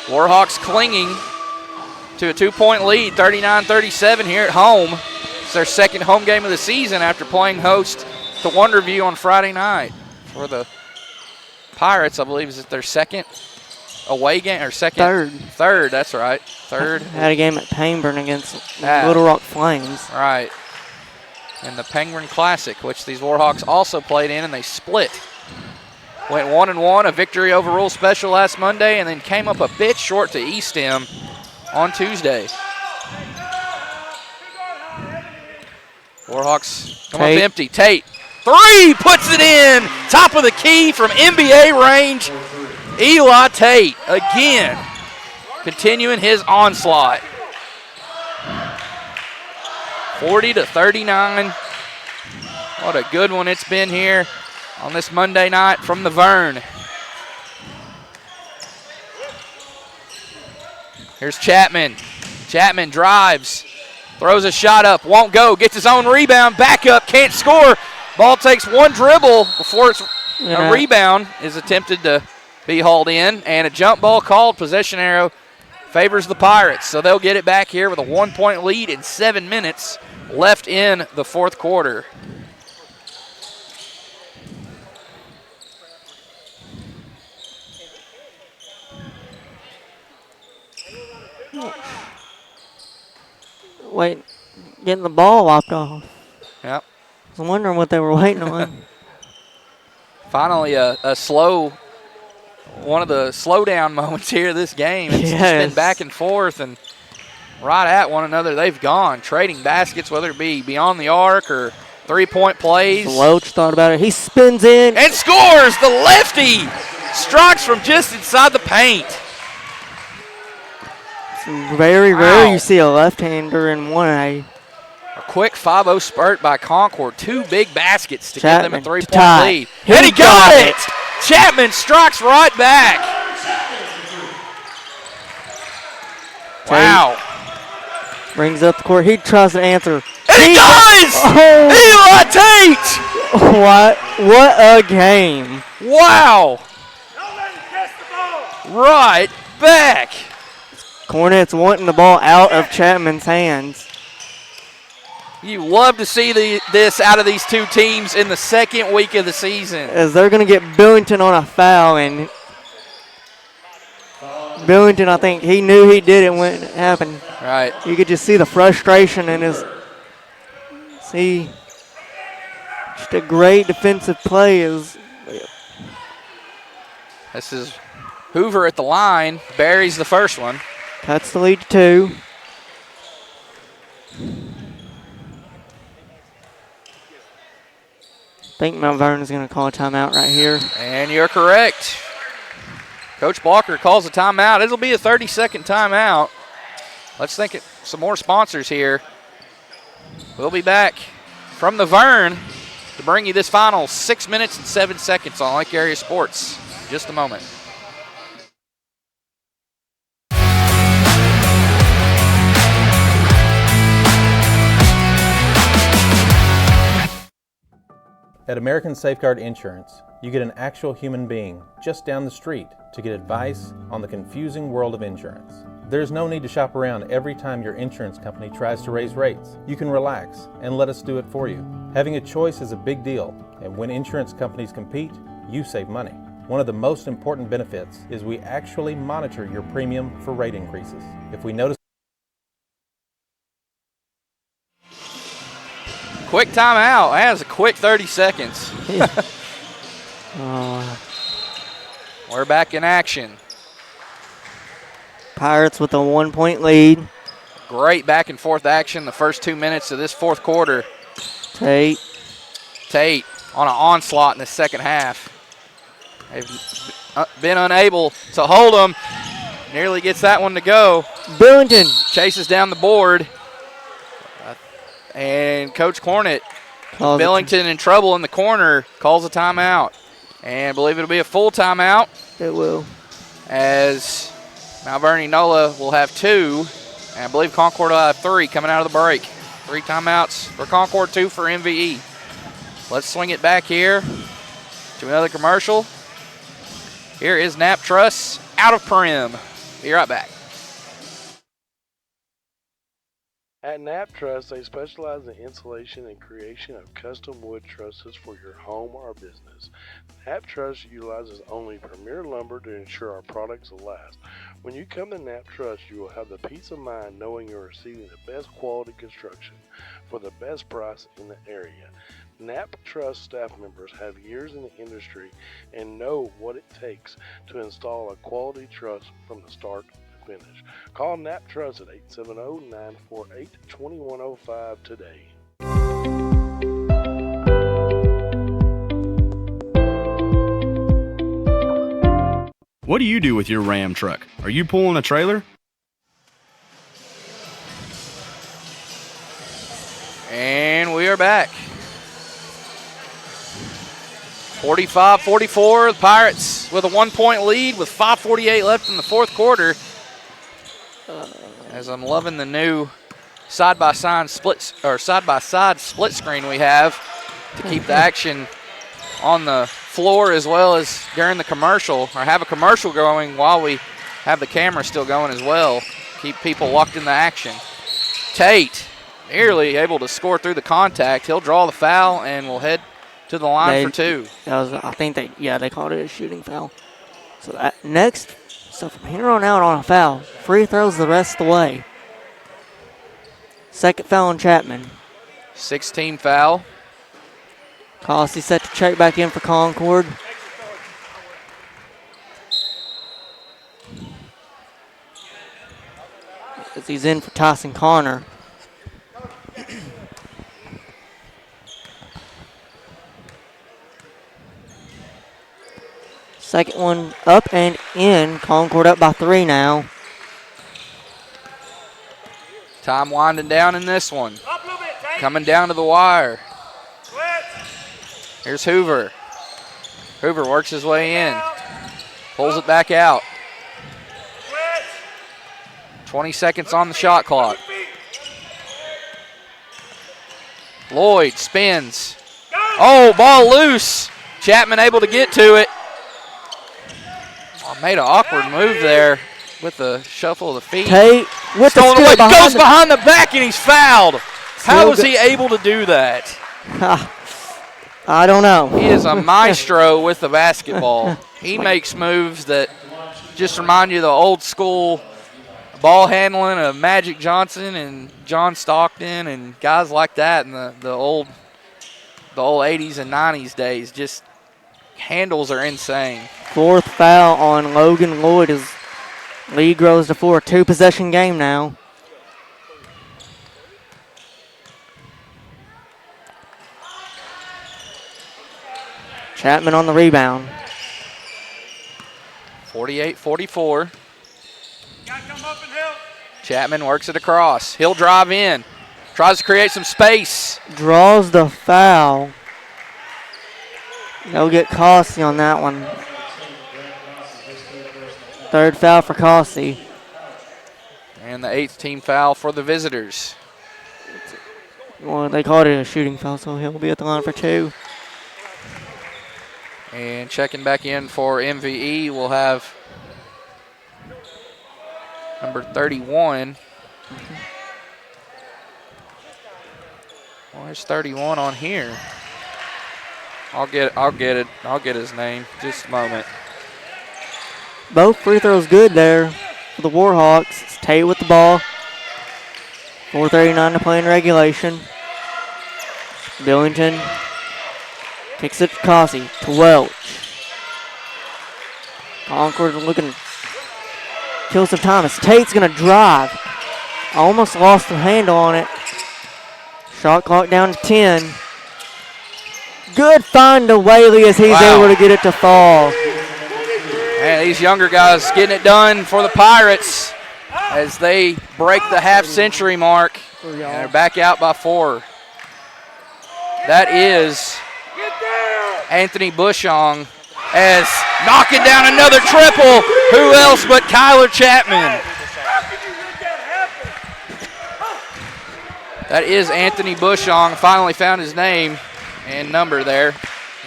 Warhawks clinging to a 2-point lead, 39-37 here at home. It's their second home game of the season after playing host to Wonderview on Friday night. For the Pirates, I believe, is it their second away game or second? Third, that's right. Third. Had a game at Pangburn against Little Rock Flames. Right. In the Penguin Classic, which these Warhawks also played in, and they split. Went 1-1, a victory over Rural Special last Monday, and then came up a bit short to East End on Tuesday. Warhawks come up empty. Tate, 3, puts it in. Top of the key from NBA range. Eli Tate again, continuing his onslaught. 40-39. What a good one it's been here on this Monday night from the Vern. Here's Chapman. Chapman drives, throws a shot up, won't go, gets his own rebound, back up, can't score. Ball takes one dribble before it's a rebound is attempted to be hauled in, and a jump ball called. Possession arrow favors the Pirates, so they'll get it back here with a 1-point lead in 7 minutes left in the fourth quarter. Wait, getting the ball lopped off. Yep. I was wondering what they were waiting on. Finally, a slow, one of the slowdown moments here of this game. It's just been back and forth and right at one another. They've gone, trading baskets, whether it be beyond the arc or three-point plays. Loach thought about it. He spins in. And scores! The lefty strikes from just inside the paint. It's very rare you see a left-hander in 1A. A quick 5-0 spurt by Concord. 2 big baskets to Chapman, give them a 3-point lead. And he got it! Chapman strikes right back. Wow. Brings up the court. He tries to answer. And he does! Eli Tate! What a game. Wow. Right back. Cornets wanting the ball out of Chapman's hands. You love to see this out of these two teams in the second week of the season. As they're going to get Billington on a foul, and Billington, I think he knew he did it when it happened. Right. You could just see the frustration in his. See, just a great defensive play is. This is Hoover at the line, buries the first one. Cuts the lead to 2. I think Mount Vernon is going to call a timeout right here. And you're correct. Coach Blocker calls a timeout. It'll be a 30-second timeout. Let's think of some more sponsors here. We'll be back from the Vern to bring you this final 6 minutes and 7 seconds on Lake Area Sports. In just a moment. At American Safeguard Insurance, you get an actual human being just down the street to get advice on the confusing world of insurance. There's no need to shop around every time your insurance company tries to raise rates. You can relax and let us do it for you. Having a choice is a big deal, and when insurance companies compete, you save money. One of the most important benefits is we actually monitor your premium for rate increases. If we notice quick timeout. That was a quick 30 seconds. We're back in action. Pirates with a 1-point lead. Great back and forth action the first 2 minutes of this fourth quarter. Tate on an onslaught in the second half. They've been unable to hold them. Nearly gets that one to go. Billington chases down the board. And Coach Cornett, Billington in trouble in the corner, calls a timeout. And I believe it'll be a full timeout. It will. As Mount Vernon-Enola will have 2. And I believe Concord will have 3 coming out of the break. 3 timeouts for Concord, 2 for MVE. Let's swing it back here to another commercial. Here is Nap Truss out of Prim. Be right back. At Knapp Truss, they specialize in installation and creation of custom wood trusses for your home or business. Knapp Truss utilizes only premier lumber to ensure our products will last. When you come to Knapp Truss, you will have the peace of mind knowing you're receiving the best quality construction for the best price in the area. Knapp Truss staff members have years in the industry and know what it takes to install a quality truss from the start to finish. Call Knapp Truss at 870-948-2105 today. What do you do with your Ram truck? Are you pulling a trailer? And we are back. 45-44, the Pirates with a 1-point lead with 5:48 left in the fourth quarter. As I'm loving the new side-by-side split screen we have to keep the action on the floor as well as during the commercial, or have a commercial going while we have the camera still going as well. Keep people locked in the action. Tate nearly able to score through the contact. He'll draw the foul and will head to the line for two. I think they called it a shooting foul. So from here on out on a foul, free throws the rest of the way. Second foul on Chapman. 16 foul. Cossey set to check back in for Concord. As he's in for Tyson Connor. Second one up and in. Concord up by 3 now. Time winding down in this one. Coming down to the wire. Here's Hoover. Hoover works his way in. Pulls it back out. 20 seconds on the shot clock. Lloyd spins. Oh, ball loose. Chapman able to get to it. Oh, made an awkward move there with the shuffle of the feet. Tate with Stolen the away. steal Goes behind the back and he's fouled. How was he able to do that? I don't know. He is a maestro with the basketball. He makes moves that just remind you of the old school ball handling of Magic Johnson and John Stockton and guys like that in the old 80s and 90s days. Just handles are insane. Fourth foul on Logan Lloyd as lead grows to 4. 2-possession game now. Chapman on the rebound. 48-44. Chapman works it across. He'll drive in. Tries to create some space. Draws the foul. They'll get Cossey on that one. Third foul for Cossey. And the 8th team foul for the visitors. Well, they called it a shooting foul, so he'll be at the line for 2. And checking back in for MVE, we'll have number 31. Well, there's 31 on here. I'll get it. I'll get his name. Just a moment. Both free throws good there for the Warhawks. It's Tate with the ball. 4:39 to play in regulation. Billington kicks it to Cossey, to Welch. Concord looking to kill some time as Tate's going to drive. Almost lost the handle on it. Shot clock down to 10. Good find to Whaley as he's able to get it to fall. And these younger guys getting it done for the Pirates as they break the half-century mark. And they're back out by 4. That is Anthony Bushong as knocking down another triple. Who else but Kyler Chapman? That is Anthony Bushong. Finally found his name and number there.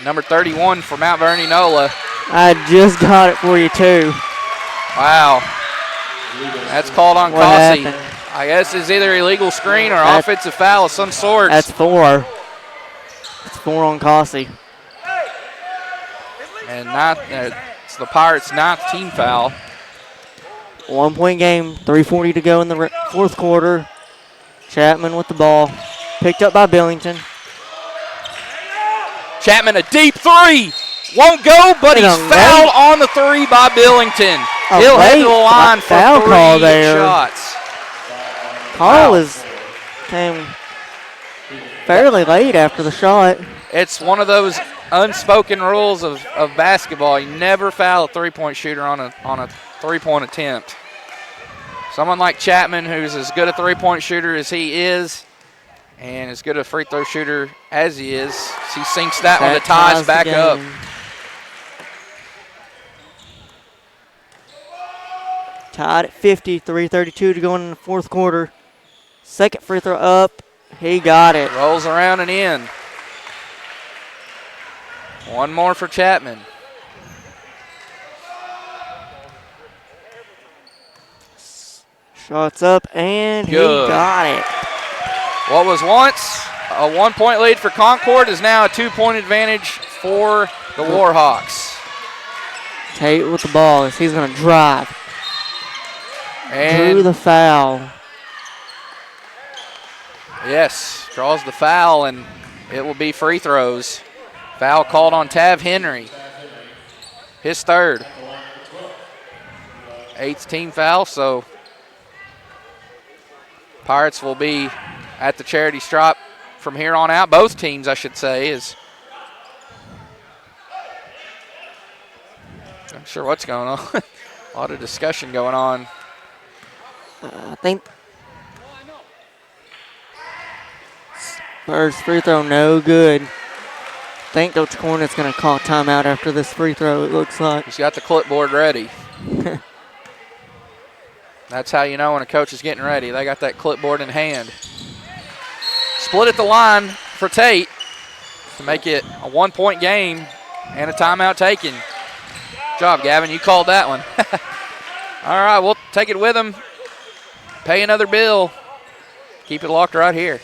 Number 31 for Mount Vernon-Enola. I just got it for you, too. Wow. That's called on What Cossey. happened? I guess it's either illegal screen or offensive foul of some sort. That's 4. It's 4 on Cossey. And it's the Pirates' 9th team foul. 1-point game, 3:40 to go in the fourth quarter. Chapman with the ball, picked up by Billington. Chapman, a deep 3. Won't go, but he's fouled on the 3 by Billington. He'll head to the line for foul 3 call there. shots. Call came fairly late after the shot. It's one of those unspoken rules of basketball. You never foul a three-point shooter on a three-point attempt. Someone like Chapman, who's as good a three-point shooter as he is, and as good a free throw shooter as he is, he sinks that one to ties back up. Tied at 50, 3:32 to go in the fourth quarter. Second free throw up. He got it. Rolls around and in. One more for Chapman. Shots up, and Good. He got it. What was once a 1-point lead for Concord is now a 2-point advantage for the Warhawks. Tate with the ball as he's going to drive. And drew the foul. Yes, draws the foul, and it will be free throws. Foul called on Tav Henry. His third. 8th team foul, so Pirates will be at the charity stripe from here on out. Both teams, I should say, is I'm not sure what's going on. A lot of discussion going on. I think first free throw, no good. I think Coach Cornett's going to call timeout after this free throw, it looks like. He's got the clipboard ready. That's how you know when a coach is getting ready. They got that clipboard in hand. Split at the line for Tate to make it a 1-point game and a timeout taken. Good job, Gavin. You called that one. All right, we'll take it with him. Pay another bill. Keep it locked right here.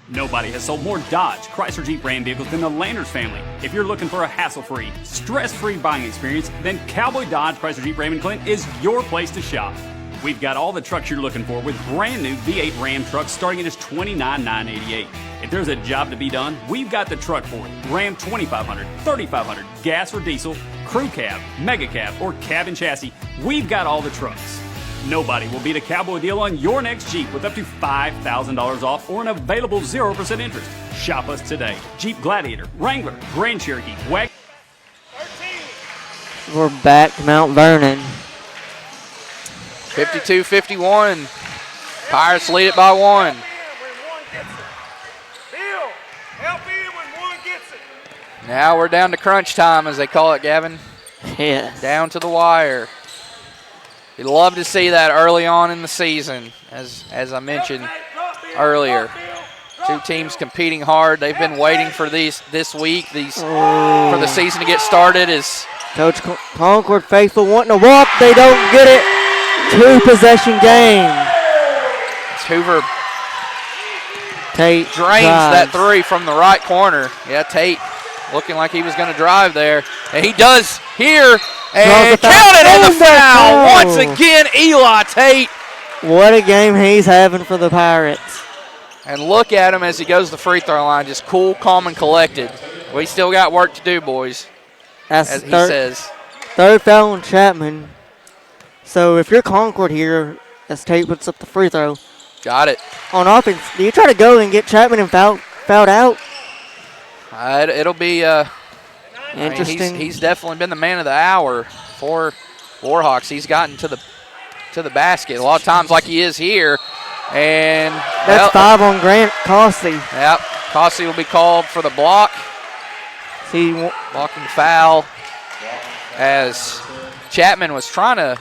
Nobody has sold more Dodge, Chrysler Jeep Ram vehicles than the Landers family. If you're looking for a hassle-free, stress-free buying experience, then Cowboy Dodge, Chrysler Jeep Ram & Clint is your place to shop. We've got all the trucks you're looking for with brand new V8 Ram trucks starting at just $29,988. If there's a job to be done, we've got the truck for it. Ram 2500, 3500, gas or diesel, crew cab, mega cab, or cab and chassis, we've got all the trucks. Nobody will beat a Cowboy deal on your next Jeep with up to $5,000 off or an available 0% interest. Shop us today. Jeep Gladiator, Wrangler, Grand Cherokee, Wagon. We're back to Mount Vernon. 52-51. Pirates lead it by 1. Now we're down to crunch time, as they call it, Gavin. Yeah. Down to the wire. You'd love to see that early on in the season, as I mentioned earlier. Two teams competing hard. They've been waiting for this week, for the season to get started. As Coach Concord faithful wanting to walk, they don't get it. 2-possession game. It's Hoover. Tate drains that 3 from the right corner. Yeah, Tate looking like he was going to drive there. And he does here. And counted in the foul. Once again, Eli Tate. What a game he's having for the Pirates. And look at him as he goes to the free throw line, just cool, calm, and collected. We still got work to do, boys, as he says. Third foul on Chapman. So if you're Concord here, as Tate puts up the free throw. Got it. On offense, do you try to go and get Chapman and fouled out? It'll be interesting. I mean, he's definitely been the man of the hour for Warhawks. He's gotten to the basket a lot of times, like he is here. And that's 5 on Grant Cossey. Yep, Cossey will be called for the block. Blocking foul as Chapman was trying to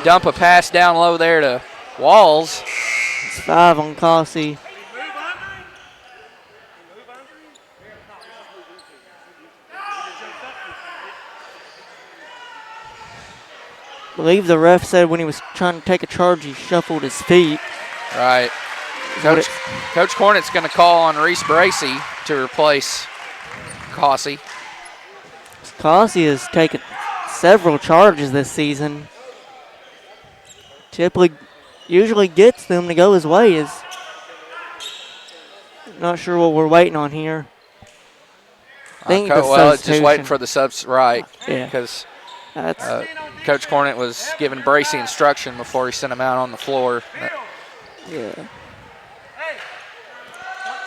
dump a pass down low there to Walls. It's 5 on Cossey. believe the ref said when he was trying to take a charge, he shuffled his feet. Right. Coach Cornett's going to call on Reese Bracey to replace Cossey. Cossey has taken several charges this season. Usually gets them to go his way. Not sure what we're waiting on here. It's just waiting for the subs, right? Yeah. Because Coach Cornett was giving Bracey instruction before he sent him out on the floor. Yeah.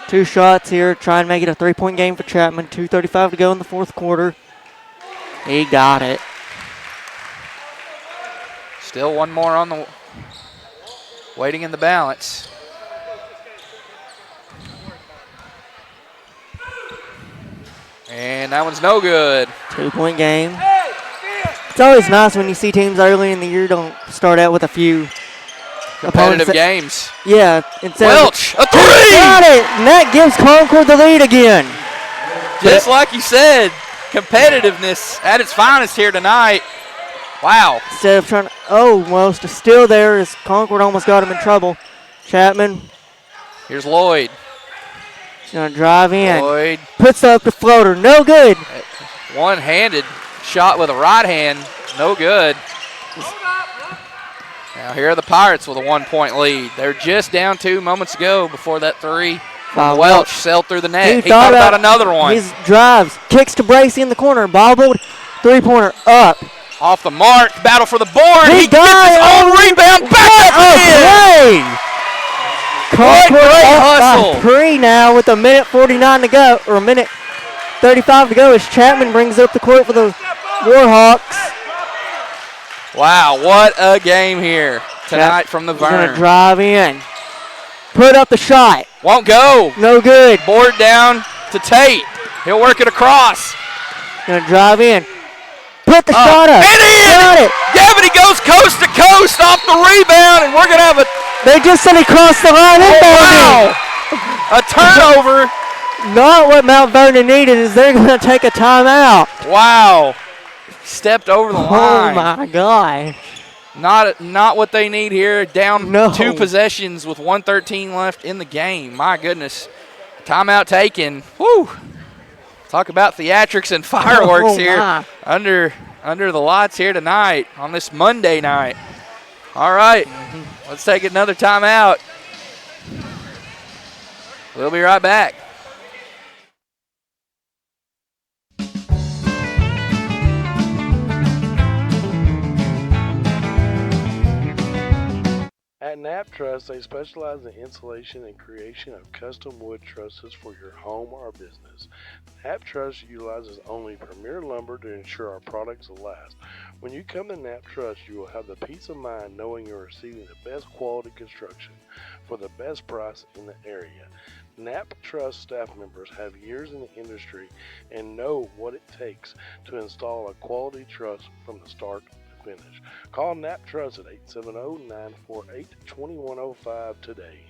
2 shots here. Try and make it a 3-point game for Chapman. 2:35 to go in the fourth quarter. He got it. Still one more on the waiting in the balance. And that one's no good. 2-point game. It's always nice when you see teams early in the year don't start out with a few competitive games. Yeah. Welch, a 3! Got it! And that gives Concord the lead again. Just like you said, competitiveness at its finest here tonight. Wow. Instead of trying to, still there as Concord almost got him in trouble. Chapman. Here's Lloyd. He's going to drive in. Lloyd. Puts up the floater. No good. One-handed shot with a right hand. No good. Now here are the Pirates with a 1-point lead. They're just down 2 moments ago before that 3 from Welch sailed through the net. He thought about another one. He drives, kicks to Bracey in the corner, bobbled, 3-pointer up. Off the mark, battle for the board. He gets his own rebound back up. Concord hustle. By 3 now with a minute 49 to go, or a minute 35 to go as Chapman brings up the court for the Warhawks. Wow, what a game here tonight from the Vern. He's going to drive in. Put up the shot. Won't go. No good. Board down to Tate. He'll work it across. Going to drive in. Put the shot up. And in. Got it. Gavity goes coast to coast off the rebound, and we're going to have a... They just said he crossed the line. Wow. A turnover. Not what Mount Vernon needed is they're going to take a timeout. Wow. Stepped over the line. Oh, my gosh. Not what they need here. Down 2 possessions with 1:13 left in the game. My goodness. Timeout taken. Woo. Talk about theatrics and fireworks here under the lights here tonight on this Monday night. All right. Let's take another timeout. We'll be right back. At Knapp Truss, they specialize in installation and creation of custom wood trusses for your home or business. Knapp Truss utilizes only premier lumber to ensure our products will last. When you come to Knapp Truss, you will have the peace of mind knowing you're receiving the best quality construction for the best price in the area. Knapp Truss staff members have years in the industry and know what it takes to install a quality truss from the start to finish. Call Knapp Truss at 870-948-2105 today.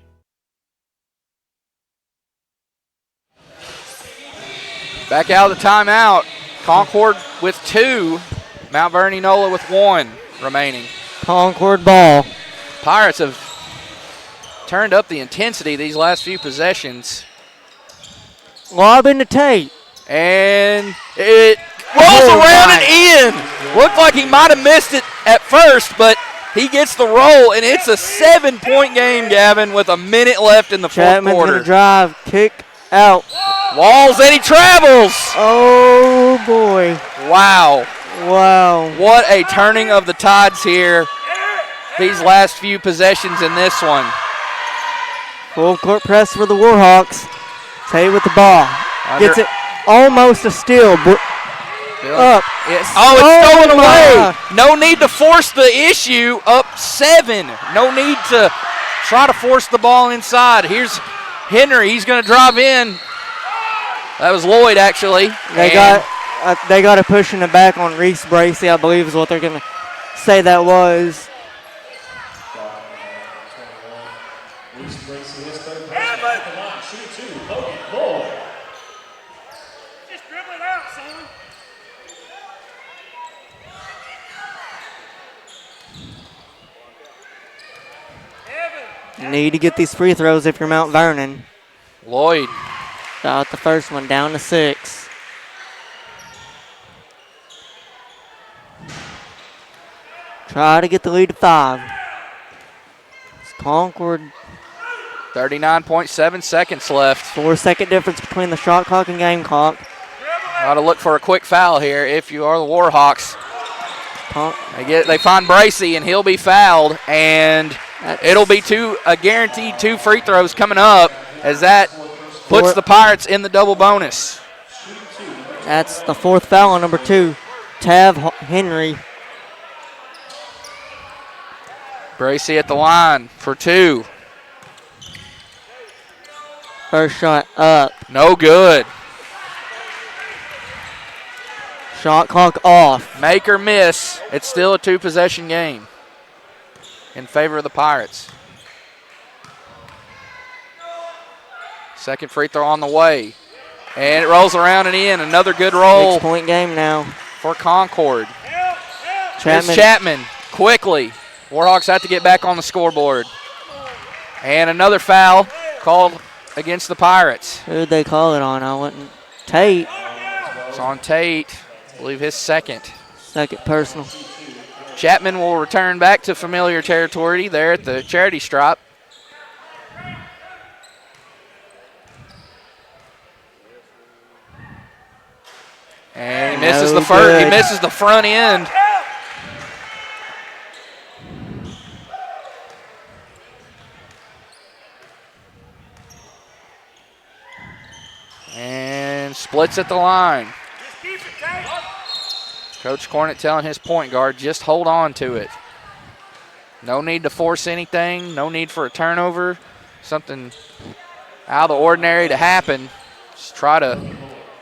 Back out of the timeout. Concord with 2. Mount Vernon-Enola with 1 remaining. Concord ball. Pirates have turned up the intensity these last few possessions. Lob into Tate. And it rolls around and in. Looked like he might have missed it at first, but he gets the roll, and it's a 7-point game, Gavin, with a minute left in the Chapman's fourth quarter. Gonna drive, kick out. Walls, and he travels. Oh, boy. Wow. Wow. What a turning of the tides here. These last few possessions in this one. Full court press for the Warhawks. Tate with the ball. Gets it almost a steal. Up. It's stolen away. No need to force the issue. Up 7. No need to try to force the ball inside. Here's Henry. He's going to drive in. That was Lloyd, actually. They got a push in the back on Reese Bracey, I believe is what they're going to say that was. Reese Bracey is third person at the line. Shoot 2. Logan Lloyd. Just dribble it out, son. You need to get these free throws if you're Mount Vernon. Lloyd. Got the first one down to 6. Try to get the lead to 5. It's Concord. 39.7 seconds left. 4-second difference between the shot clock and game clock. Got to look for a quick foul here if you are the Warhawks. They find Bracey, and he'll be fouled, and it'll be a guaranteed 2 free throws coming up as that puts the Pirates in the double bonus. That's the 4th foul on number 2, Tav Henry. Bracey at the line for 2. First shot up. No good. Shot clock off. Make or miss, it's still a 2-possession game in favor of the Pirates. Second free throw on the way. And it rolls around and in. Another good roll. 6-point game now for Concord. Chapman. It's Chapman quickly. Warhawks have to get back on the scoreboard. And another foul called against the Pirates. Who did they call it on? I wouldn't. Tate. It's on Tate. I believe his second. Second personal. Chapman will return back to familiar territory there at the charity stripe. And he misses the first. He misses the front end. And splits at the line. Coach Cornett telling his point guard, just hold on to it. No need to force anything. No need for a turnover. Something out of the ordinary to happen. Just try to.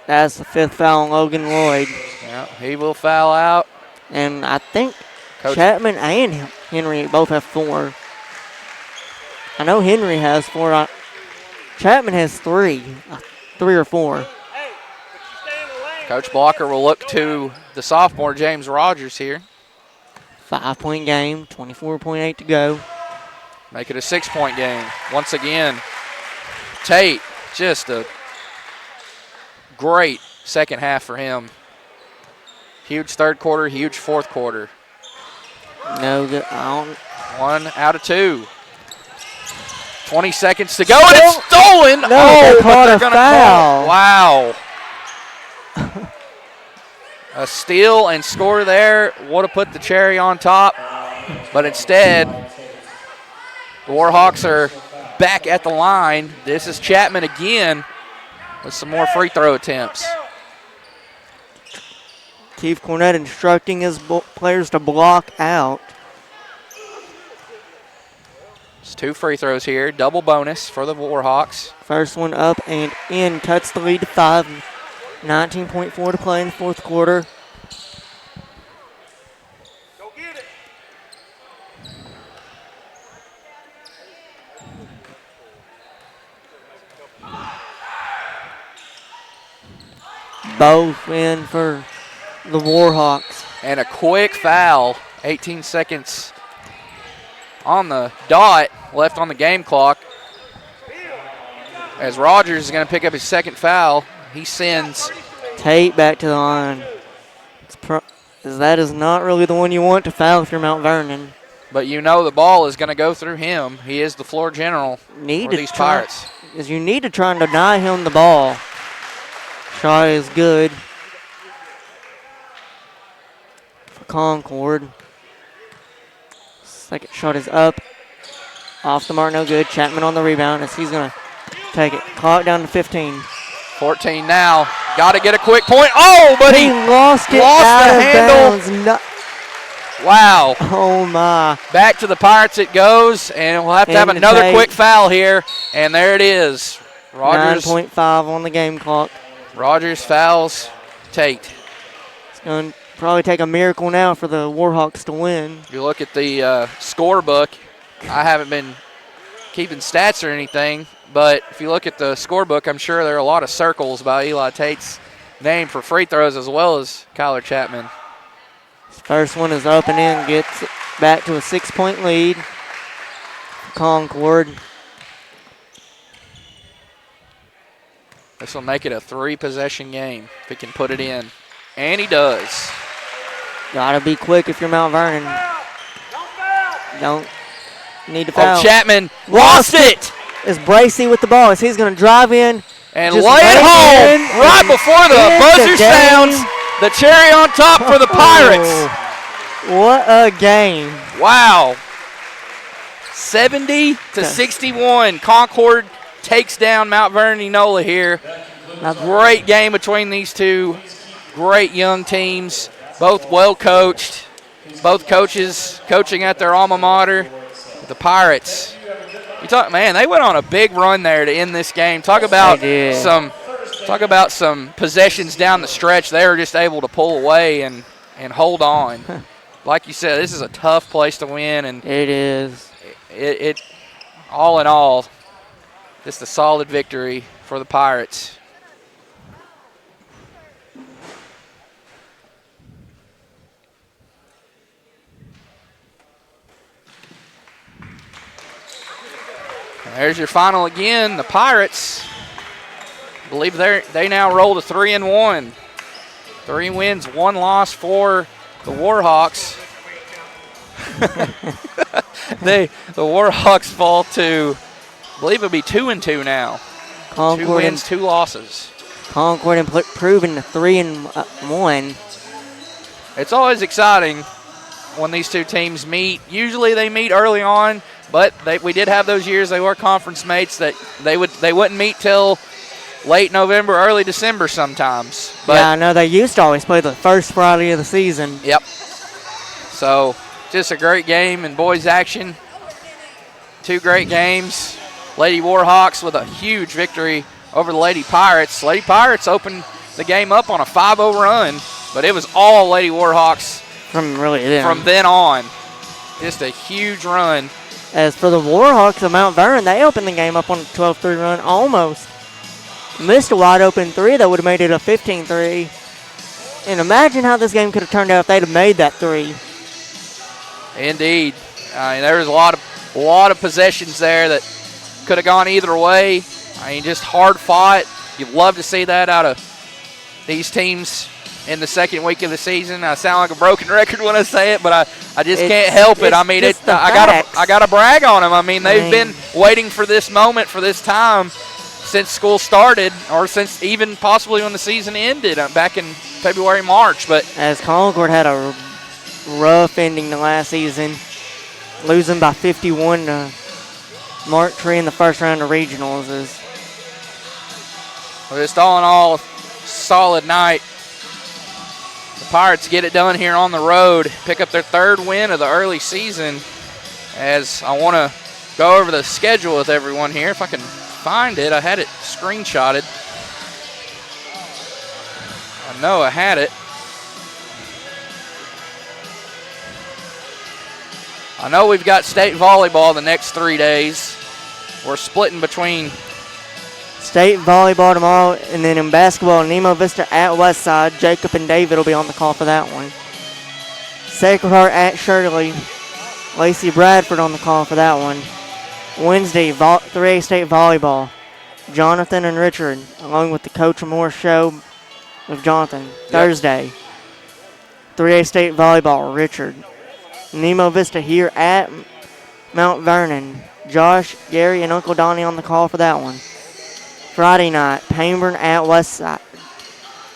That's the 5th foul on Logan Lloyd. Yeah, he will foul out. And I think Coach Chapman and Henry both have 4. I know Henry has 4. Chapman has 3. 3 or 4. Coach Blocker will look to the sophomore, James Rogers, here. 5-point game, 24.8 to go. Make it a 6-point game. Once again, Tate, just a great second half for him. Huge third quarter, huge fourth quarter. No good. 1 out of 2. 20 seconds to go, and it's stolen. No, but they're going to foul. Wow. A steal and score there would have put the cherry on top, but instead, the Warhawks are back at the line. This is Chapman again with some more free throw attempts. Keith Cornett instructing his players to block out. It's 2 free throws here, double bonus for the Warhawks. First one up and in, cuts the lead to 5. 19.4 to play in the fourth quarter. Go get it. Both in for the Warhawks. And a quick foul, 18 seconds on the dot left on the game clock. As Rogers is going to pick up his second foul, he sends Tate back to the line. That is not really the one you want to foul if you're Mount Vernon. But you know the ball is going to go through him. He is the floor general for these Pirates. You need to try and deny him the ball. Shot is good for Concord. Second shot is up. Off the mark, no good. Chapman on the rebound as he's going to take it. Clock down to 15. 14 now. Got to get a quick point. Oh, but he lost it out of handle. Bounds. Wow. Oh, my. Back to the Pirates it goes, and we'll have to have another quick foul here. And there it is. Rogers. 9.5 on the game clock. Rogers fouls Tate. It's going to probably take a miracle now for the Warhawks to win. If you look at the scorebook, I haven't been keeping stats or anything, but if you look at the scorebook, I'm sure there are a lot of circles by Eli Tate's name for free throws as well as Kyler Chapman. First one is up and in, gets it back to a 6-point lead. Concord. This will make it a 3-possession game if he can put it in. And he does. Gotta be quick if you're Mount Vernon. Don't need to foul. Oh, Chapman lost it. Is Bracey with the ball. He's going to drive in. And lay it home right before the buzzer sounds. The cherry on top for the Pirates. What a game. Wow. 70-61. Concord takes down Mount Vernon-Enola here. A great game between these two great young teams, both well coached, both coaches coaching at their alma mater. The Pirates, they went on a big run there to end this game. Talk about some possessions down the stretch. They were just able to pull away and hold on. Like you said, this is a tough place to win, and it is. It all in all, just a solid victory for the Pirates. There's your final again. The Pirates, I believe they now roll to 3-1. 3 wins, 1 loss for the Warhawks. The Warhawks fall to, I believe it'll be 2-2 now. Concord 2 wins, 2 losses. Concord improving to 3-1. It's always exciting when these two teams meet. Usually they meet early on, but we did have those years they were conference mates that they wouldn't meet till late November, early December sometimes. But yeah, I know they used to always play the first Friday of the season. Yep. So just a great game in boys action. 2 great games. Lady Warhawks with a huge victory over the Lady Pirates. Lady Pirates opened the game up on a 5-0 run, but it was all Lady Warhawks from then on. Just a huge run. As for the Warhawks of Mount Vernon, they opened the game up on a 12-3 run almost. Missed a wide open 3 that would have made it a 15-3. And imagine how this game could have turned out if they'd have made that 3. Indeed. There was a lot of possessions there that could have gone either way. Just hard fought. You'd love to see that out of these teams in the second week of the season. I sound like a broken record when I say it, but I just can't help it. I gotta brag on them. They've been waiting for this moment, for this time, since school started, or since even possibly when the season ended back in February, March. But as Concord had a rough ending to last season, losing by 51 to Mark Tree in the first round of regionals. Just all in all, solid night. The Pirates get it done here on the road, pick up their 3rd win of the early season. As I want to go over the schedule with everyone here, if I can find it. I had it screenshotted. I know I had it. I know we've got state volleyball the next 3 days. We're splitting between state volleyball tomorrow, and then in basketball, Nemo Vista at Westside. Jacob and David will be on the call for that one. Sacred Heart at Shirley. Lacey Bradford on the call for that one. Wednesday, 3A state volleyball. Jonathan and Richard, along with the Coach Moore show with Jonathan. Yep. Thursday, 3A state volleyball, Richard. Nemo Vista here at Mount Vernon. Josh, Gary, and Uncle Donnie on the call for that one. Friday night, Payneburn at Westside.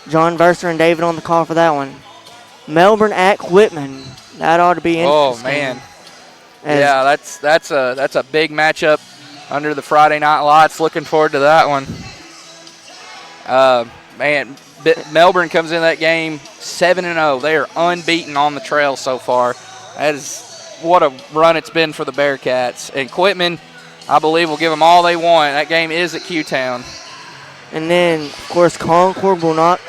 John Verser and David on the call for that one. Melbourne at Quitman. That ought to be interesting. Oh, man. Yeah, that's a big matchup under the Friday night lights. Looking forward to that one. Melbourne comes in that game 7-0. They are unbeaten on the trail so far. That is what a run it's been for the Bearcats. And Quitman, I believe, will give them all they want. That game is at Q-Town. And then, of course, Concord will not,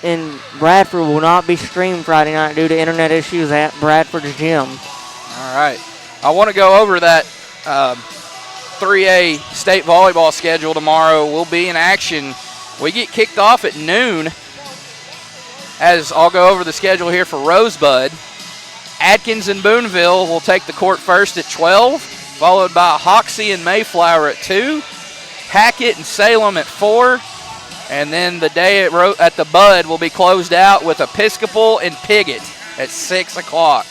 and Bradford will not be streamed Friday night due to internet issues at Bradford's gym. All right. I want to go over that 3A state volleyball schedule tomorrow. We'll be in action. We get kicked off at noon, as I'll go over the schedule here for Rosebud. Atkins and Booneville will take the court first at 12. followed by Hoxie and Mayflower at 2, Hackett and Salem at 4, and then the day at the Bud will be closed out with Episcopal and Piggott at 6 o'clock.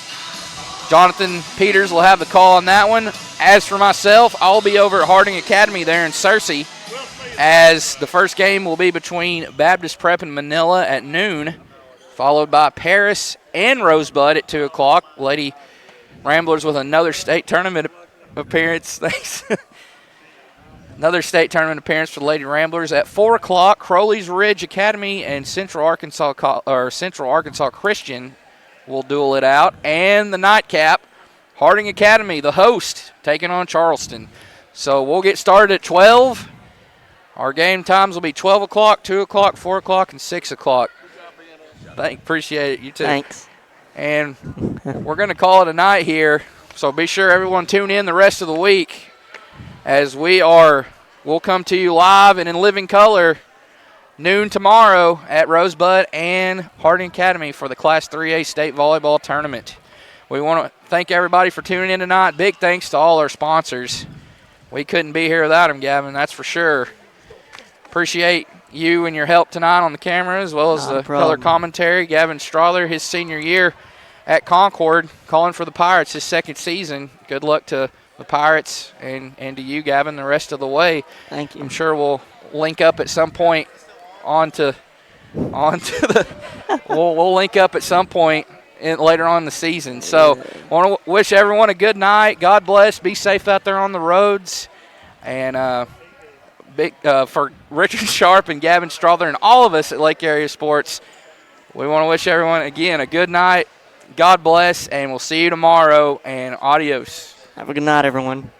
Jonathan Peters will have the call on that one. As for myself, I'll be over at Harding Academy there in Searcy, as the first game will be between Baptist Prep and Manila at noon, followed by Paris and Rosebud at 2 o'clock. Lady Ramblers with another state tournament appearance. Thanks. Another state tournament appearance for the Lady Ramblers. At 4 o'clock, Crowley's Ridge Academy and Central Arkansas Christian will duel it out. And the nightcap, Harding Academy, the host, taking on Charleston. So we'll get started at 12. Our game times will be 12 o'clock, 2 o'clock, 4 o'clock, and 6 o'clock. Appreciate it. You too. Thanks. And we're going to call it a night here. So be sure everyone tune in the rest of the week, as we'll come to you live and in living color noon tomorrow at Rosebud and Harding Academy for the Class 3A State Volleyball Tournament. We want to thank everybody for tuning in tonight. Big thanks to all our sponsors. We couldn't be here without them, Gavin, that's for sure. Appreciate you and your help tonight on the camera, as well as the color commentary. Gavin Strahler, his senior year at Concord, calling for the Pirates his second season. Good luck to the Pirates and to you, Gavin, the rest of the way. Thank you. I'm sure we'll link up at some point we'll link up at some point later on in the season. So I want to wish everyone a good night. God bless. Be safe out there on the roads. And for Richard Sharp and Gavin Strother and all of us at Lake Area Sports, we want to wish everyone, again, a good night. God bless, and we'll see you tomorrow, and adios. Have a good night, everyone.